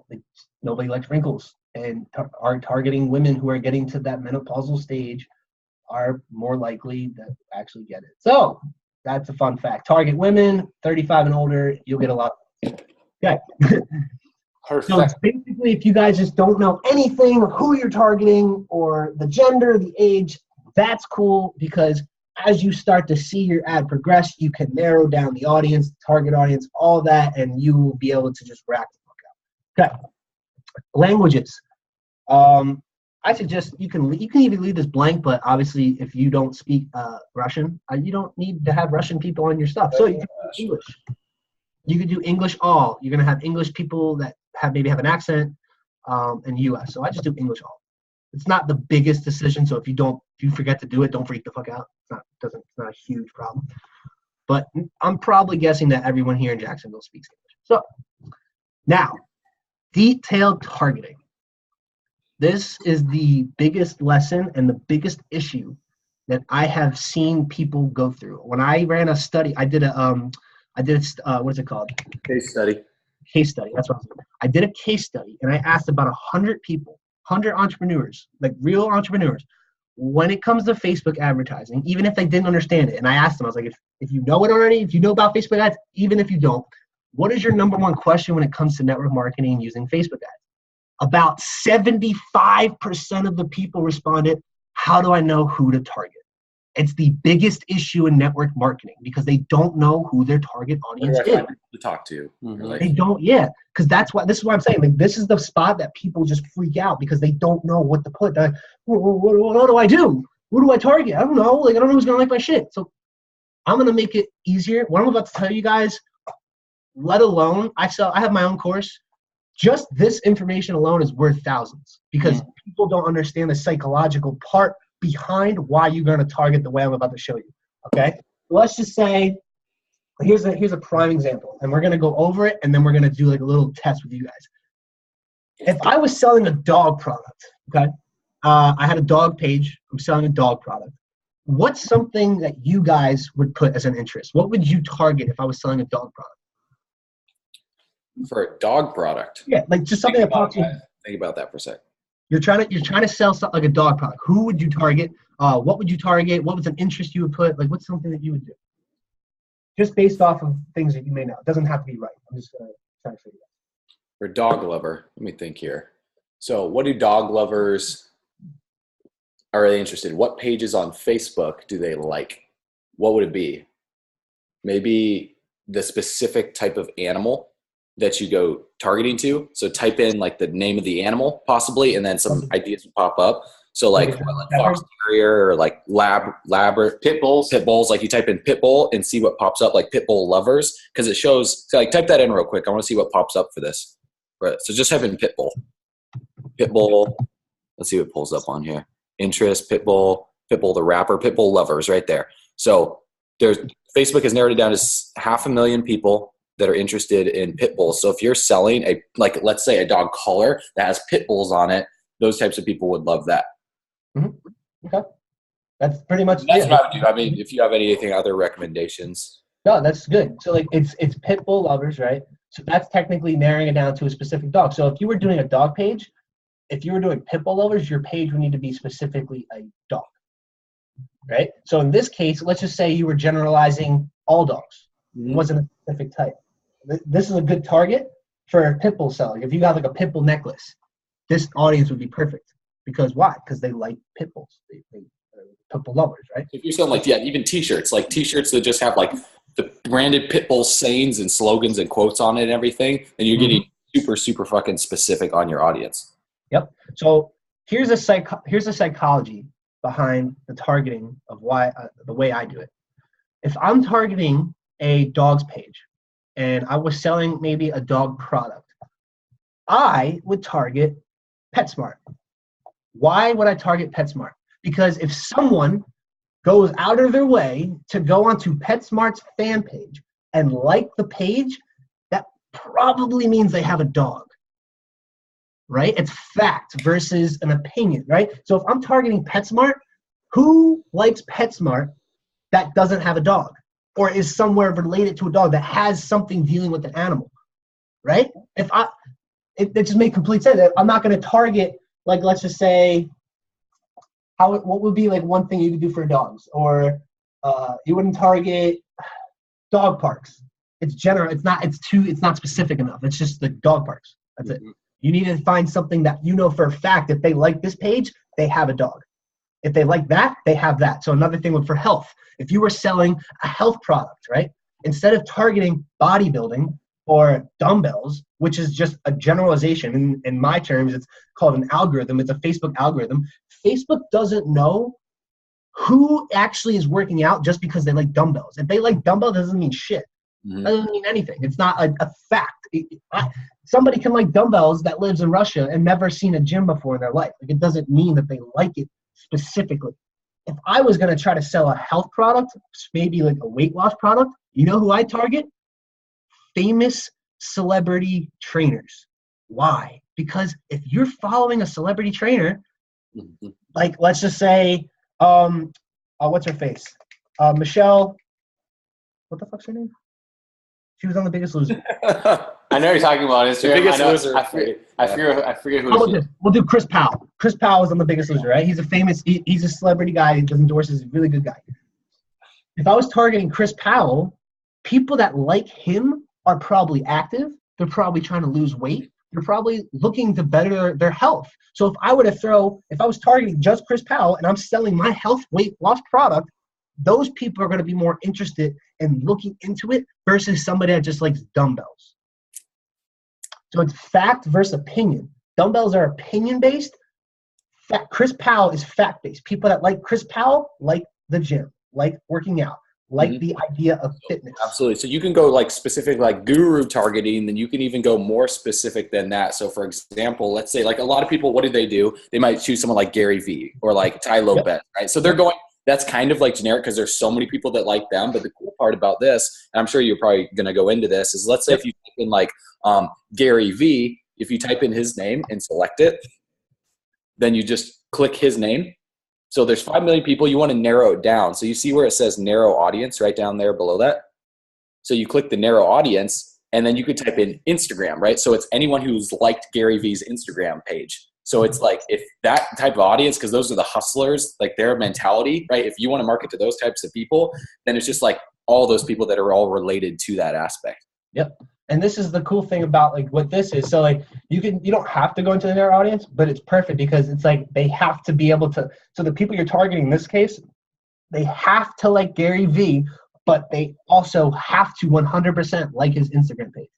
Nobody likes wrinkles. And are targeting women who are getting to that menopausal stage are more likely to actually get it. So that's a fun fact. Target women, 35 and older, you'll get a lot. Okay. Perfect. So basically, if you guys just don't know anything of who you're targeting or the gender, the age, that's cool, because as you start to see your ad progress, you can narrow down the audience, target audience, all that, and you will be able to just rack the book out. Okay. Languages. I suggest you can even leave this blank, but obviously if you don't speak Russian, you don't need to have Russian people on your stuff. So you can do English. You can do English all. You're gonna have English people that maybe have an accent in the US. So I just do English all. It's not the biggest decision. So if you forget to do it, don't freak the fuck out. It's not a huge problem. But I'm probably guessing that everyone here in Jacksonville speaks English. So now, detailed targeting. This is the biggest lesson and the biggest issue that I have seen people go through. When I ran a study, I did what's it called? Case study. Case study. That's what I did a case study, and I asked about 100 people, 100 entrepreneurs, like real entrepreneurs, when it comes to Facebook advertising, even if they didn't understand it. And I asked them, I was like, if you know it already, if you know about Facebook ads, even if you don't, what is your number one question when it comes to network marketing using Facebook ads? About 75% of the people responded, how do I know who to target? It's the biggest issue in network marketing because they don't know who their target audience is. To talk to. Mm-hmm. They don't, because this is what I'm saying. Like, this is the spot that people just freak out because they don't know what to put. They're like, what do I do? Who do I target? I don't know. Like, I don't know who's gonna like my shit. So I'm gonna make it easier. What I'm about to tell you guys, let alone I have my own course. Just this information alone is worth thousands because people don't understand the psychological part behind why you're going to target the way I'm about to show you. Okay, let's just say here's a prime example, and we're going to go over it, and then we're going to do like a little test with you guys. If I was selling a dog product, okay, I had a dog page. I'm selling a dog product. What's something that you guys would put as an interest? What would you target if I was selling a dog product? For a dog product. Yeah, like just something that pops in. Think about that for a sec. You're trying to sell something like a dog product. Who would you target? What would you target? What was an interest you would put? Like, what's something that you would do? Just based off of things that you may know. It doesn't have to be right. I'm just gonna try to figure it out. For a dog lover, let me think here. So, what do dog lovers are they interested in? What pages on Facebook do they like? What would it be? Maybe the specific type of animal that you go targeting to. So type in like the name of the animal possibly, and then some ideas will pop up. So like fox terrier or like lab or pit bulls. Like you type in pit bull and see what pops up, like pit bull lovers, because it shows. So like type that in real quick. I want to see what pops up for this. Right. So just type in pit bull. Pit bull. Let's see what pulls up on here. Interest, pit bull the rapper, pit bull lovers, right there. So Facebook has narrowed it down to 500,000 people that are interested in pit bulls. So if you're selling let's say a dog collar that has pit bulls on it, those types of people would love that. Mm-hmm. Okay. That's pretty much That's what I would do. I mean, if you have anything, other recommendations. No, that's good. So like it's pit bull lovers, right? So that's technically narrowing it down to a specific dog. So if you were doing a dog page, if you were doing pit bull lovers, your page would need to be specifically a dog, right? So in this case, let's just say you were generalizing all dogs. It wasn't a specific type. This is a good target for a pit bull seller. If you have like a pit bull necklace, this audience would be perfect. Because why? Because they like pit bulls. They pit bull lovers, right? If you're selling even t-shirts, like t-shirts that just have like the branded pit bull sayings and slogans and quotes on it and everything, then you're getting super, super fucking specific on your audience. Yep. So here's a psychology behind the targeting of why the way I do it. If I'm targeting a dog's page, and I was selling maybe a dog product, I would target PetSmart. Why would I target PetSmart? Because if someone goes out of their way to go onto PetSmart's fan page and like the page, that probably means they have a dog, right? It's fact versus an opinion, right? So if I'm targeting PetSmart, who likes PetSmart that doesn't have a dog? Or is somewhere related to a dog that has something dealing with an animal, right? It just makes complete sense. I'm not going to target, like, let's just say, what would be like one thing you could do for dogs? Or you wouldn't target dog parks. It's general. It's not specific enough. It's just the dog parks. That's it. You need to find something that you know for a fact, if they like this page, they have a dog. If they like that, they have that. So another thing for health, if you were selling a health product, right? Instead of targeting bodybuilding or dumbbells, which is just a generalization, in my terms, it's called an algorithm. It's a Facebook algorithm. Facebook doesn't know who actually is working out just because they like dumbbells. If they like dumbbells, doesn't mean shit. That doesn't mean anything. It's not a fact. Somebody can like dumbbells that lives in Russia and never seen a gym before in their life. Like, it doesn't mean that they like it specifically. If I was going to try to sell a health product, maybe like a weight loss product, you know who I target? Famous celebrity trainers. Why? Because if you're following a celebrity trainer, like let's just say, what's her face? Michelle, what the fuck's her name? She was on The Biggest Loser. I know you're talking about Instagram. The Biggest Loser. I forget who. We'll do Chris Powell. Chris Powell was on The Biggest Loser, right? He's a famous. He's a celebrity guy. He does endorses. He's a really good guy. If I was targeting Chris Powell, people that like him are probably active. They're probably trying to lose weight. They're probably looking to better their health. So if I was targeting just Chris Powell and I'm selling my health weight loss product, those people are going to be more interested in looking into it versus somebody that just likes dumbbells. So it's fact versus opinion. Dumbbells are opinion-based. Chris Powell is fact-based. People that like Chris Powell like the gym, like working out, like the idea of fitness. Absolutely. So you can go like specific, like guru targeting, then you can even go more specific than that. So for example, let's say like a lot of people, what do? They might choose someone like Gary Vee or like Ty Lopez, right? So they're going, that's kind of like generic because there's so many people that like them. But the cool part about this, and I'm sure you're probably going to go into this, is let's say if you type in like Gary Vee, if you type in his name and select it, then you just click his name. So there's 5 million people. You want to narrow it down. So you see where it says narrow audience right down there below that. So you click the narrow audience, and then you could type in Instagram, right? So it's anyone who's liked Gary Vee's Instagram page. So it's like if that type of audience, because those are the hustlers, like their mentality, right? If you want to market to those types of people, then it's just like all those people that are all related to that aspect. Yep. And this is the cool thing about like what this is. So like you don't have to go into the narrow audience, but it's perfect because it's like they have to be able to. So the people you're targeting in this case, they have to like Gary Vee, but they also have to 100% like his Instagram page.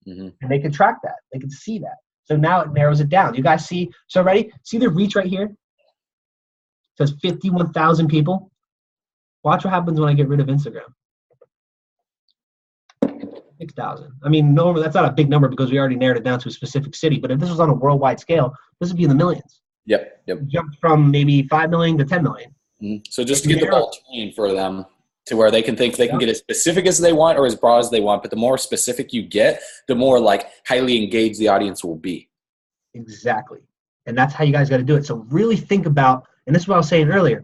And they can track that. They can see that. So now it narrows it down. You guys see? So ready? See the reach right here? It says 51,000 people. Watch what happens when I get rid of Instagram. 6,000. I mean, normally that's not a big number because we already narrowed it down to a specific city. But if this was on a worldwide scale, this would be in the millions. Yep. It jumped from maybe 5 million to 10 million. So just to get the ball turning for them to where they can think they can get as specific as they want or as broad as they want. But the more specific you get, the more like highly engaged the audience will be. Exactly. And that's how you guys got to do it. So really think about, and this is what I was saying earlier,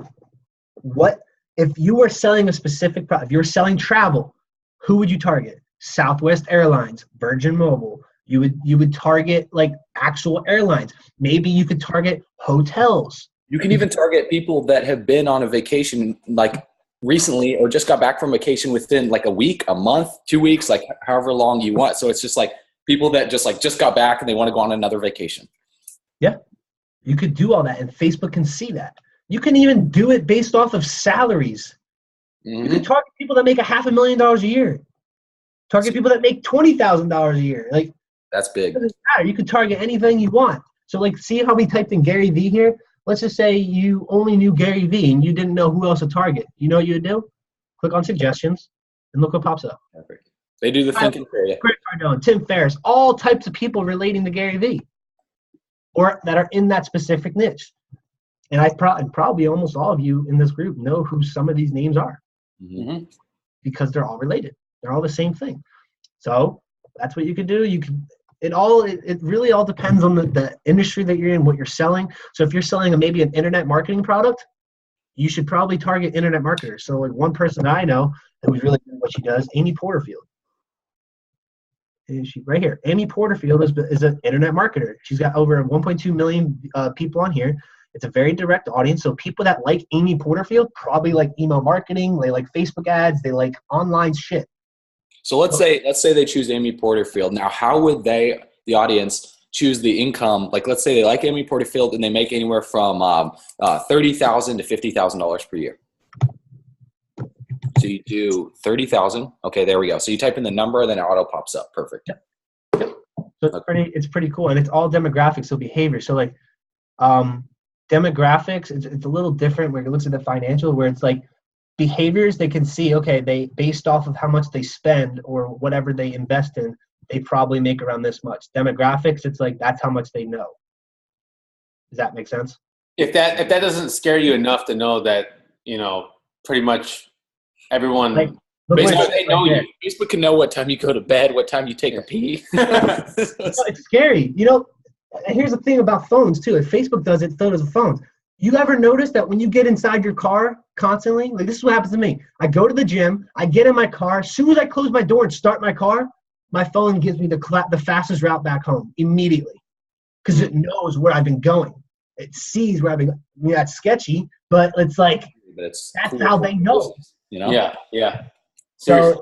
what if you were selling a specific product, if you were selling travel, who would you target? Southwest Airlines, Virgin Mobile. You would target like actual airlines. Maybe you could target hotels. You can even target people that have been on a vacation like recently or just got back from vacation within like a week, a month, 2 weeks, like however long you want. So it's just like people that just got back and they want to go on another vacation. Yeah. You could do all that and Facebook can see that. You can even do it based off of salaries. You can target people that make $500,000 a year. Target people that make $20,000 a year. Like that's big. It doesn't matter. You can target anything you want. So like, see how we typed in Gary Vee here? Let's just say you only knew Gary Vee and you didn't know who else to target. You know what you would do? Click on suggestions and look what pops up. Perfect. They do the thinking for you. Grant Cardone, Tim Ferriss, all types of people relating to Gary Vee or that are in that specific niche. And probably almost all of you in this group know who some of these names are because they're all related. They're all the same thing. So that's what you can do. It really all depends on the industry that you're in, what you're selling. So if you're selling maybe an internet marketing product, you should probably target internet marketers. So like one person that I know who's really good at what she does, Amy Porterfield. And she right here. Amy Porterfield is an internet marketer. She's got over 1.2 million people on here. It's a very direct audience. So people that like Amy Porterfield probably like email marketing. They like Facebook ads. They like online shit. So let's say they choose Amy Porterfield. Now, how would they the audience choose the income. Like, let's say they like Amy Porterfield and they make anywhere from $30,000 to $50,000 per year. So you do 30,000. Okay, there we go. So you type in the number, then it auto pops up. Perfect. So it's pretty cool, and it's all demographics, so behavior. So like demographics, it's a little different where it looks at the financial, where it's like behaviors they can see. Okay, they based off of how much they spend or whatever they invest in, they probably make around this much. Demographics, it's like that's how much they know. Does that make sense? If that doesn't scare you enough to know that, you know, pretty much everyone, Like, basically, they know you. Facebook can know what time you go to bed, what time you take a pee. It's scary. You know, here's the thing about phones too. If Facebook does it, so does the phones. You ever notice that when you get inside your car constantly, like this is what happens to me. I go to the gym, I get in my car. As soon as I close my door and start my car, my phone gives me the fastest route back home immediately because it knows where I've been going. It sees where I've been. I mean, that's sketchy, but it's like that's cool. How they know. You know? Yeah. So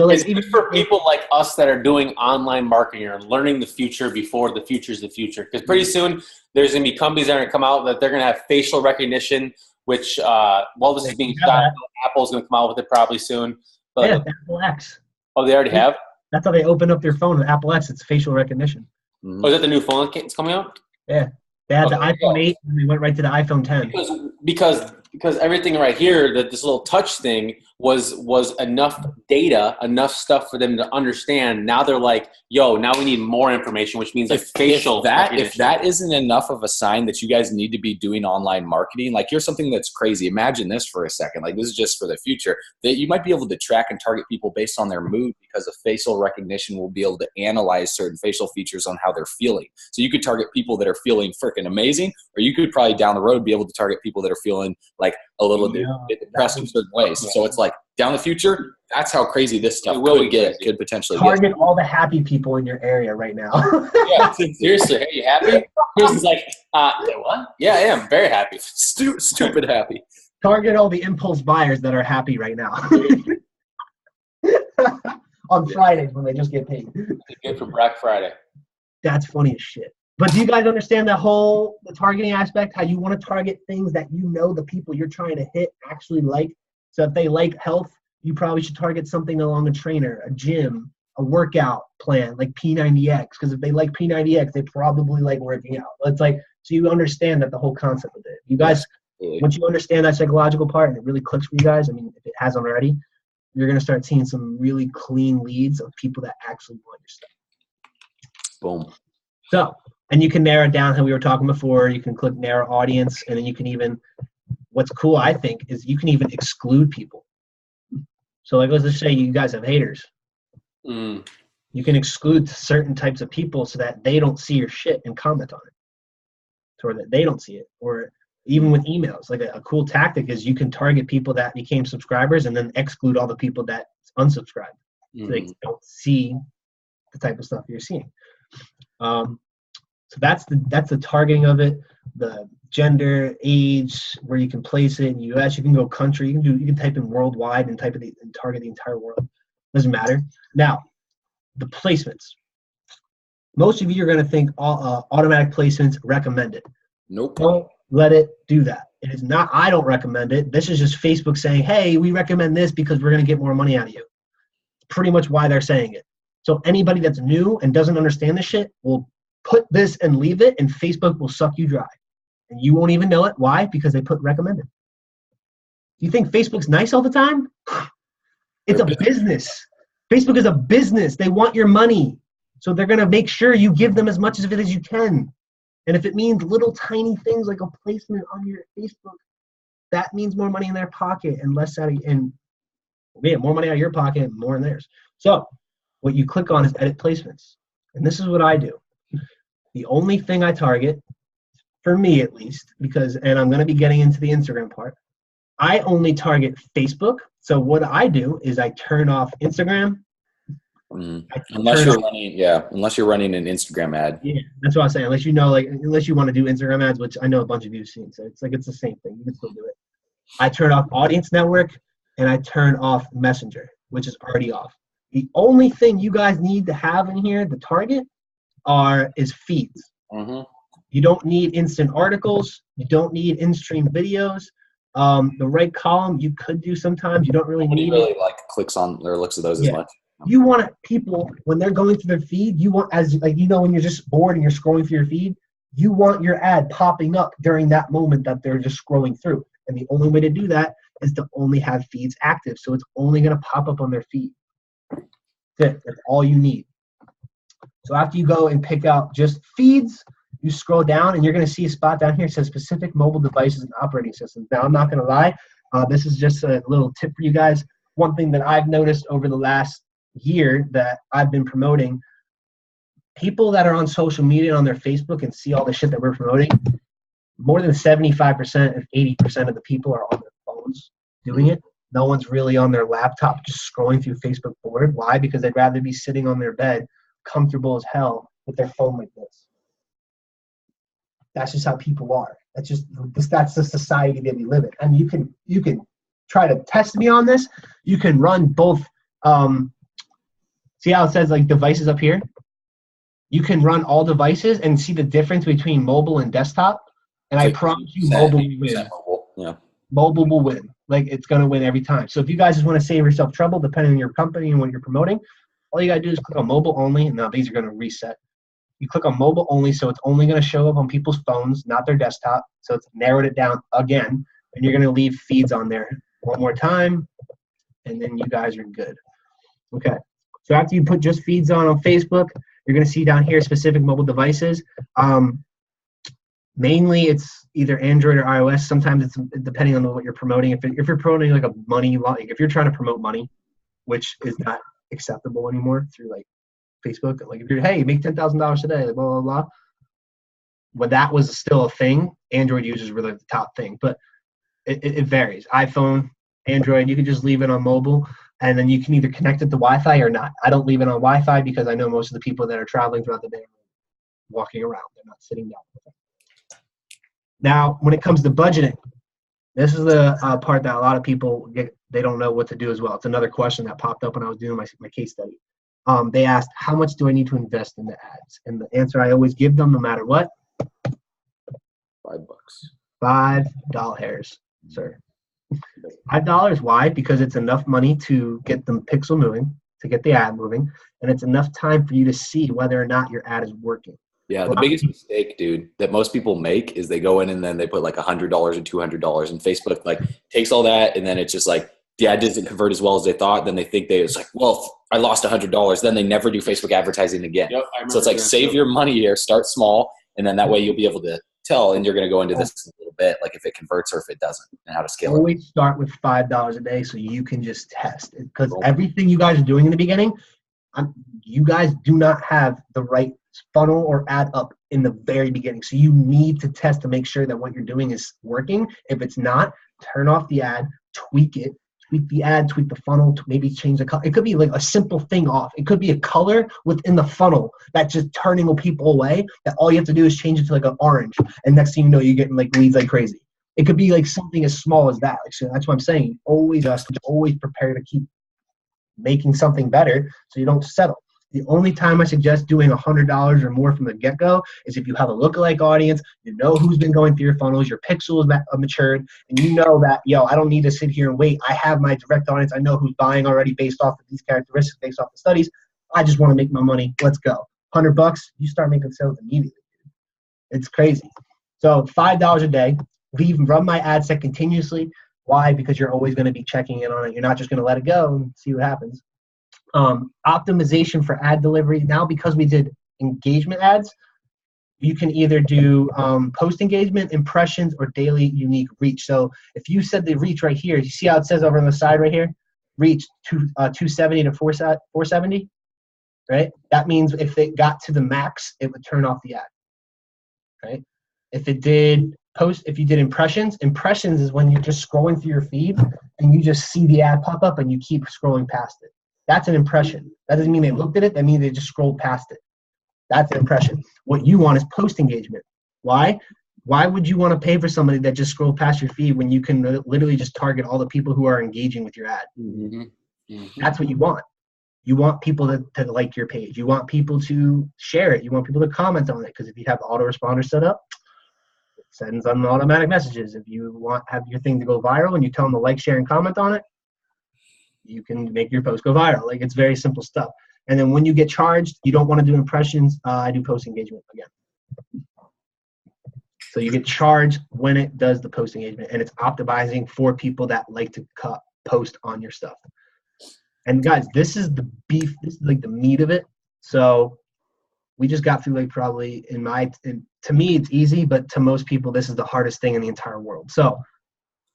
like, it's even for people like us that are doing online marketing or learning the future before the future is the future. Because pretty soon there's going to be companies that are going to come out that they're going to have facial recognition, which this is being shot. Apple's going to come out with it probably soon. But, yeah, Apple X. Oh, they already have? That's how they open up their phone with Apple X. It's facial recognition. Oh, is that the new phone that's coming out? Yeah. They had the iPhone 8 and they went right to the iPhone 10. Because everything right here, that this little touch thing was enough data, enough stuff for them to understand. Now they're like, yo, now we need more information, which means like facial. If that isn't enough of a sign that you guys need to be doing online marketing, like here's something that's crazy. Imagine this for a second. Like this is just for the future. That you might be able to track and target people based on their mood because of facial recognition will be able to analyze certain facial features on how they're feeling. So you could target people that are feeling freaking amazing, or you could probably down the road be able to target people that are feeling like a little bit depressed in certain ways. So it's like down the future, that's how crazy this stuff could potentially target all the happy people in your area right now. Yeah, seriously, are you happy? Person's like, what? Yeah, I am very happy. Stupid happy. Target all the impulse buyers that are happy right now. On Fridays when they just get paid. Good for Black Friday. That's funny as shit. But do you guys understand the targeting aspect? How you want to target things that you know the people you're trying to hit actually like. So if they like health, you probably should target something along a trainer, a gym, a workout plan like P90X. Because if they like P90X, they probably like working out. It's like, so you understand that the whole concept of it. You guys, once you understand that psychological part and it really clicks for you guys, I mean, if it hasn't already, you're going to start seeing some really clean leads of people that actually want your stuff. Boom. So, and you can narrow it down how we were talking before. You can click narrow audience, and then you can even, what's cool, I think, is you can even exclude people. So like, let's just say you guys have haters. You can exclude certain types of people so that they don't see your shit and comment on it. Or that they don't see it. Or even with emails, like a cool tactic is you can target people that became subscribers and then exclude all the people that unsubscribed. So they don't see the type of stuff you're seeing. So that's the targeting of it. The gender, age, where you can place it in the U.S. You can go country. You can type in worldwide and target the entire world. Doesn't matter. Now, the placements. Most of you are going to think automatic placements recommended. Nope. Don't let it do that. It is not. I don't recommend it. This is just Facebook saying, "Hey, we recommend this because we're going to get more money out of you." Pretty much why they're saying it. So anybody that's new and doesn't understand this shit will put this and leave it, and Facebook will suck you dry. And you won't even know it. Why? Because they put recommended. You think Facebook's nice all the time? It's a business. Facebook is a business. They want your money. So they're going to make sure you give them as much of it as you can. And if it means little tiny things like a placement on your Facebook, that means more money in their pocket and less out of, and more money out of your pocket and more in theirs. So what you click on is edit placements. And this is what I do. The only thing I target, for me at least, and I'm going to be getting into the Instagram part, I only target Facebook. So what I do is I turn off Instagram. Unless you're running an Instagram ad. Yeah, that's what I was saying. Unless you want to do Instagram ads, which I know a bunch of you have seen. So it's the same thing. You can still do it. I turn off Audience Network and I turn off Messenger, which is already off. The only thing you guys need to have in here, the target, is feeds. Mm-hmm. You don't need instant articles. You don't need in-stream videos. The right column you could do sometimes. You don't really Nobody need really it. like clicks on or looks at those as much. You want people when they're going through their feed. You want when you're just bored and you're scrolling through your feed. You want your ad popping up during that moment that they're just scrolling through. And the only way to do that is to only have feeds active. So it's only going to pop up on their feed. That's all you need. So after you go and pick out just feeds, you scroll down and you're going to see a spot down here that says specific mobile devices and operating systems. Now, I'm not going to lie. This is just a little tip for you guys. One thing that I've noticed over the last year that I've been promoting, people that are on social media on their Facebook and see all the shit that we're promoting, more than 75% of 80% of the people are on their phones doing it. No one's really on their laptop just scrolling through Facebook board. Why? Because they'd rather be sitting on their bed, comfortable as hell, with their phone like this. That's just how people are. That's the society that we live in. And you can try to test me on this. You can run both. See how it says like devices up here? You can run all devices and see the difference between mobile and desktop. And I promise you, mobile will win. Yeah. Mobile will win. Like, it's going to win every time. So if you guys just want to save yourself trouble, depending on your company and what you're promoting, all you got to do is click on mobile only. Now these are going to reset. You click on mobile only, so it's only going to show up on people's phones, not their desktop. So it's narrowed it down again. And you're going to leave feeds on there one more time. And then you guys are good. Okay. So after you put just feeds on Facebook, you're going to see down here specific mobile devices. Mainly, it's either Android or iOS. Sometimes it's depending on what you're promoting. If you're promoting like if you're trying to promote money, which is not acceptable anymore through like Facebook. Like if you're, hey, make $10,000 today, blah blah blah. When that was still a thing, Android users were like the top thing. But it varies. iPhone, Android, you can just leave it on mobile, and then you can either connect it to Wi-Fi or not. I don't leave it on Wi-Fi because I know most of the people that are traveling throughout the day are walking around. They're not sitting down. Now, when it comes to budgeting, this is the part that a lot of people they don't know what to do as well. It's another question that popped up when I was doing my case study. They asked, how much do I need to invest in the ads? And the answer I always give them, no matter what, $5. $5, sir. $5. Why? Because it's enough money to get the pixel moving, to get the ad moving, and it's enough time for you to see whether or not your ad is working. Yeah, the biggest mistake, dude, that most people make is they go in and then they put like $100 and $200, and Facebook like takes all that, and then it's just like the ad doesn't convert as well as they thought. Then they think it's like, well, I lost $100. Then they never do Facebook advertising again. Yep, so it's like save your money here, start small, and then that way you'll be able to tell. And you're going to go into this a little bit, like if it converts or if it doesn't, and how to scale it. Always start with $5 a day so you can just test it, because everything you guys are doing in the beginning, you guys do not have the right funnel or ad up in the very beginning. So you need to test to make sure that what you're doing is working. If it's not, turn off the ad, tweak it, tweak the ad, tweak the funnel, to maybe change the color. It could be like a simple thing off. It could be a color within the funnel that's just turning people away, that all you have to do is change it to like an orange. And next thing you know, you're getting like leads like crazy. It could be like something as small as that. Like, so that's what I'm saying. Always prepare to keep making something better so you don't settle. The only time I suggest doing $100 or more from the get-go is if you have a lookalike audience, you know who's been going through your funnels, your pixel is matured, and you know that, I don't need to sit here and wait. I have my direct audience. I know who's buying already based off of these characteristics, based off the studies. I just want to make my money. Let's go. $100, you start making sales immediately. It's crazy. So $5 a day. Run my ad set continuously. Why? Because you're always going to be checking in on it. You're not just going to let it go and see what happens. Optimization for ad delivery. Now, because we did engagement ads, you can either do post engagement, impressions, or daily unique reach. So if you set the reach right here, you see how it says over on the side right here, reach 270 to 470, right? That means if it got to the max, it would turn off the ad, right? If it did if you did impressions is when you're just scrolling through your feed and you just see the ad pop up and you keep scrolling past it. That's an impression. That doesn't mean they looked at it. That means they just scrolled past it. That's an impression. What you want is post engagement. Why? Why would you want to pay for somebody that just scrolled past your feed when you can literally just target all the people who are engaging with your ad? Mm-hmm. Mm-hmm. That's what you want. You want people to like your page. You want people to share it. You want people to comment on it, because if you have autoresponder set up, it sends them automatic messages. If you have your thing to go viral and you tell them to like, share, and comment on it, you can make your post go viral. Like, it's very simple stuff. And then when you get charged, you don't want to do impressions. I do post engagement again. So you get charged when it does the post engagement, and it's optimizing for people that like to post on your stuff. And guys, this is the beef. This is like the meat of it. So we just got through, like, probably to me it's easy, but to most people this is the hardest thing in the entire world. So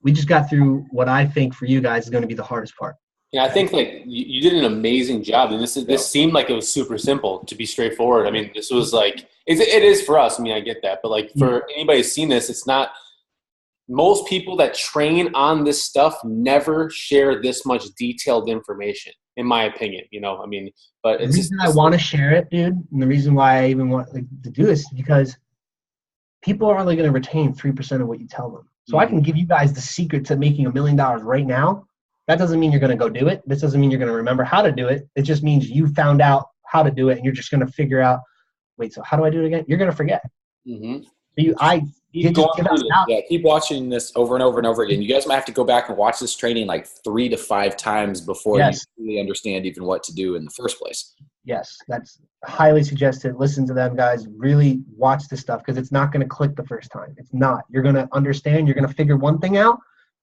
we just got through what I think for you guys is going to be the hardest part. Yeah, I think like you did an amazing job, and this seemed like it was super simple, to be straightforward. I mean, this was like it is for us. I mean, I get that, but like for anybody who's seen this, it's not. Most people that train on this stuff never share this much detailed information, in my opinion. You know, I mean, but it's the reason I want to share it, dude, and the reason why I even want to do this is because people are only going to retain 3% of what you tell them. So I can give you guys the secret to making $1 million right now. That doesn't mean you're going to go do it. This doesn't mean you're going to remember how to do it. It just means you found out how to do it, and you're just going to figure out, wait, so how do I do it again? You're going to forget. Mm-hmm. Keep watching this over and over and over again. You guys might have to go back and watch this training like 3 to 5 times before you really understand even what to do in the first place. Yes, that's highly suggested. Listen to them, guys. Really watch this stuff, because it's not going to click the first time. It's not. You're going to understand. You're going to figure one thing out,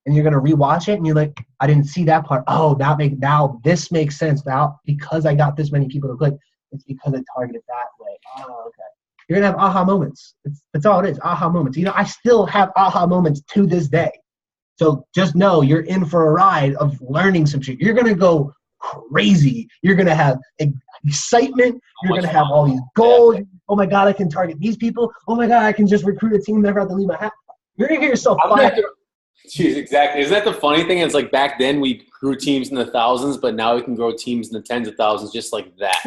and you're going to rewatch it, and you're like, I didn't see that part. Oh, now this makes sense. Now, because I got this many people to click, it's because I targeted that way. Oh, okay. You're going to have aha moments. That's all it is, aha moments. You know, I still have aha moments to this day. So just know you're in for a ride of learning some shit. You're going to go crazy. You're going to have excitement. You're going to have all these goals. Oh, my God, I can target these people. Oh, my God, I can just recruit a team, never have to leave my house. You're going to hear yourself fire. Jeez, exactly. Isn't that the funny thing? It's like back then we grew teams in the thousands, but now we can grow teams in the tens of thousands just like that.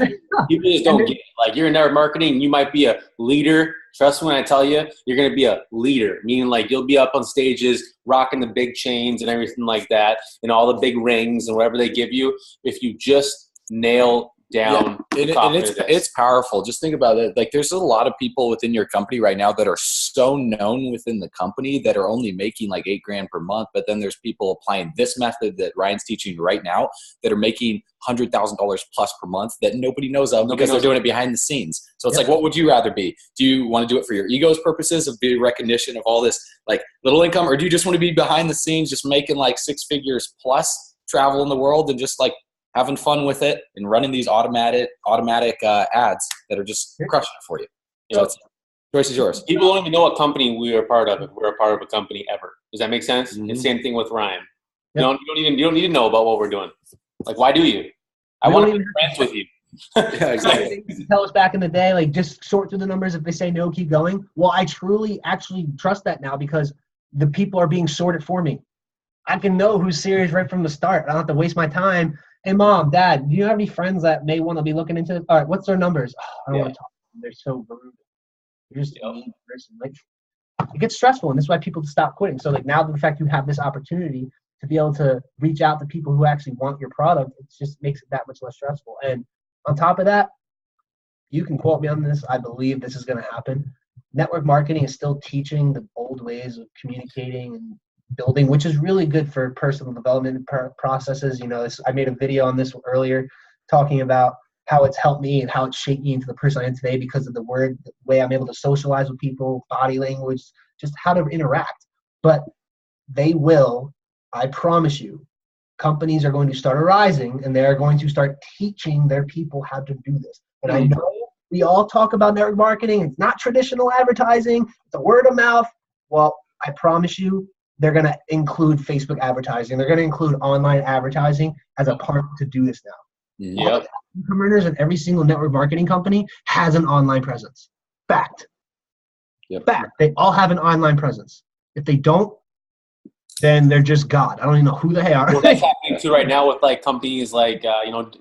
People just don't get it. Like, you're in network marketing, you might be a leader. Trust me when I tell you, you're going to be a leader, meaning like you'll be up on stages rocking the big chains and everything like that, and all the big rings and whatever they give you. If you just nail down it's powerful. Just think about it. Like, there's a lot of people within your company right now that are so known within the company that are only making like $8,000 per month, but then there's people applying this method that Ryan's teaching right now that are making $100,000 plus per month that nobody knows of because they're doing it behind the scenes. So it's like, what would you rather be? Do you want to do it for your ego's purposes of the recognition of all this like little income, or do you just want to be behind the scenes just making like 6 figures plus, travel in the world and just like having fun with it and running these automatic ads that are just crushing it for you? So it's, choice is yours. People don't even know what company we are a part of if we're a part of a company ever. Does that make sense? Mm-hmm. And same thing with Ryan. Yep. You don't need to know about what we're doing. Like, why do you? I want to be friends with you. Yeah, exactly. Tell us back in the day, like, just sort through the numbers. If they say no, keep going. Well, I truly actually trust that now, because the people are being sorted for me. I can know who's serious right from the start. I don't have to waste my time. Hey, Mom, Dad, do you have any friends that may want to be looking into it? All right, what's their numbers? Oh, I don't want to talk to them. They're so rude. You're just a mean person. Like, it gets stressful, and this is why people stop quitting. So, like, now the fact you have this opportunity to be able to reach out to people who actually want your product, it just makes it that much less stressful. And on top of that, you can quote me on this. I believe this is going to happen. Network marketing is still teaching the old ways of communicating and building, which is really good for personal development processes. You know, I made a video on this earlier talking about how it's helped me and how it's shaped me into the person I am today because of the way I'm able to socialize with people, body language, just how to interact. But they will, I promise you, companies are going to start arising, and they're going to start teaching their people how to do this. And I know we all talk about network marketing. It's not traditional advertising. It's a word of mouth. Well, I promise you, they're going to include Facebook advertising. They're going to include online advertising as a part to do this now. Yep. Runners and every single network marketing company has an online presence. Fact. Yep. Fact. They all have an online presence. If they don't, then they're just God. I don't even know who they are. Well, that's happening too right now with like companies like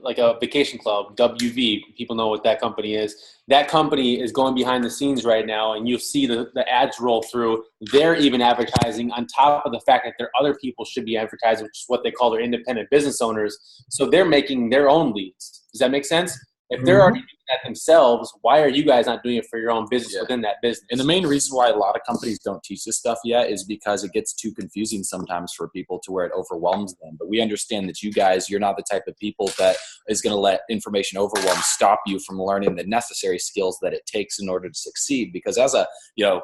like a vacation club, WV. People know what that company is. That company is going behind the scenes right now, and you'll see the ads roll through. They're even advertising on top of the fact that their other people should be advertising, which is what they call their independent business owners. So they're making their own leads. Does Does that make sense? If they're already doing that themselves, why are you guys not doing it for your own business within that business? And the main reason why a lot of companies don't teach this stuff yet is because it gets too confusing sometimes for people to where it overwhelms them. But we understand that you guys, you're not the type of people that is going to let information overwhelm stop you from learning the necessary skills that it takes in order to succeed. Because as a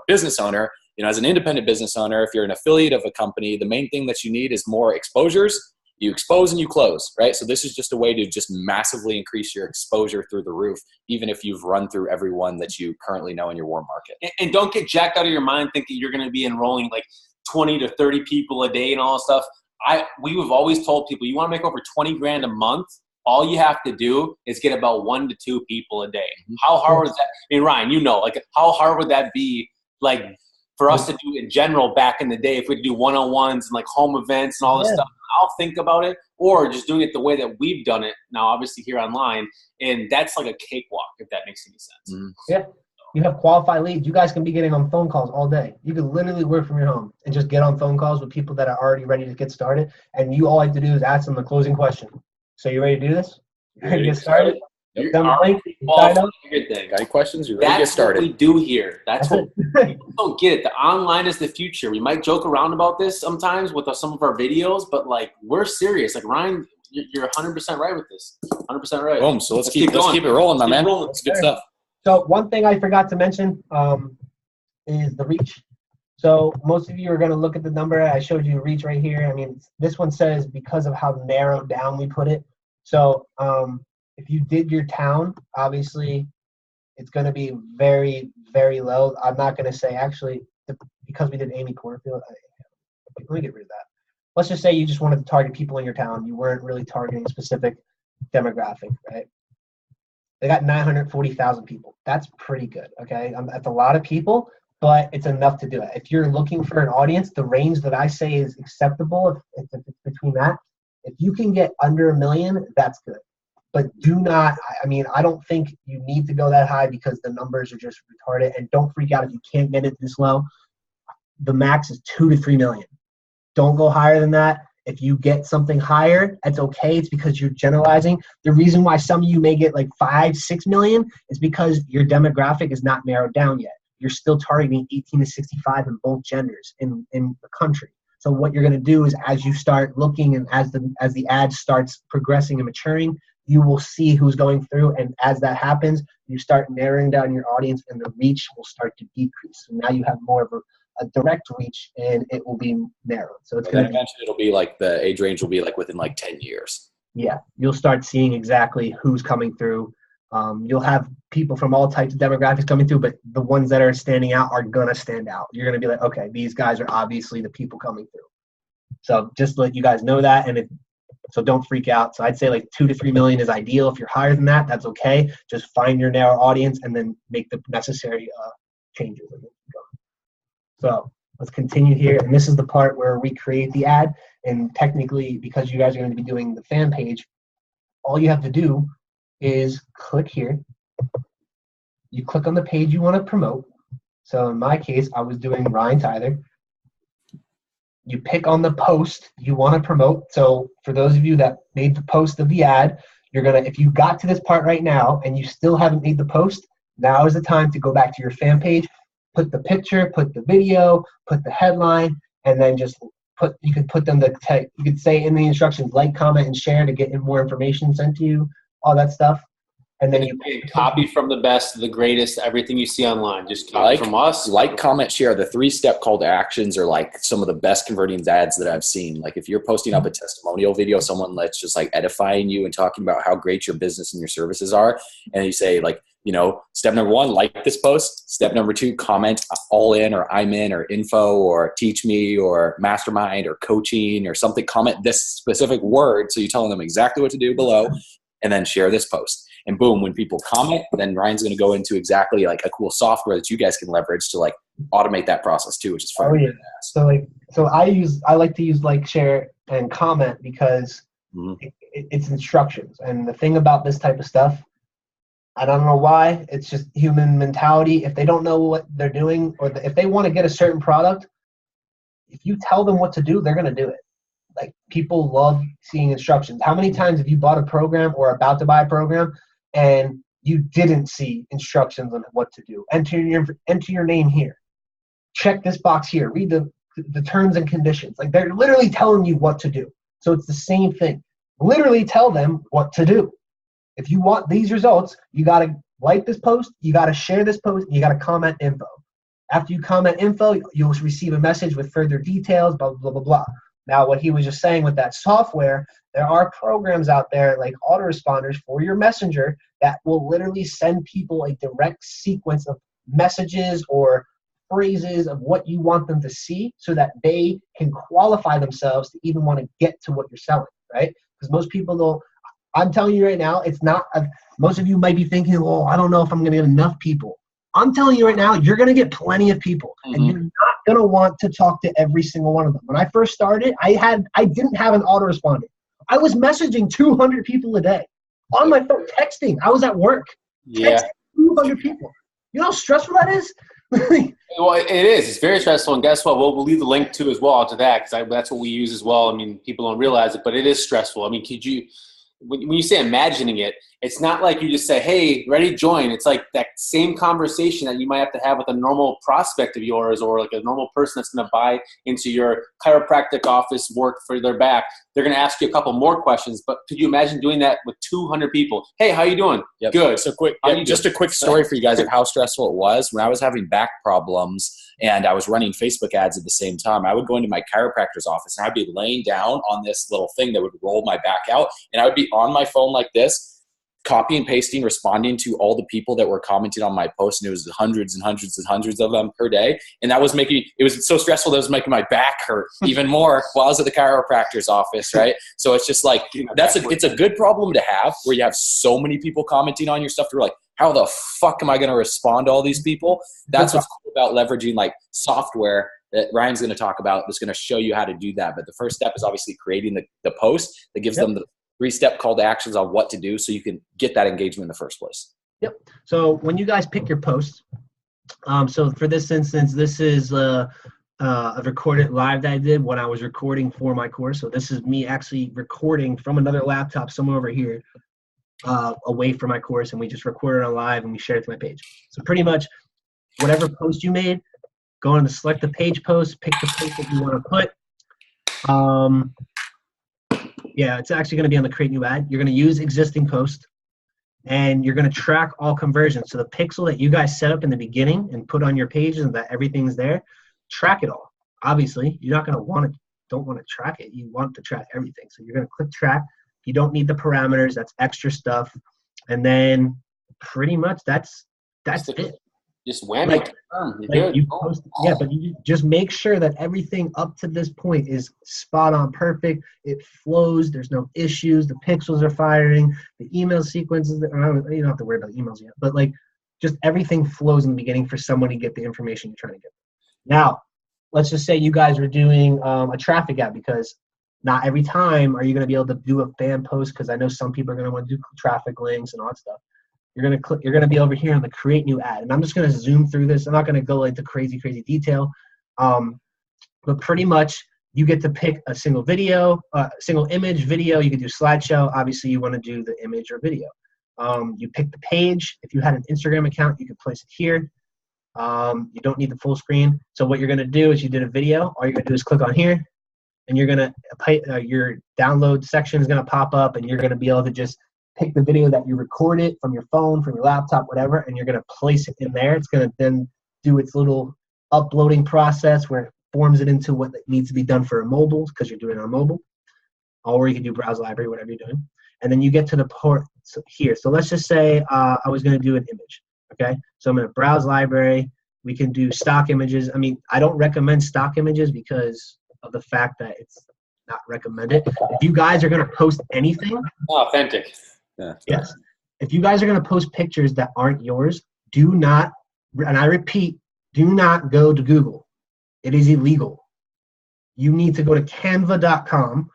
business owner, as an independent business owner, if you're an affiliate of a company, the main thing that you need is more exposures. You expose and you close, right? So this is just a way to just massively increase your exposure through the roof, even if you've run through everyone that you currently know in your warm market. And don't get jacked out of your mind thinking you're going to be enrolling like 20 to 30 people a day and all that stuff. We have always told people, you want to make over 20 grand a month, all you have to do is get about 1 to 2 people a day. How hard was that? I mean, Ryan, like how hard would that be? Like for us to do in general back in the day, if we do one-on-ones and like home events and all this stuff, I'll think about it, or just doing it the way that we've done it now, obviously here online. And that's like a cakewalk, if that makes any sense. Yeah. You have qualified leads. You guys can be getting on phone calls all day. You can literally work from your home and just get on phone calls with people that are already ready to get started. And you all have to do is ask them the closing question. So you ready to do this? You ready to get started? Yep. Got any questions? You ready to get started? That's what we do here. That's what people don't get it. The online is the future. We might joke around about this sometimes with some of our videos, but like we're serious. Like Ryan, you're 100% right with this. 100% right. Boom. So let's keep it rolling, my man. That's good stuff. So one thing I forgot to mention is the reach. So most of you are going to look at the number. I showed you reach right here. I mean, this one says because of how narrowed down we put it. So if you did your town, obviously it's going to be very, very low. I'm not going to say actually because we did Amy Porterfield. Let me get rid of that. Let's just say you just wanted to target people in your town. You weren't really targeting a specific demographic, right? They got 940,000 people. That's pretty good, okay? That's a lot of people, but it's enough to do it. If you're looking for an audience, the range that I say is acceptable, if it's between that, if you can get under 1 million, that's good. But do not, I don't think you need to go that high because the numbers are just retarded. And don't freak out if you can't get it this low. The max is 2 to 3 million. Don't go higher than that. If you get something higher, that's okay. It's because you're generalizing. The reason why some of you may get like 5, 6 million is because your demographic is not narrowed down yet. You're still targeting 18 to 65 in both genders in the country. So what you're going to do is as you start looking and as the ad starts progressing and maturing, you will see who's going through. And as that happens, you start narrowing down your audience and the reach will start to decrease. So now you have more of a direct reach and it will be narrowed. So it's going to eventually it'll be like the age range will be like within like 10 years. Yeah. You'll start seeing exactly who's coming through. You'll have people from all types of demographics coming through, but the ones that are standing out are going to stand out. You're going to be like, okay, these guys are obviously the people coming through. So just let you guys know that. So don't freak out. So I'd say like 2 to 3 million is ideal. If you're higher than that, that's okay. Just find your narrow audience and then make the necessary changes. So let's continue here. And this is the part where we create the ad. And technically, because you guys are going to be doing the fan page, all you have to do is click here. You click on the page you want to promote. So in my case, I was doing Ryan Tyther. You pick on the post you want to promote. So for those of you that made the post of the ad, if you got to this part right now and you still haven't made the post, now is the time to go back to your fan page, put the picture, put the video, put the headline, and then you could put them you could say in the instructions, like, comment, and share to get more information sent to you, all that stuff. And then you copy from the best, the greatest, everything you see online. Just copy from us. Like, comment, share. The 3-step call to actions are like some of the best converting ads that I've seen. Like if you're posting up a testimonial video, someone that's just like edifying you and talking about how great your business and your services are. And you say like, step number 1, like this post. Step number 2, comment all in or I'm in or info or teach me or mastermind or coaching or something. Comment this specific word. So you're telling them exactly what to do below and then share this post. And boom, when people comment, then Ryan's going to go into exactly like a cool software that you guys can leverage to like automate that process too, which is fun. Oh, yeah. So I like to use like, share, and comment because it's instructions. And the thing about this type of stuff, I don't know why, it's just human mentality. If they don't know what they're doing or if they want to get a certain product, if you tell them what to do, they're going to do it. like people love seeing instructions. How many times have you bought a program or about to buy a program and you didn't see instructions on what to do? Enter your name here. Check this box here. Read the terms and conditions. Like they're literally telling you what to do. So it's the same thing. Literally tell them what to do. If you want these results, you got to like this post, you got to share this post, you got to comment info. After you comment info, you'll receive a message with further details, blah, blah, blah, blah. Now, what he was just saying with that software, there are programs out there like autoresponders for your messenger that will literally send people a direct sequence of messages or phrases of what you want them to see so that they can qualify themselves to even want to get to what you're selling, right? Because most people don't. I'm telling you right now, it's not. Most of you might be thinking, "Oh, I don't know if I'm going to get enough people." I'm telling you right now, you're going to get plenty of people, and you're not going to want to talk to every single one of them. When I first started, I didn't have an autoresponder. I was messaging 200 people a day on my phone, texting. I was at work, texting 200 people. You know how stressful that is? Well, it is. It's very stressful, and guess what? We'll leave the link to as well to that because that's what we use as well. I mean, people don't realize it, but it is stressful. I mean, could you? When you say imagining it, it's not like you just say, hey, ready to join. It's like that same conversation that you might have to have with a normal prospect of yours or like a normal person that's going to buy into your chiropractic office, work for their back. They're going to ask you a couple more questions, but could you imagine doing that with 200 people? Hey, how you doing? Yep. Good. So just a quick story for you guys of how stressful it was. When I was having back problems and I was running Facebook ads at the same time, I would go into my chiropractor's office and I'd be laying down on this little thing that would roll my back out, and I would be on my phone like this, copy and pasting, responding to all the people that were commenting on my post, and it was hundreds and hundreds and hundreds of them per day. And that was it was so stressful that it was making my back hurt even more while I was at the chiropractor's office, right? So it's just like, it's a good problem to have where you have so many people commenting on your stuff. They're like, how the fuck am I going to respond to all these people? That's what's cool about leveraging like software that Ryan's going to talk about that's going to show you how to do that. But the first step is obviously creating the post that gives them the 3-step call to actions on what to do so you can get that engagement in the first place. Yep. So when you guys pick your posts, so for this instance, this is a recorded live that I did when I was recording for my course. So this is me actually recording from another laptop somewhere over here away from my course, and we just recorded on live and we shared it to my page. So pretty much whatever post you made, go on to select the page post, pick the post that you want to put. Yeah, it's actually going to be on the create new ad. You're going to use existing post, and you're going to track all conversions. So the pixel that you guys set up in the beginning and put on your pages and that everything's there, track it all. Obviously, you're not going to don't want to track it. You want to track everything. So you're going to click track. You don't need the parameters. That's extra stuff. And then pretty much that's it. Just whammy. But you just make sure that everything up to this point is spot on, perfect. It flows. There's no issues. The pixels are firing. The email sequences. You don't have to worry about emails yet, but like just everything flows in the beginning for someone to get the information you're trying to get. Now, let's just say you guys are doing a traffic ad, because not every time are you going to be able to do a fan post, because I know some people are going to want to do traffic links and all that stuff. You're going to be over here on the create new ad. And I'm just going to zoom through this. I'm not going to go into crazy detail. But pretty much you get to pick a single video, single image, video. You can do slideshow. Obviously you want to do the image or video. You pick the page. If you had an Instagram account, you can place it here. You don't need the full screen. So what you're going to do is you did a video. All you're going to do is click on here, and you're going to, your download section is going to pop up, and you're going to be able to just pick the video that you recorded from your phone, from your laptop, whatever, and you're going to place it in there. It's going to then do its little uploading process where it forms it into what needs to be done for a mobile, because you're doing it on mobile. Or you can do browse library, whatever you're doing. And then you get to the port here. So let's just say I was going to do an image. Okay, so I'm going to browse library. We can do stock images. I mean, I don't recommend stock images because of the fact that it's not recommended. If you guys are going to post anything, authentic. Yeah. Yes. If you guys are going to post pictures that aren't yours, do not, and I repeat, do not go to Google. It is illegal. You need to go to canva.com.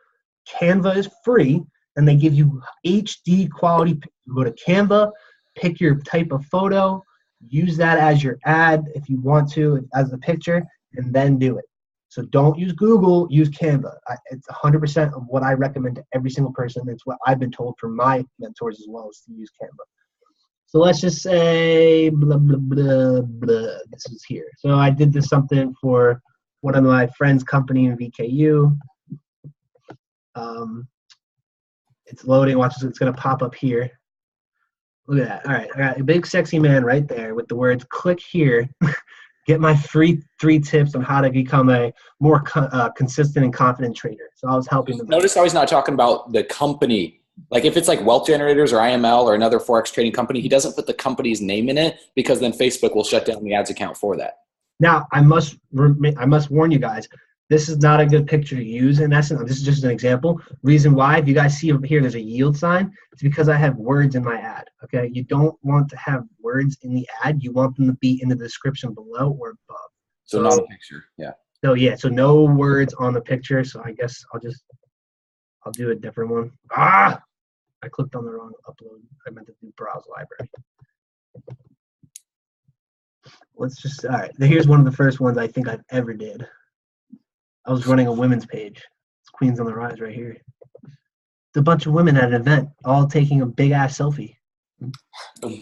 Canva is free, and they give you HD quality. You go to Canva, pick your type of photo, use that as your ad if you want to, as the picture, and then do it. So don't use Google, use Canva. It's 100% of what I recommend to every single person. It's what I've been told from my mentors as well, is to use Canva. So let's just say blah, blah, blah, blah. This is here. So I did this something for one of my friends' company in VKU. It's loading. Watch this. It's going to pop up here. Look at that. All right. I got a big sexy man right there with the words, click here. Get my free 3 tips on how to become a more consistent and confident trader. So I was helping them. Notice how he's not talking about the company. Like if it's like Wealth Generators or IML or another Forex trading company, he doesn't put the company's name in it because then Facebook will shut down the ads account for that. Now, I must warn you guys, this is not a good picture to use in essence. This is just an example. Reason why, if you guys see over here, there's a yield sign. It's because I have words in my ad, okay? You don't want to have words in the ad. You want them to be in the description below or above. So not a picture, yeah. So yeah, so no words on the picture. So I guess I'll do a different one. I clicked on the wrong upload. I meant to do browse library. Let's just, all right. Here's one of the first ones I think I've ever did. I was running a women's page. It's Queens on the Rise right here. It's a bunch of women at an event, all taking a big ass selfie. Selfie!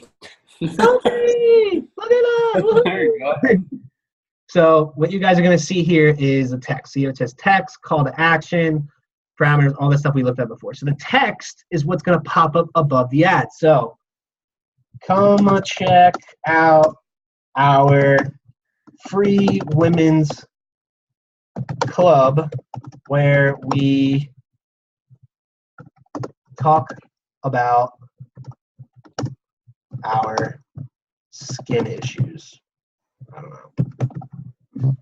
Look at us! There you go. So what you guys are going to see here is the text. See, it says text, call to action, parameters, all the stuff we looked at before. So the text is what's going to pop up above the ad. So come check out our free women's club where we talk about our skin issues. I don't know.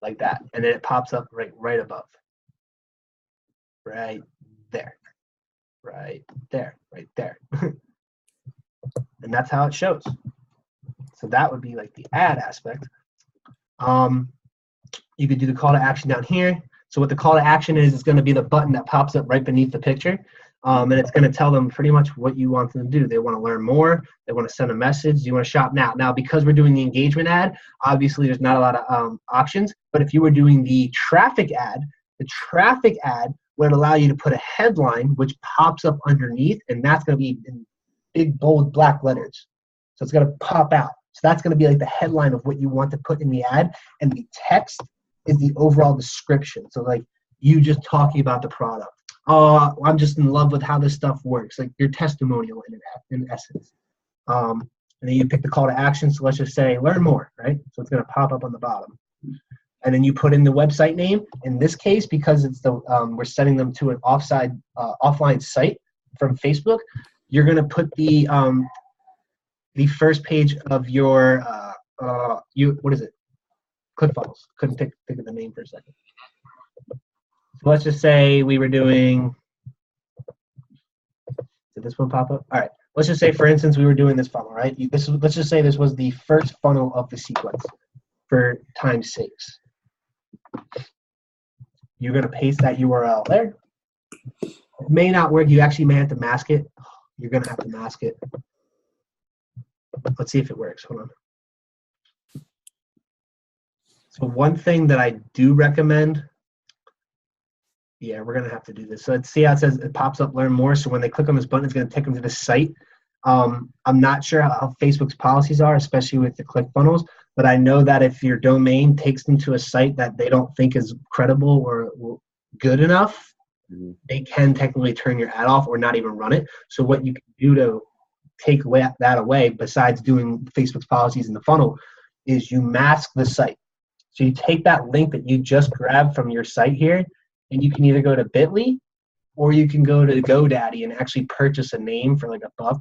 Like that. And then it pops up right above. Right there. Right there. Right there. And that's how it shows. So that would be like the ad aspect. You could do the call to action down here. So what the call to action is, it's going to be the button that pops up right beneath the picture. And it's going to tell them pretty much what you want them to do. They want to learn more. They want to send a message. You want to shop now. Now, because we're doing the engagement ad, obviously there's not a lot of options. But if you were doing the traffic ad would allow you to put a headline, which pops up underneath. And that's going to be in big, bold, black letters. So it's going to pop out. So that's going to be like the headline of what you want to put in the ad. And the text is the overall description. So like you just talking about the product. I'm just in love with how this stuff works. Like your testimonial in essence. And then you pick the call to action. So let's just say learn more, right? So it's going to pop up on the bottom. And then you put in the website name. In this case, because it's the we're sending them to an offline site from Facebook, you're going to put the first page of your what is it? ClickFunnels. Couldn't think of the name for a second. So let's just say we were doing. Did this one pop up? All right. Let's just say, for instance, we were doing this funnel, right? Let's just say this was the first funnel of the sequence for time's sakes. You're going to paste that URL there. It may not work. You actually may have to mask it. You're going to have to mask it. Let's see if it works. Hold on. So one thing that I do recommend, yeah, we're going to have to do this. So let's see how it says it pops up learn more. So when they click on this button, it's going to take them to the site. I'm not sure how Facebook's policies are, especially with the ClickFunnels, but I know that if your domain takes them to a site that they don't think is credible or good enough, they can technically turn your ad off or not even run it. So what you can do to take that away, besides doing Facebook's policies in the funnel, is you mask the site. So you take that link that you just grabbed from your site here, and you can either go to Bitly or you can go to GoDaddy and actually purchase a name for like $1.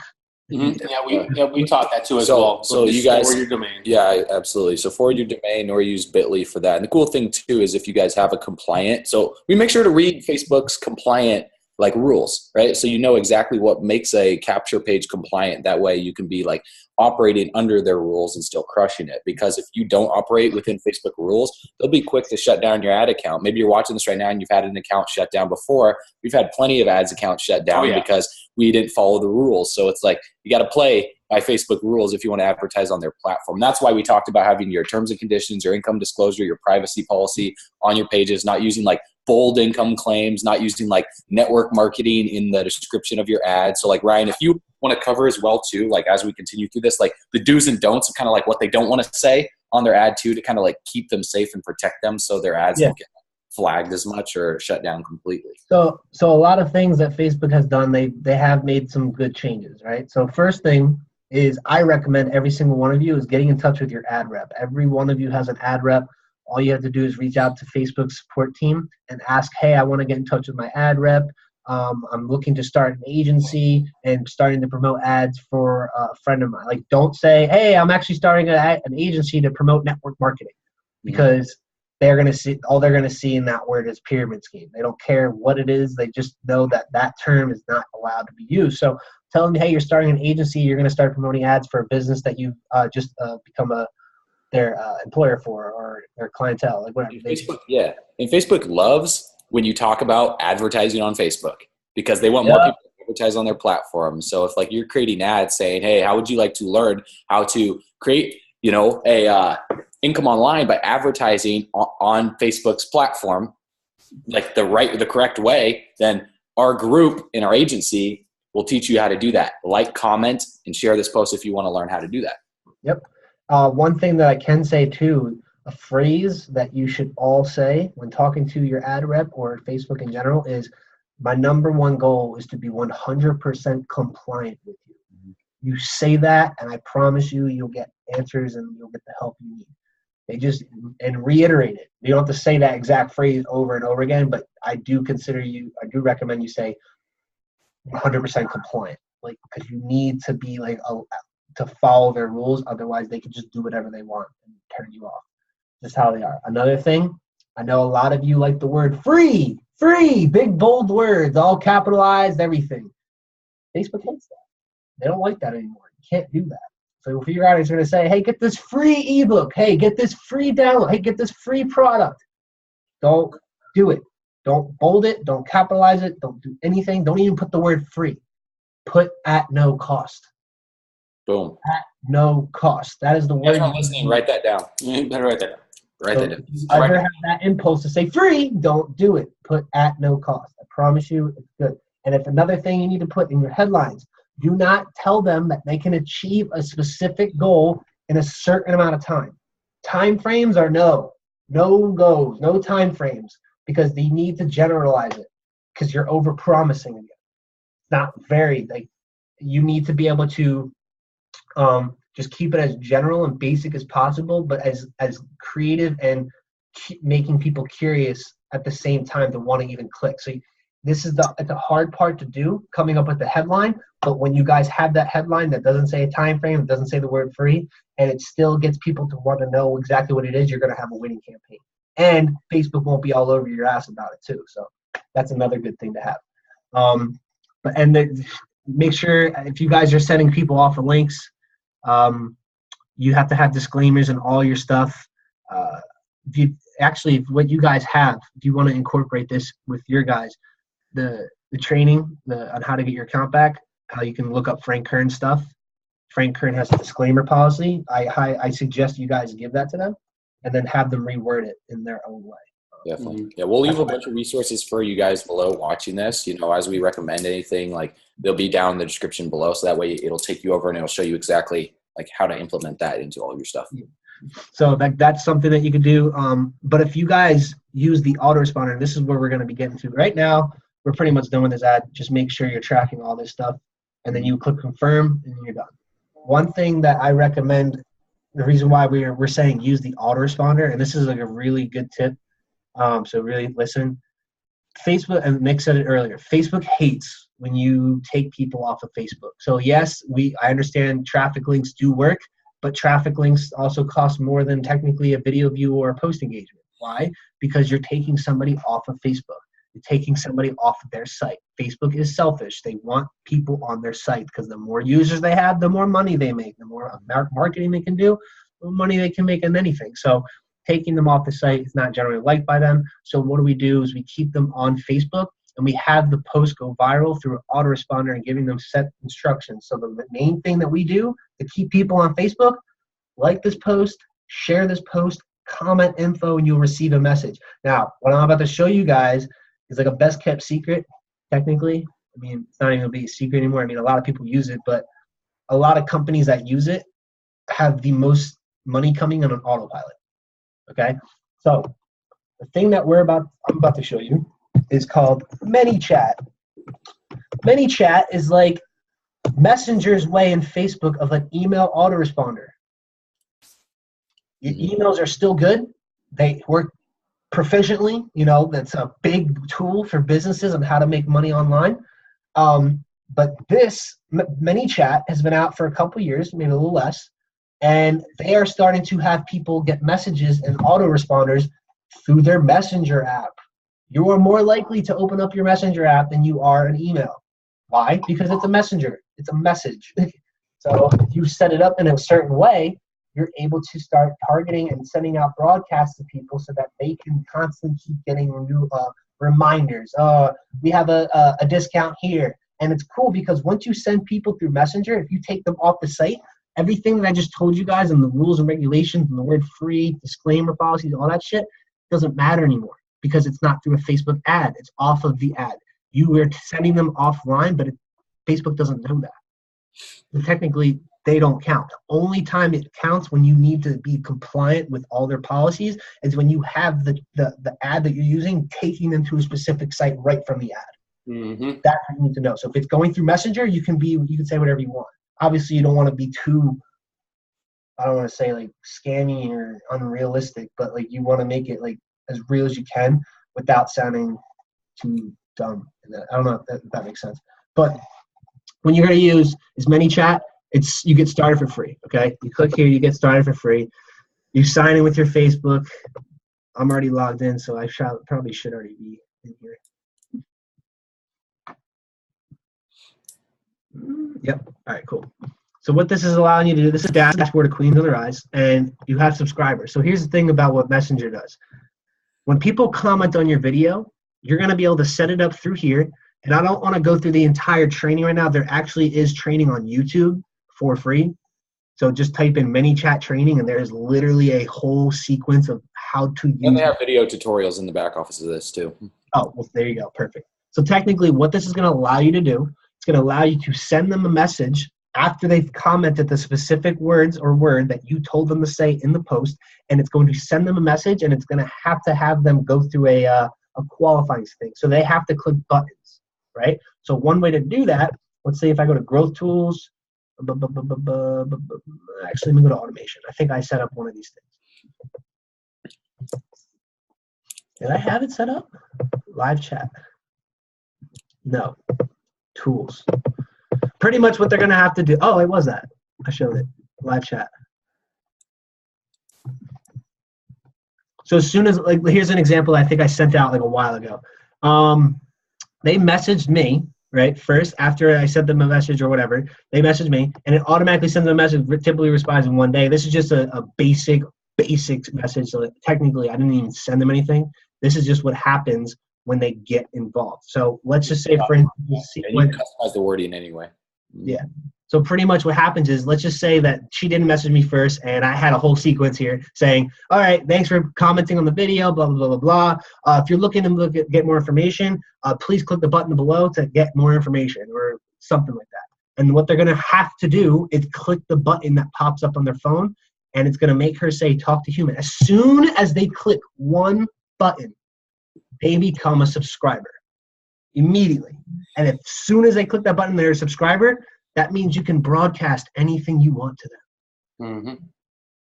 Mm-hmm. Yeah, we taught that too as well. So you guys, forward your domain. Yeah, absolutely. So forward your domain or use Bitly for that. And the cool thing too is if you guys have a compliant, so we make sure to read Facebook's compliant like rules, right? So you know exactly what makes a capture page compliant. That way you can be like operating under their rules and still crushing it. Because if you don't operate within Facebook rules, they'll be quick to shut down your ad account. Maybe you're watching this right now and you've had an account shut down before. We've had plenty of ads accounts shut down because we didn't follow the rules. So it's like you got to play by Facebook rules if you want to advertise on their platform. That's why we talked about having your terms and conditions, your income disclosure, your privacy policy on your pages, not using like bold income claims, not using like network marketing in the description of your ad. So like Ryan, if you want to cover as well too, like as we continue through this, like the do's and don'ts of kind of like what they don't want to say on their ad too, to kind of like keep them safe and protect them so their ads don't get flagged as much or shut down completely. So a lot of things that Facebook has done, they have made some good changes, right? So first thing is I recommend every single one of you is getting in touch with your ad rep. Every one of you has an ad rep. All you have to do is reach out to Facebook's support team and ask, hey, I want to get in touch with my ad rep. I'm looking to start an agency and starting to promote ads for a friend of mine. Like, don't say, hey, I'm actually starting an agency to promote network marketing, because they're going to see, all they're going to see in that word is pyramid scheme. They don't care what it is. They just know that that term is not allowed to be used. So tell them, hey, you're starting an agency. You're going to start promoting ads for a business that you've just become their employer for, or their clientele, like whatever. Facebook, yeah. And Facebook loves when you talk about advertising on Facebook, because they want more people to advertise on their platform. So if like you're creating ads saying, hey, how would you like to learn how to create, a income online by advertising on Facebook's platform, like the correct way, then our group in our agency will teach you how to do that. Like, comment, and share this post if you want to learn how to do that. Yep. One thing that I can say too, a phrase that you should all say when talking to your ad rep or Facebook in general is, my number one goal is to be 100% compliant with you. You say that, and I promise you, you'll get answers and you'll get the help you need. And reiterate it. You don't have to say that exact phrase over and over again, but I do recommend you say 100% compliant, like, because you need to be like to follow their rules. Otherwise, they can just do whatever they want and turn you off. Just how they are. Another thing, I know a lot of you like the word free, big bold words, all capitalized, everything. Facebook hates that. They don't like that anymore. You can't do that. So if your audience are going to say, hey, get this free ebook, hey, get this free download, hey, get this free product, don't do it. Don't bold it. Don't capitalize it. Don't do anything. Don't even put the word free. Put at no cost. Boom. At no cost. That is the word. Everyone listening, write that down. You better write that down. Write that down. If you ever have that impulse to say free, don't do it. Put at no cost. I promise you it's good. And if another thing you need to put in your headlines, do not tell them that they can achieve a specific goal in a certain amount of time. Time frames are no goes, no time frames, because they need to generalize it, because you're over promising again. It's not very, like, you need to be able to just keep it as general and basic as possible, but as creative and making people curious at the same time to want to even click. So this is the hard part to do, coming up with the headline. But when you guys have that headline that doesn't say a time frame, it doesn't say the word free, and it still gets people to want to know exactly what it is, you're going to have a winning campaign. And Facebook won't be all over your ass about it too. So that's another good thing to have. Make sure if you guys are sending people off of links, you have to have disclaimers in all your stuff. What you guys have, if you want to incorporate this with your guys, the training on how to get your account back, how you can look up Frank Kern stuff. Frank Kern has a disclaimer policy. I suggest you guys give that to them and then have them reword it in their own way. Definitely. Yeah, we'll leave a bunch of resources for you guys below watching this. As we recommend anything, like, they'll be down in the description below. So that way it'll take you over and it'll show you exactly like how to implement that into all your stuff. So that's something that you can do. But if you guys use the autoresponder, this is where we're going to be getting to. Right now, we're pretty much done with this ad. Just make sure you're tracking all this stuff, and then you click confirm, and you're done. One thing that I recommend, the reason why we're saying use the autoresponder, and this is like a really good tip. So really listen. Facebook, and Nick said it earlier, Facebook hates when you take people off of Facebook. So yes, I understand traffic links do work, but traffic links also cost more than technically a video view or a post engagement. Why? Because you're taking somebody off of Facebook. You're taking somebody off of their site. Facebook is selfish. They want people on their site because the more users they have, the more money they make. The more marketing they can do, the more money they can make on anything. So taking them off the site is not generally liked by them. So what do? We keep them on Facebook, and we have the post go viral through an autoresponder and giving them set instructions. So the main thing that we do to keep people on Facebook, like this post, share this post, comment info, and you'll receive a message. Now, what I'm about to show you guys is like a best kept secret, technically. I mean, it's not even gonna be a secret anymore. I mean, a lot of people use it, but a lot of companies that use it have the most money coming on an autopilot. Okay? So the thing that I'm about to show you is called ManyChat. ManyChat is like Messenger's way in Facebook of an email autoresponder. Your emails are still good. They work proficiently. You know, that's a big tool for businesses on how to make money online. But this ManyChat has been out for a couple years, maybe a little less, and they are starting to have people get messages and autoresponders through their Messenger app. You are more likely to open up your Messenger app than you are an email. Why? Because it's a messenger. It's a message. So if you set it up in a certain way, you're able to start targeting and sending out broadcasts to people so that they can constantly keep getting new reminders. We have a discount here. And it's cool because once you send people through Messenger, if you take them off the site, everything that I just told you guys and the rules and regulations and the word free, disclaimer policies, all that shit doesn't matter anymore because it's not through a Facebook ad. It's off of the ad. You are sending them offline, but Facebook doesn't know that. And technically, they don't count. The only time it counts when you need to be compliant with all their policies is when you have the ad that you're using taking them to a specific site right from the ad. Mm-hmm. That's what you need to know. So if it's going through Messenger, you can say whatever you want. Obviously, you don't want to be too, I don't want to say like scammy or unrealistic, but like you want to make it like as real as you can without sounding too dumb. I don't know if that makes sense. But when you're going to use is ManyChat, you get started for free. Okay, you click here, you get started for free. You sign in with your Facebook. I'm already logged in, so I probably should already be in here. Yep. All right, cool. So what this is allowing you to do, this is a dashboard of Queens on the Rise, and you have subscribers. So here's the thing about what Messenger does. When people comment on your video, you're going to be able to set it up through here. And I don't want to go through the entire training right now. There actually is training on YouTube for free. So just type in ManyChat training, and there is literally a whole sequence of how to use it. And they have video tutorials in the back office of this too. Oh, well, there you go. Perfect. So technically what this is going to allow you to do, it's going to allow you to send them a message after they've commented the specific words or word that you told them to say in the post, and it's going to send them a message, and it's going to have them go through a qualifying thing. So they have to click buttons, right? So one way to do that, let's say if I go to growth tools, actually let me go to automation. I think I set up one of these things. Did I have it set up? Live chat. No. Tools. Pretty much what they're going to have to do. Oh, it was that. I showed it. Live chat. So as soon as, like, here's an example I think I sent out like a while ago. They messaged me, right? First, after I sent them a message or whatever, they messaged me, and it automatically sends them a message, typically responds in one day. This is just a basic message. So technically, I didn't even send them anything. This is just what happens when they get involved. So let's just say, for instance, you customize the wording anyway. Yeah. So pretty much what happens is, let's just say that she didn't message me first, and I had a whole sequence here saying, all right, thanks for commenting on the video, blah, blah, blah, blah, blah. If you're looking to get more information, please click the button below to get more information or something like that. And what they're going to have to do is click the button that pops up on their phone, and it's going to make her say, talk to human. As soon as they click one button, they become a subscriber immediately. And as soon as they click that button, they're a subscriber. That means you can broadcast anything you want to them. Mm-hmm. As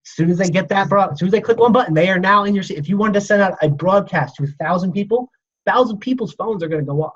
soon as they get that, as soon as they click one button, they are now in your. If you wanted to send out a broadcast to 1,000 people, 1,000 people's phones are going to go off.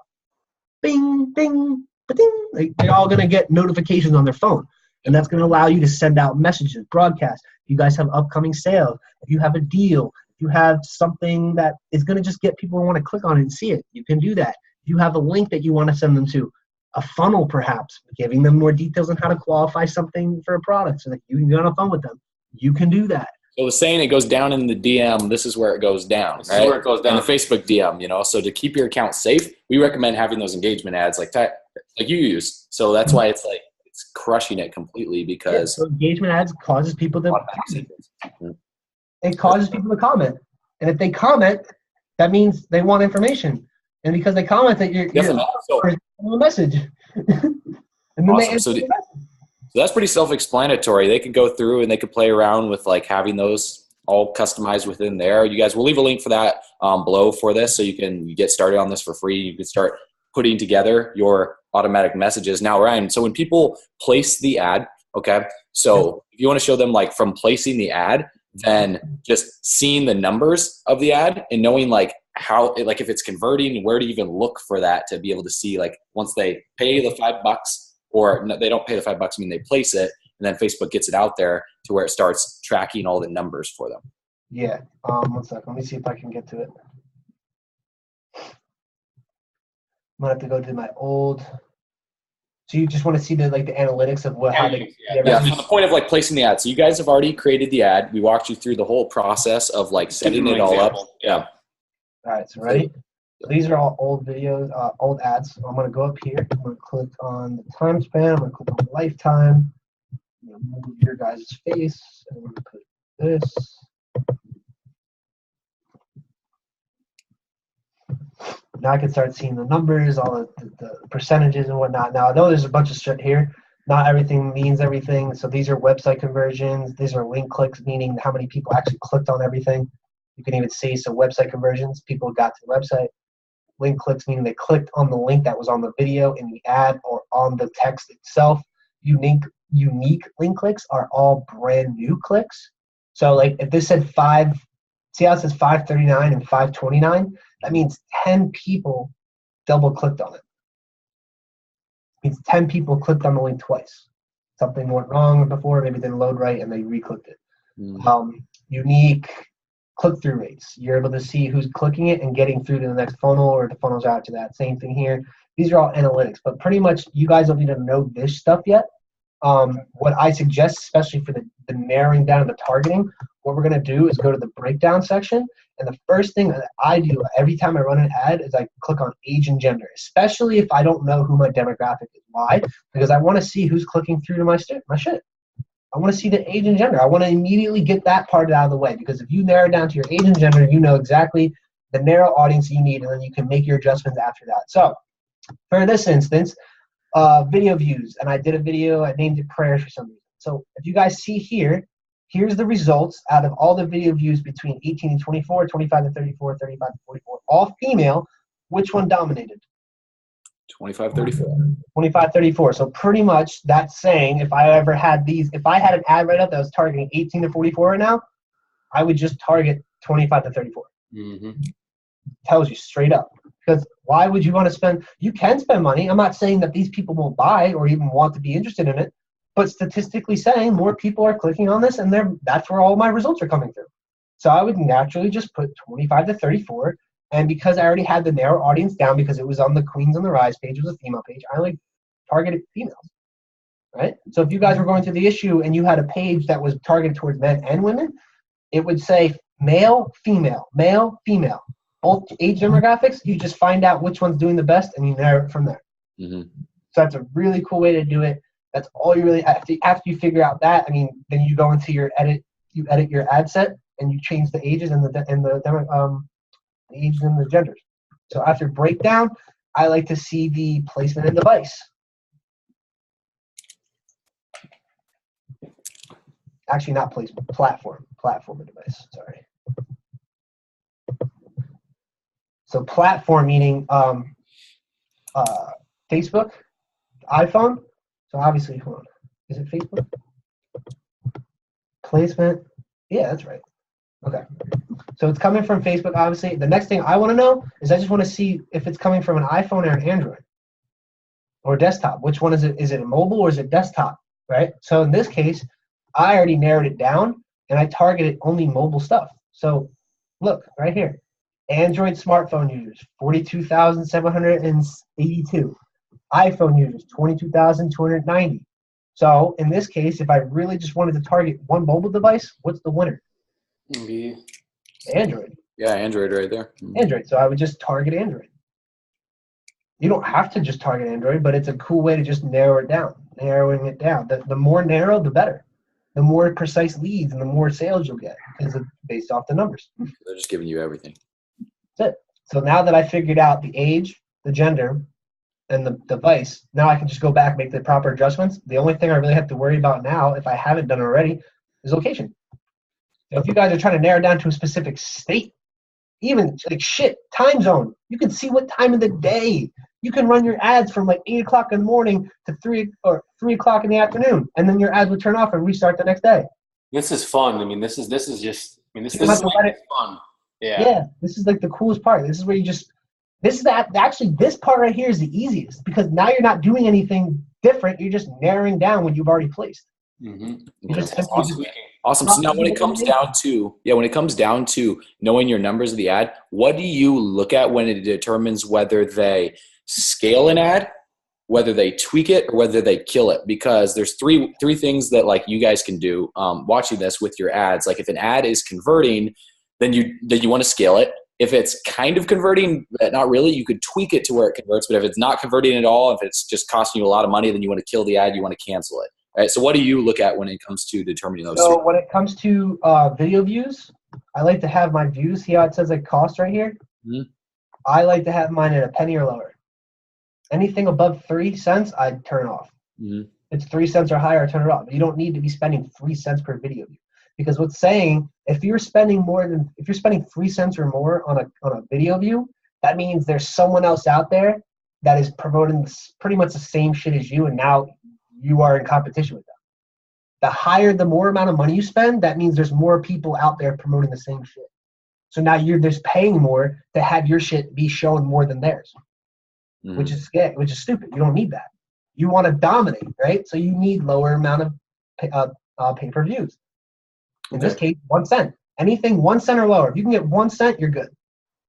Bing, bing, ba-ding. They're all going to get notifications on their phone, and that's going to allow you to send out messages, broadcasts. If you guys have upcoming sales, if you have a deal, if you have something that is going to just get people to want to click on it and see it, you can do that. If you have a link that you want to send them to, a funnel perhaps, giving them more details on how to qualify something for a product so that you can get on a phone with them, you can do that. So the saying, it goes down in the DM, this is where it goes down, This right? is where it goes down. In the Facebook DM, you know. So to keep your account safe, we recommend having those engagement ads like you use. So that's why it's like it's crushing it completely because so engagement ads causes people to Mhm. it causes people to comment. And if they comment, that means they want information. And because they comment that you're So, a message. And then awesome. they So that's pretty self-explanatory. They could go through and they could play around with like having those all customized within there. You guys, we'll leave a link for that below for this, so you can get started on this for free. You can start putting together your automatic messages. Now, Ryan, so when people place the ad, okay, so if you want to show them like from placing the ad, then just seeing the numbers of the ad and knowing like how, like if it's converting, where to even look for that to be able to see like once they pay the $5 or no, they don't pay the $5, I mean they place it, and then Facebook gets it out there to where it starts tracking all the numbers for them. Yeah. 1 second. Let me see if I can get to it. I'm gonna have to go to my old. So you just want to see the analytics of how they. Yeah. From the point of like placing the ad. So you guys have already created the ad. We walked you through the whole process of like setting it all up. Yeah. All right. So ready? So these are all old videos, old ads. So I'm gonna go up here. I'm gonna click on the time span. I'm gonna click on lifetime. I'm gonna move your guys' face, and I'm gonna put this. Now I can start seeing the numbers, all the percentages and whatnot. Now I know there's a bunch of shit here. Not everything means everything. So these are website conversions. These are link clicks, meaning how many people actually clicked on everything. You can even see, so website conversions, people got to the website. Link clicks, meaning they clicked on the link that was on the video in the ad or on the text itself. Unique link clicks are all brand new clicks. So like if this said see how it says 539 and 529? That means 10 people double clicked on it. It means 10 people clicked on the link twice. Something went wrong before, maybe it didn't load right and they re-clicked it. Unique click-through rates. You're able to see who's clicking it and getting through to the next funnel, or the funnels out to that. Same thing here. These are all analytics, but pretty much you guys don't need to know this stuff yet. What I suggest, especially for the narrowing down of the targeting, what we're going to do is go to the breakdown section. And the first thing that I do every time I run an ad is I click on age and gender, especially if I don't know who my demographic is. Why? Because I want to see who's clicking through to my shit. I want to see the age and gender. I want to immediately get that part out of the way, because if you narrow down to your age and gender, you know exactly the narrow audience you need, and then you can make your adjustments after that. So for this instance, video views, and I did a video, I named it prayers for some reason. So if you guys see here, here's the results out of all the video views between 18 and 24, 25 to 34, 35 to 44, all female. Which one dominated? 25-34. 25-34. So pretty much that's saying if I had an ad right up that was targeting 18 to 44 right now, I would just target 25 to 34. Tells you straight up. Because why would you want to spend? You can spend money. I'm not saying that these people won't buy or even want to be interested in it, but statistically saying more people are clicking on this, and that's where all my results are coming through. So I would naturally just put 25 to 34. And because I already had the narrow audience down, because it was on the Queens on the Rise page, it was a female page, I targeted females, right? So if you guys were going through the issue and you had a page that was targeted towards men and women, it would say male, female, both age demographics. You just find out which one's doing the best and you narrow it from there. So that's a really cool way to do it. That's all you really have to, after you figure out that, then you go into your edit your ad set and you change the ages and the ages and the genders. So after breakdown, I like to see the placement and device. Actually, not placement, platform and device. Sorry. So platform meaning Facebook, iPhone. So obviously, hold on. Is it Facebook? Placement. Yeah, that's right. Okay. So it's coming from Facebook, obviously. The next thing I want to know is I just want to see if it's coming from an iPhone or an Android or desktop. Which one is it? Is it mobile or is it desktop, right? So in this case, I already narrowed it down and I targeted only mobile stuff. So look right here. Android smartphone users, 42,782. iPhone users, 22,290. So in this case, if I really just wanted to target one mobile device, what's the winner? Maybe. Android. Yeah, Android right there. Android. So I would just target Android. You don't have to just target Android, but it's a cool way to just narrow it down. Narrowing it down. The more narrow, the better. The more precise leads and the more sales you'll get because it's based off the numbers. They're just giving you everything. That's it. So now that I figured out the age, the gender, and the device, now I can just go back, make the proper adjustments. The only thing I really have to worry about now, if I haven't done already, is location. So if you guys are trying to narrow down to a specific state, even like time zone, you can see what time of the day. You can run your ads from like 8 o'clock in the morning to 3 o'clock in the afternoon, and then your ads would turn off and restart the next day. This is fun. I mean, this is just. I mean, this is fun. Yeah, this is like the coolest part. This is where actually this part right here is the easiest because now you're not doing anything different. You're just narrowing down what you've already placed. Awesome. So now when it comes down to knowing your numbers of the ad, what do you look at when it determines whether they scale an ad, whether they tweak it, or whether they kill it? Because there's three things that like you guys can do watching this with your ads. Like if an ad is converting, then you want to scale it. If it's kind of converting, but not really, you could tweak it to where it converts. But if it's not converting at all, if it's just costing you a lot of money, then you want to kill the ad, you want to cancel it. All right, so what do you look at when it comes to determining those? So when it comes to video views, I like to have my views. See how it says like cost right here? Mm-hmm. I like to have mine at a penny or lower. Anything above 3 cents, I'd turn off. Mm-hmm. If it's 3 cents or higher, I turn it off. You don't need to be spending 3 cents per video view. Because what's saying, if you're spending 3 cents or more on a video view, that means there's someone else out there that is promoting pretty much the same shit as you, and now you are in competition with them. The more amount of money you spend, that means there's more people out there promoting the same shit. So now you're just paying more to have your shit be shown more than theirs, which is stupid. You don't need that. You want to dominate, right? So you need lower amount of pay-per-views. In this case, 1 cent. Anything 1 cent or lower. If you can get 1 cent, you're good.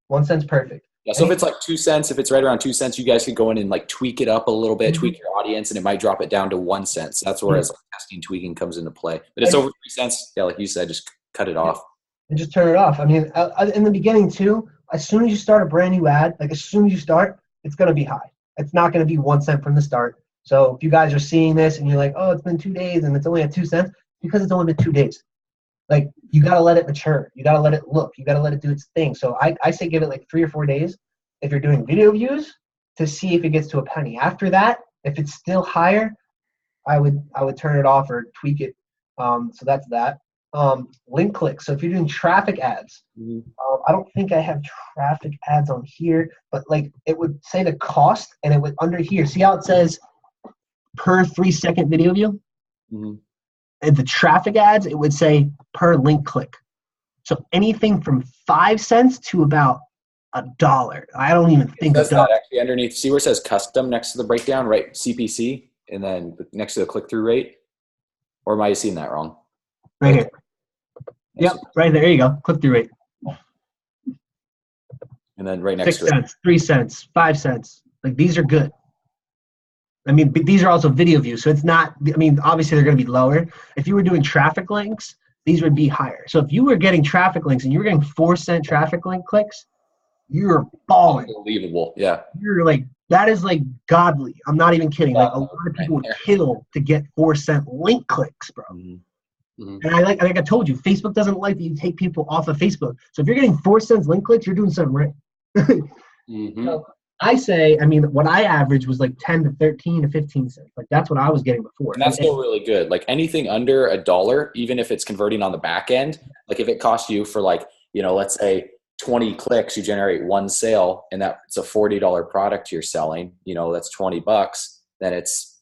1 cent's perfect. Yeah, so if it's like 2 cents, if it's right around 2 cents, you guys could go in and like tweak it up a little bit, tweak your audience, and it might drop it down to 1 cent. So that's where like testing, tweaking comes into play. But it's over 3 cents. Yeah, like you said, just cut it off. And just turn it off. I mean, in the beginning too, as soon as you start a brand new ad, like as soon as you start, it's going to be high. It's not going to be 1 cent from the start. So if you guys are seeing this and you're like, oh, it's been 2 days and it's only at 2 cents, because it's only been 2 days. Like, you got to let it mature. You got to let it look. You got to let it do its thing. So I say give it like 3 or 4 days if you're doing video views to see if it gets to a penny. After that, if it's still higher, I would turn it off or tweak it. So that's that. Link clicks. So if you're doing traffic ads, I don't think I have traffic ads on here, but like it would say the cost and it would under here. See how it says per 3 second video view? Mm-hmm. And the traffic ads, it would say per link click. So anything from 5 cents to about $1. I don't even think it says that actually underneath. See where it says custom next to the breakdown, right? CPC, and then next to the click-through rate? Or am I seeing that wrong? Right here. Yep, right there. There you go. Click-through rate. And then right next to it. 6 cents, 3 cents, 5 cents. Like, these are good. I mean, these are also video views, so it's not, I mean, obviously they're going to be lower. If you were doing traffic links, these would be higher. So if you were getting traffic links and you were getting 4 cent traffic link clicks, you're balling. Unbelievable, yeah. You're like, that is like godly. I'm not even kidding. Like, a lot of people would kill to get 4 cent link clicks, bro. Mm-hmm. And like I told you, Facebook doesn't like that you take people off of Facebook. So if you're getting 4 cents link clicks, you're doing something right. So, I say, I mean, what I averaged was like 10 to 13 to 15 cents. Like, that's what I was getting before. And that's still really good. Like, anything under $1, even if it's converting on the back end, like if it costs you for like, you know, let's say 20 clicks, you generate 1 sale, and that's a $40 product you're selling, you know, that's $20, then it's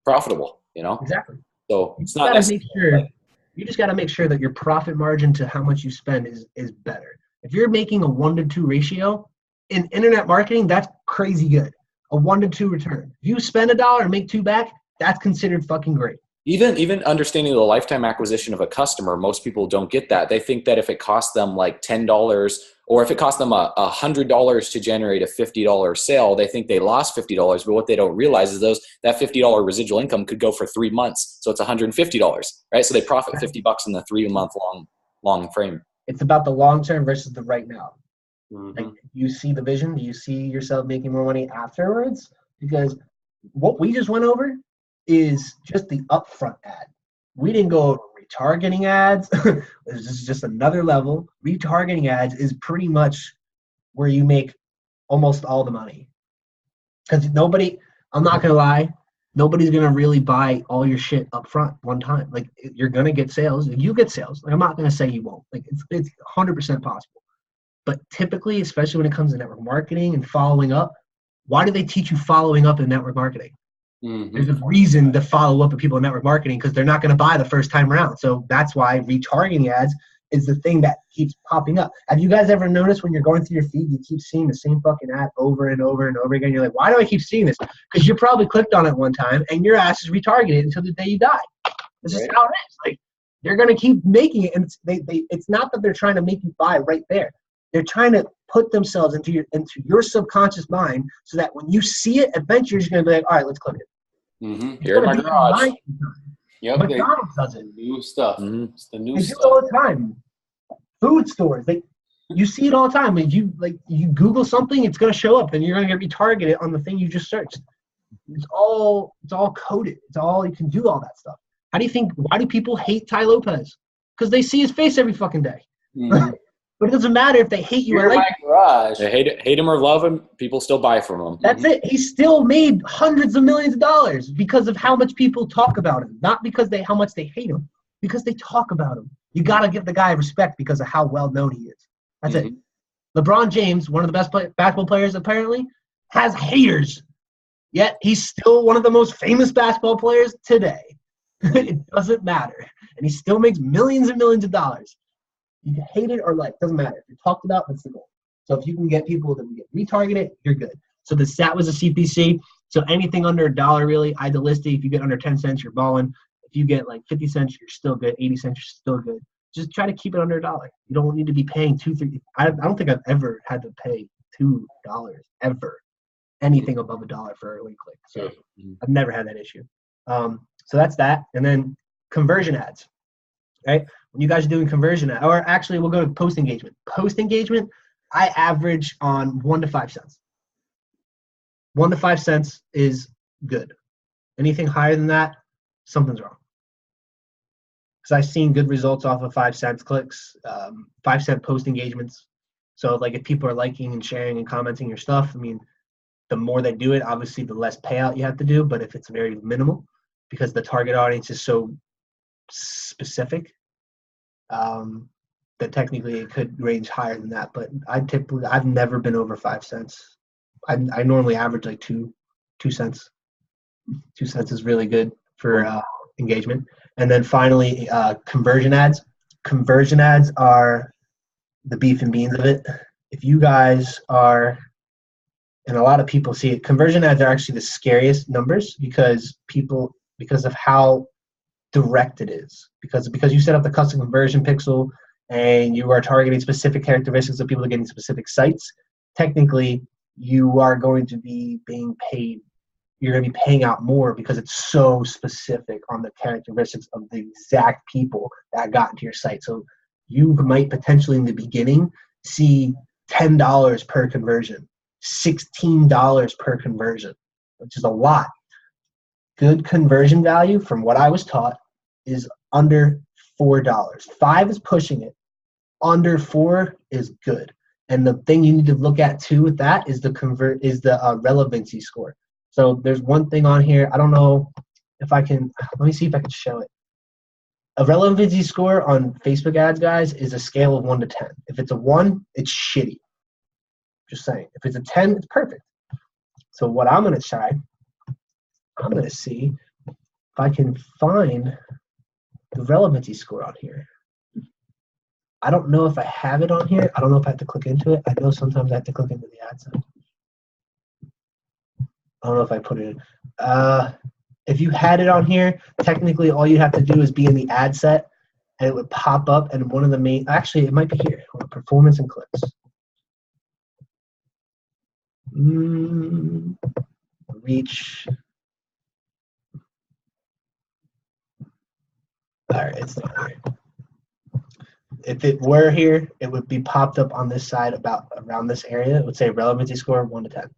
profitable, you know? Exactly. So it's not necessarily. You just got to make sure that your profit margin to how much you spend is better. If you're making a 1-to-2 ratio, in internet marketing, that's crazy good. A 1-to-2 return. If you spend $1 and make 2 back, that's considered fucking great. Even understanding the lifetime acquisition of a customer, most people don't get that. They think that if it costs them like $10 or if it costs them $100 to generate a $50 sale, they think they lost $50. But what they don't realize is that $50 residual income could go for 3 months. So it's $150, right? So they profit $50 in the 3 month long long frame. It's about the long term versus the right now. Mm-hmm. Like, you see the vision. Do you see yourself making more money afterwards? Because what we just went over is just the upfront ad. We didn't go over retargeting ads. This is just another level. Retargeting ads is pretty much where you make almost all the money. Because nobody, I'm not going to lie, nobody's going to really buy all your shit up front one time. Like, you're going to get sales. You get sales. Like, I'm not going to say you won't. Like, it's 100% possible. But typically, especially when it comes to network marketing and following up, why do they teach you following up in network marketing? Mm-hmm. There's a reason to follow up with people in network marketing, because they're not going to buy the first time around. So that's why retargeting ads is the thing that keeps popping up. Have you guys ever noticed when you're going through your feed, you keep seeing the same fucking ad over and over and over again? You're like, why do I keep seeing this? Because you probably clicked on it one time and your ass is retargeted until the day you die. This is how it is. Like, they're going to keep making it. And it's not that they're trying to make you buy right there. They're trying to put themselves into your subconscious mind so that when you see it, eventually you're just going to be like, all right, let's click it. Mm-hmm. Here in my garage. Yep. McDonald's does it. New stuff. Mm-hmm. It's the new They stuff. do it all the time. Food stores, you see it all the time. If you Google something, it's going to show up, and you're going to get retargeted on the thing you just searched. It's all coded. It's all, you can do all that stuff. Why do people hate Ty Lopez? Because they see his face every fucking day. Mm-hmm. But it doesn't matter if they hate you You're or like my garage. They hate him or love him, people still buy from him. That's it. He still made hundreds of millions of dollars because of how much people talk about him. Not because how much they hate him, because they talk about him. You got to give the guy respect because of how well known he is. That's it. LeBron James, one of the best basketball players apparently, has haters. Yet he's still one of the most famous basketball players today. It doesn't matter. And he still makes millions and millions of dollars. You can hate it or like, doesn't matter. If you're talked about, that's the goal. So if you can get people to get retargeted, you're good. So the stat was a CPC. So anything under $1 really, idealistic. If you get under 10 cents, you're balling. If you get like 50 cents, you're still good. 80 cents, you're still good. Just try to keep it under $1. You don't need to be paying $2, $3. I don't think I've ever had to pay $2 ever. Anything above $1 for a link click. So I've never had that issue. So that's that. And then conversion ads. Right? When you guys are doing conversion, or actually we'll go to post engagement. Post engagement, I average on 1 to 5 cents. 1 to 5 cents is good. Anything higher than that, something's wrong. Because I've seen good results off of 5 cents clicks, 5 cent post engagements. So like if people are liking and sharing and commenting your stuff, I mean, the more they do it, obviously the less payout you have to do, but if it's very minimal, because the target audience is so specific, that technically it could range higher than that. But I've never been over 5 cents. I normally average like 2 cents. 2 cents is really good for engagement. And then finally, conversion ads. Conversion ads are the beef and beans of it. If you guys are, and a lot of people see it, conversion ads are actually the scariest numbers because of how direct it is. Because you set up the custom conversion pixel and you are targeting specific characteristics of people that are getting specific sites, technically you are going to be being paid. You're going to be paying out more because it's so specific on the characteristics of the exact people that got into your site. So you might potentially in the beginning see $10 per conversion, $16 per conversion, which is a lot. Good conversion value, from what I was taught, is under $4. 5 is pushing it. Under 4 is good. And the thing you need to look at too with that is the relevancy score. So there's one thing on here. I don't know if I can. Let me see if I can show it. A relevancy score on Facebook ads, guys, is a scale of 1 to 10. If it's a 1, it's shitty. Just saying. If it's a 10, it's perfect. So what I'm going to try, I'm going to see if I can find the relevancy score on here. I don't know if I have it on here. I don't know if I have to click into it. I know sometimes I have to click into the ad set. I don't know if I put it in. If you had it on here, technically all you have to do is be in the ad set and it would pop up, and one of the main, actually it might be here, performance and clicks. Reach. All right, it's not here. if it were here, it would be popped up on this side about around this area. It would say relevancy score 1 to 10.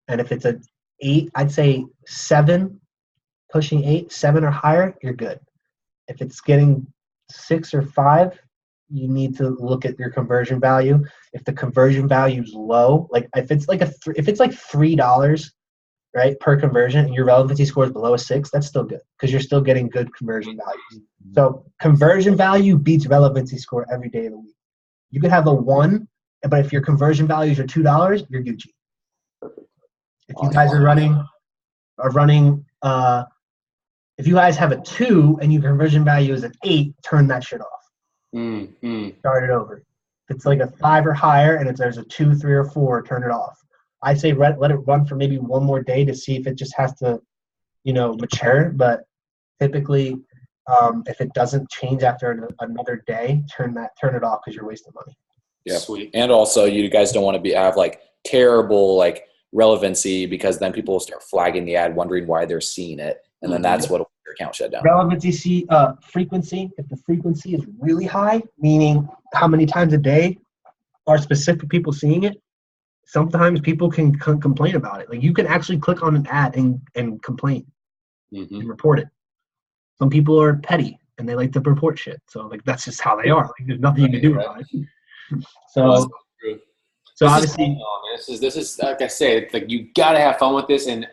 And if it's a 8, I'd say 7, pushing 8, 7 or higher, you're good. If it's getting 6 or 5, you need to look at your conversion value. If the conversion value is low, like if it's like $3, right, per conversion, and your relevancy score is below a 6, that's still good because you're still getting good conversion values. So conversion value beats relevancy score every day of the week. You could have a 1, but if your conversion values are $2, you're Gucci. If you guys are running, if you guys have a 2 and your conversion value is an 8, turn that shit off. Start it over. If it's like a 5 or higher and if there's a 2, 3, or 4, turn it off. I say let it run for maybe one more day to see if it just has to, mature. But typically, if it doesn't change after another day, turn it off because you're wasting money. Yeah, sweet. And also, you guys don't want to have like terrible like relevancy because then people will start flagging the ad, wondering why they're seeing it, and then that's what will your account shut down. Relevancy, frequency. If the frequency is really high, meaning how many times a day are specific people seeing it, sometimes people can complain about it. Like you can actually click on an ad and complain and report it. Some people are petty and they like to report shit. So like that's just how they are. Like there's nothing you can do about it. So obviously, this is like I say, it's like you gotta have fun with this, and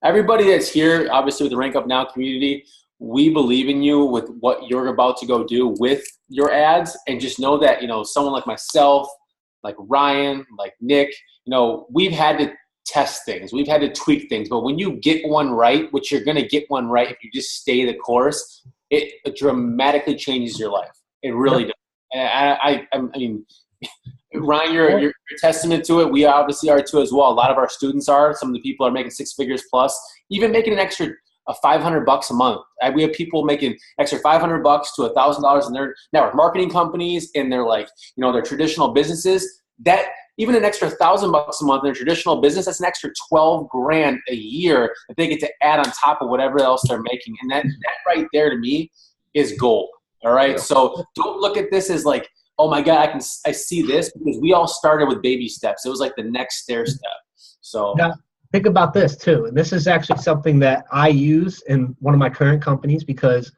everybody that's here, obviously with the Rank Up Now community, we believe in you with what you're about to go do with your ads, and just know that someone like myself, like Ryan, like Nick, we've had to test things, we've had to tweak things, but when you get one right, which you're gonna get one right if you just stay the course, it dramatically changes your life. It really does. I mean, Ryan, you're a testament to it. We obviously are too as well. A lot of our students are. Some of the people are making 6 figures plus, even making an extra $500 a month. We have people making extra $500 to $1,000 in their network marketing companies, in their their traditional businesses. That even an extra $1,000 a month in their traditional business, that's an extra $12,000 a year that they get to add on top of whatever else they're making. And that right there to me is gold. All right. Yeah. So don't look at this as like, oh my God, I see this, because we all started with baby steps. It was like the next stair step. So now, think about this too. And this is actually something that I use in one of my current companies because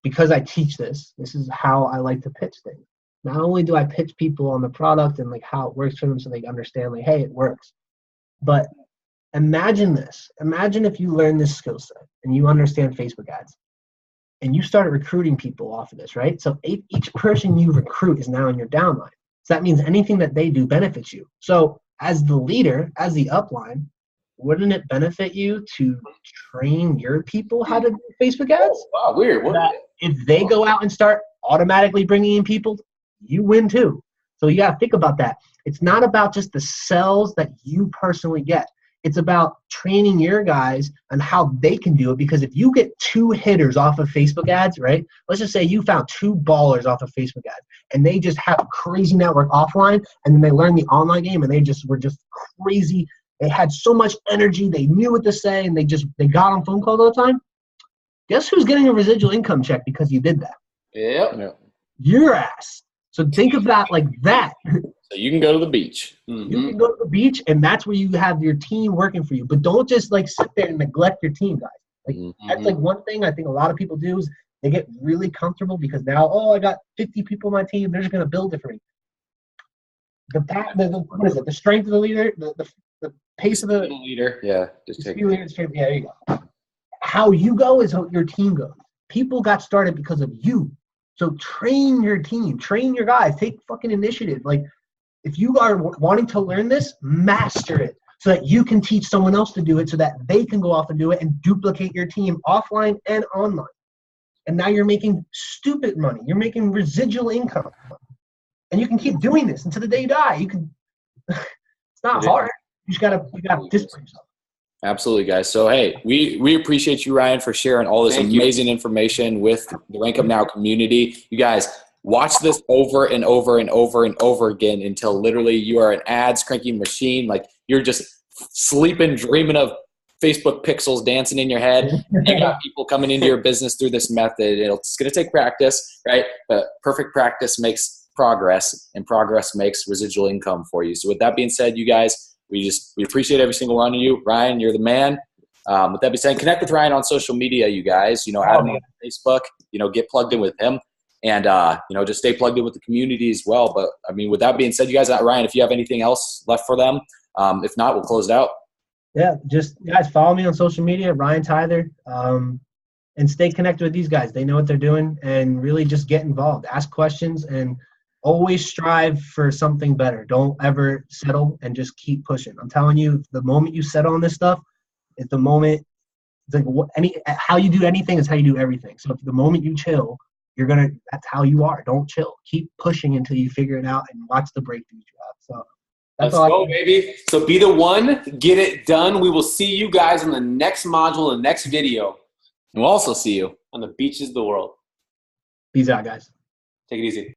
I teach this. This is how I like to pitch things. Not only do I pitch people on the product and like how it works for them so they understand like, hey, it works. But imagine this. Imagine if you learn this skill set and you understand Facebook ads and you started recruiting people off of this, right? So each person you recruit is now in your downline. So that means anything that they do benefits you. So as the leader, as the upline, wouldn't it benefit you to train your people how to do Facebook ads? Oh, wow, weird. If they go out and start automatically bringing in people, you win too. So you got to think about that. It's not about just the sales that you personally get. It's about training your guys on how they can do it, because if you get 2 hitters off of Facebook ads, right? Let's just say you found 2 ballers off of Facebook ads and they just have a crazy network offline, and then they learn the online game and they were just crazy. They had so much energy. They knew what to say, and they got on phone calls all the time. Guess who's getting a residual income check because you did that? Yep. Your ass. So think of that like that. So you can go to the beach. You can go to the beach, and that's where you have your team working for you. But don't just like sit there and neglect your team, guys. Like that's like one thing I think a lot of people do is they get really comfortable because now, I got 50 people on my team. They're just going to build it for me. What is it? The strength of the leader, the pace of the leader. Yeah, there you go. How you go is how your team goes. People got started because of you. So train your team, train your guys, take fucking initiative. Like if you are wanting to learn this, master it so that you can teach someone else to do it so that they can go off and do it and duplicate your team offline and online. And now you're making stupid money. You're making residual income. And you can keep doing this until the day you die. You can. It's not hard. You just gotta discipline yourself. Absolutely, guys. So, hey, we appreciate you, Ryan, for sharing all this amazing information with the Rank Up Now community. You guys, watch this over and over and over and over again until literally you are an ads cranking machine. Like you're just sleeping, dreaming of Facebook pixels dancing in your head. You got people coming into your business through this method. It's going to take practice, right? But perfect practice makes progress, and progress makes residual income for you. So with that being said, you guys, we appreciate every single one of you. Ryan, you're the man. With that being said, connect with Ryan on social media, you guys. Add him on Facebook. Get plugged in with him, and just stay plugged in with the community as well. But I mean, with that being said, you guys, Ryan, if you have anything else left for them, if not, we'll close it out. Yeah, just guys, follow me on social media, Ryan Tyther, and stay connected with these guys. They know what they're doing, and really just get involved. Ask questions, and always strive for something better. Don't ever settle, and just keep pushing. I'm telling you, the moment you settle on this stuff, it's the moment. It's like how you do anything is how you do everything. So if the moment you chill, that's how you are. Don't chill. Keep pushing until you figure it out, and watch the breakthroughs you have. So. Let's go, baby. So be the one, get it done. We will see you guys in the next module, the next video. And we'll also see you on the beaches of the world. Peace out, guys. Take it easy.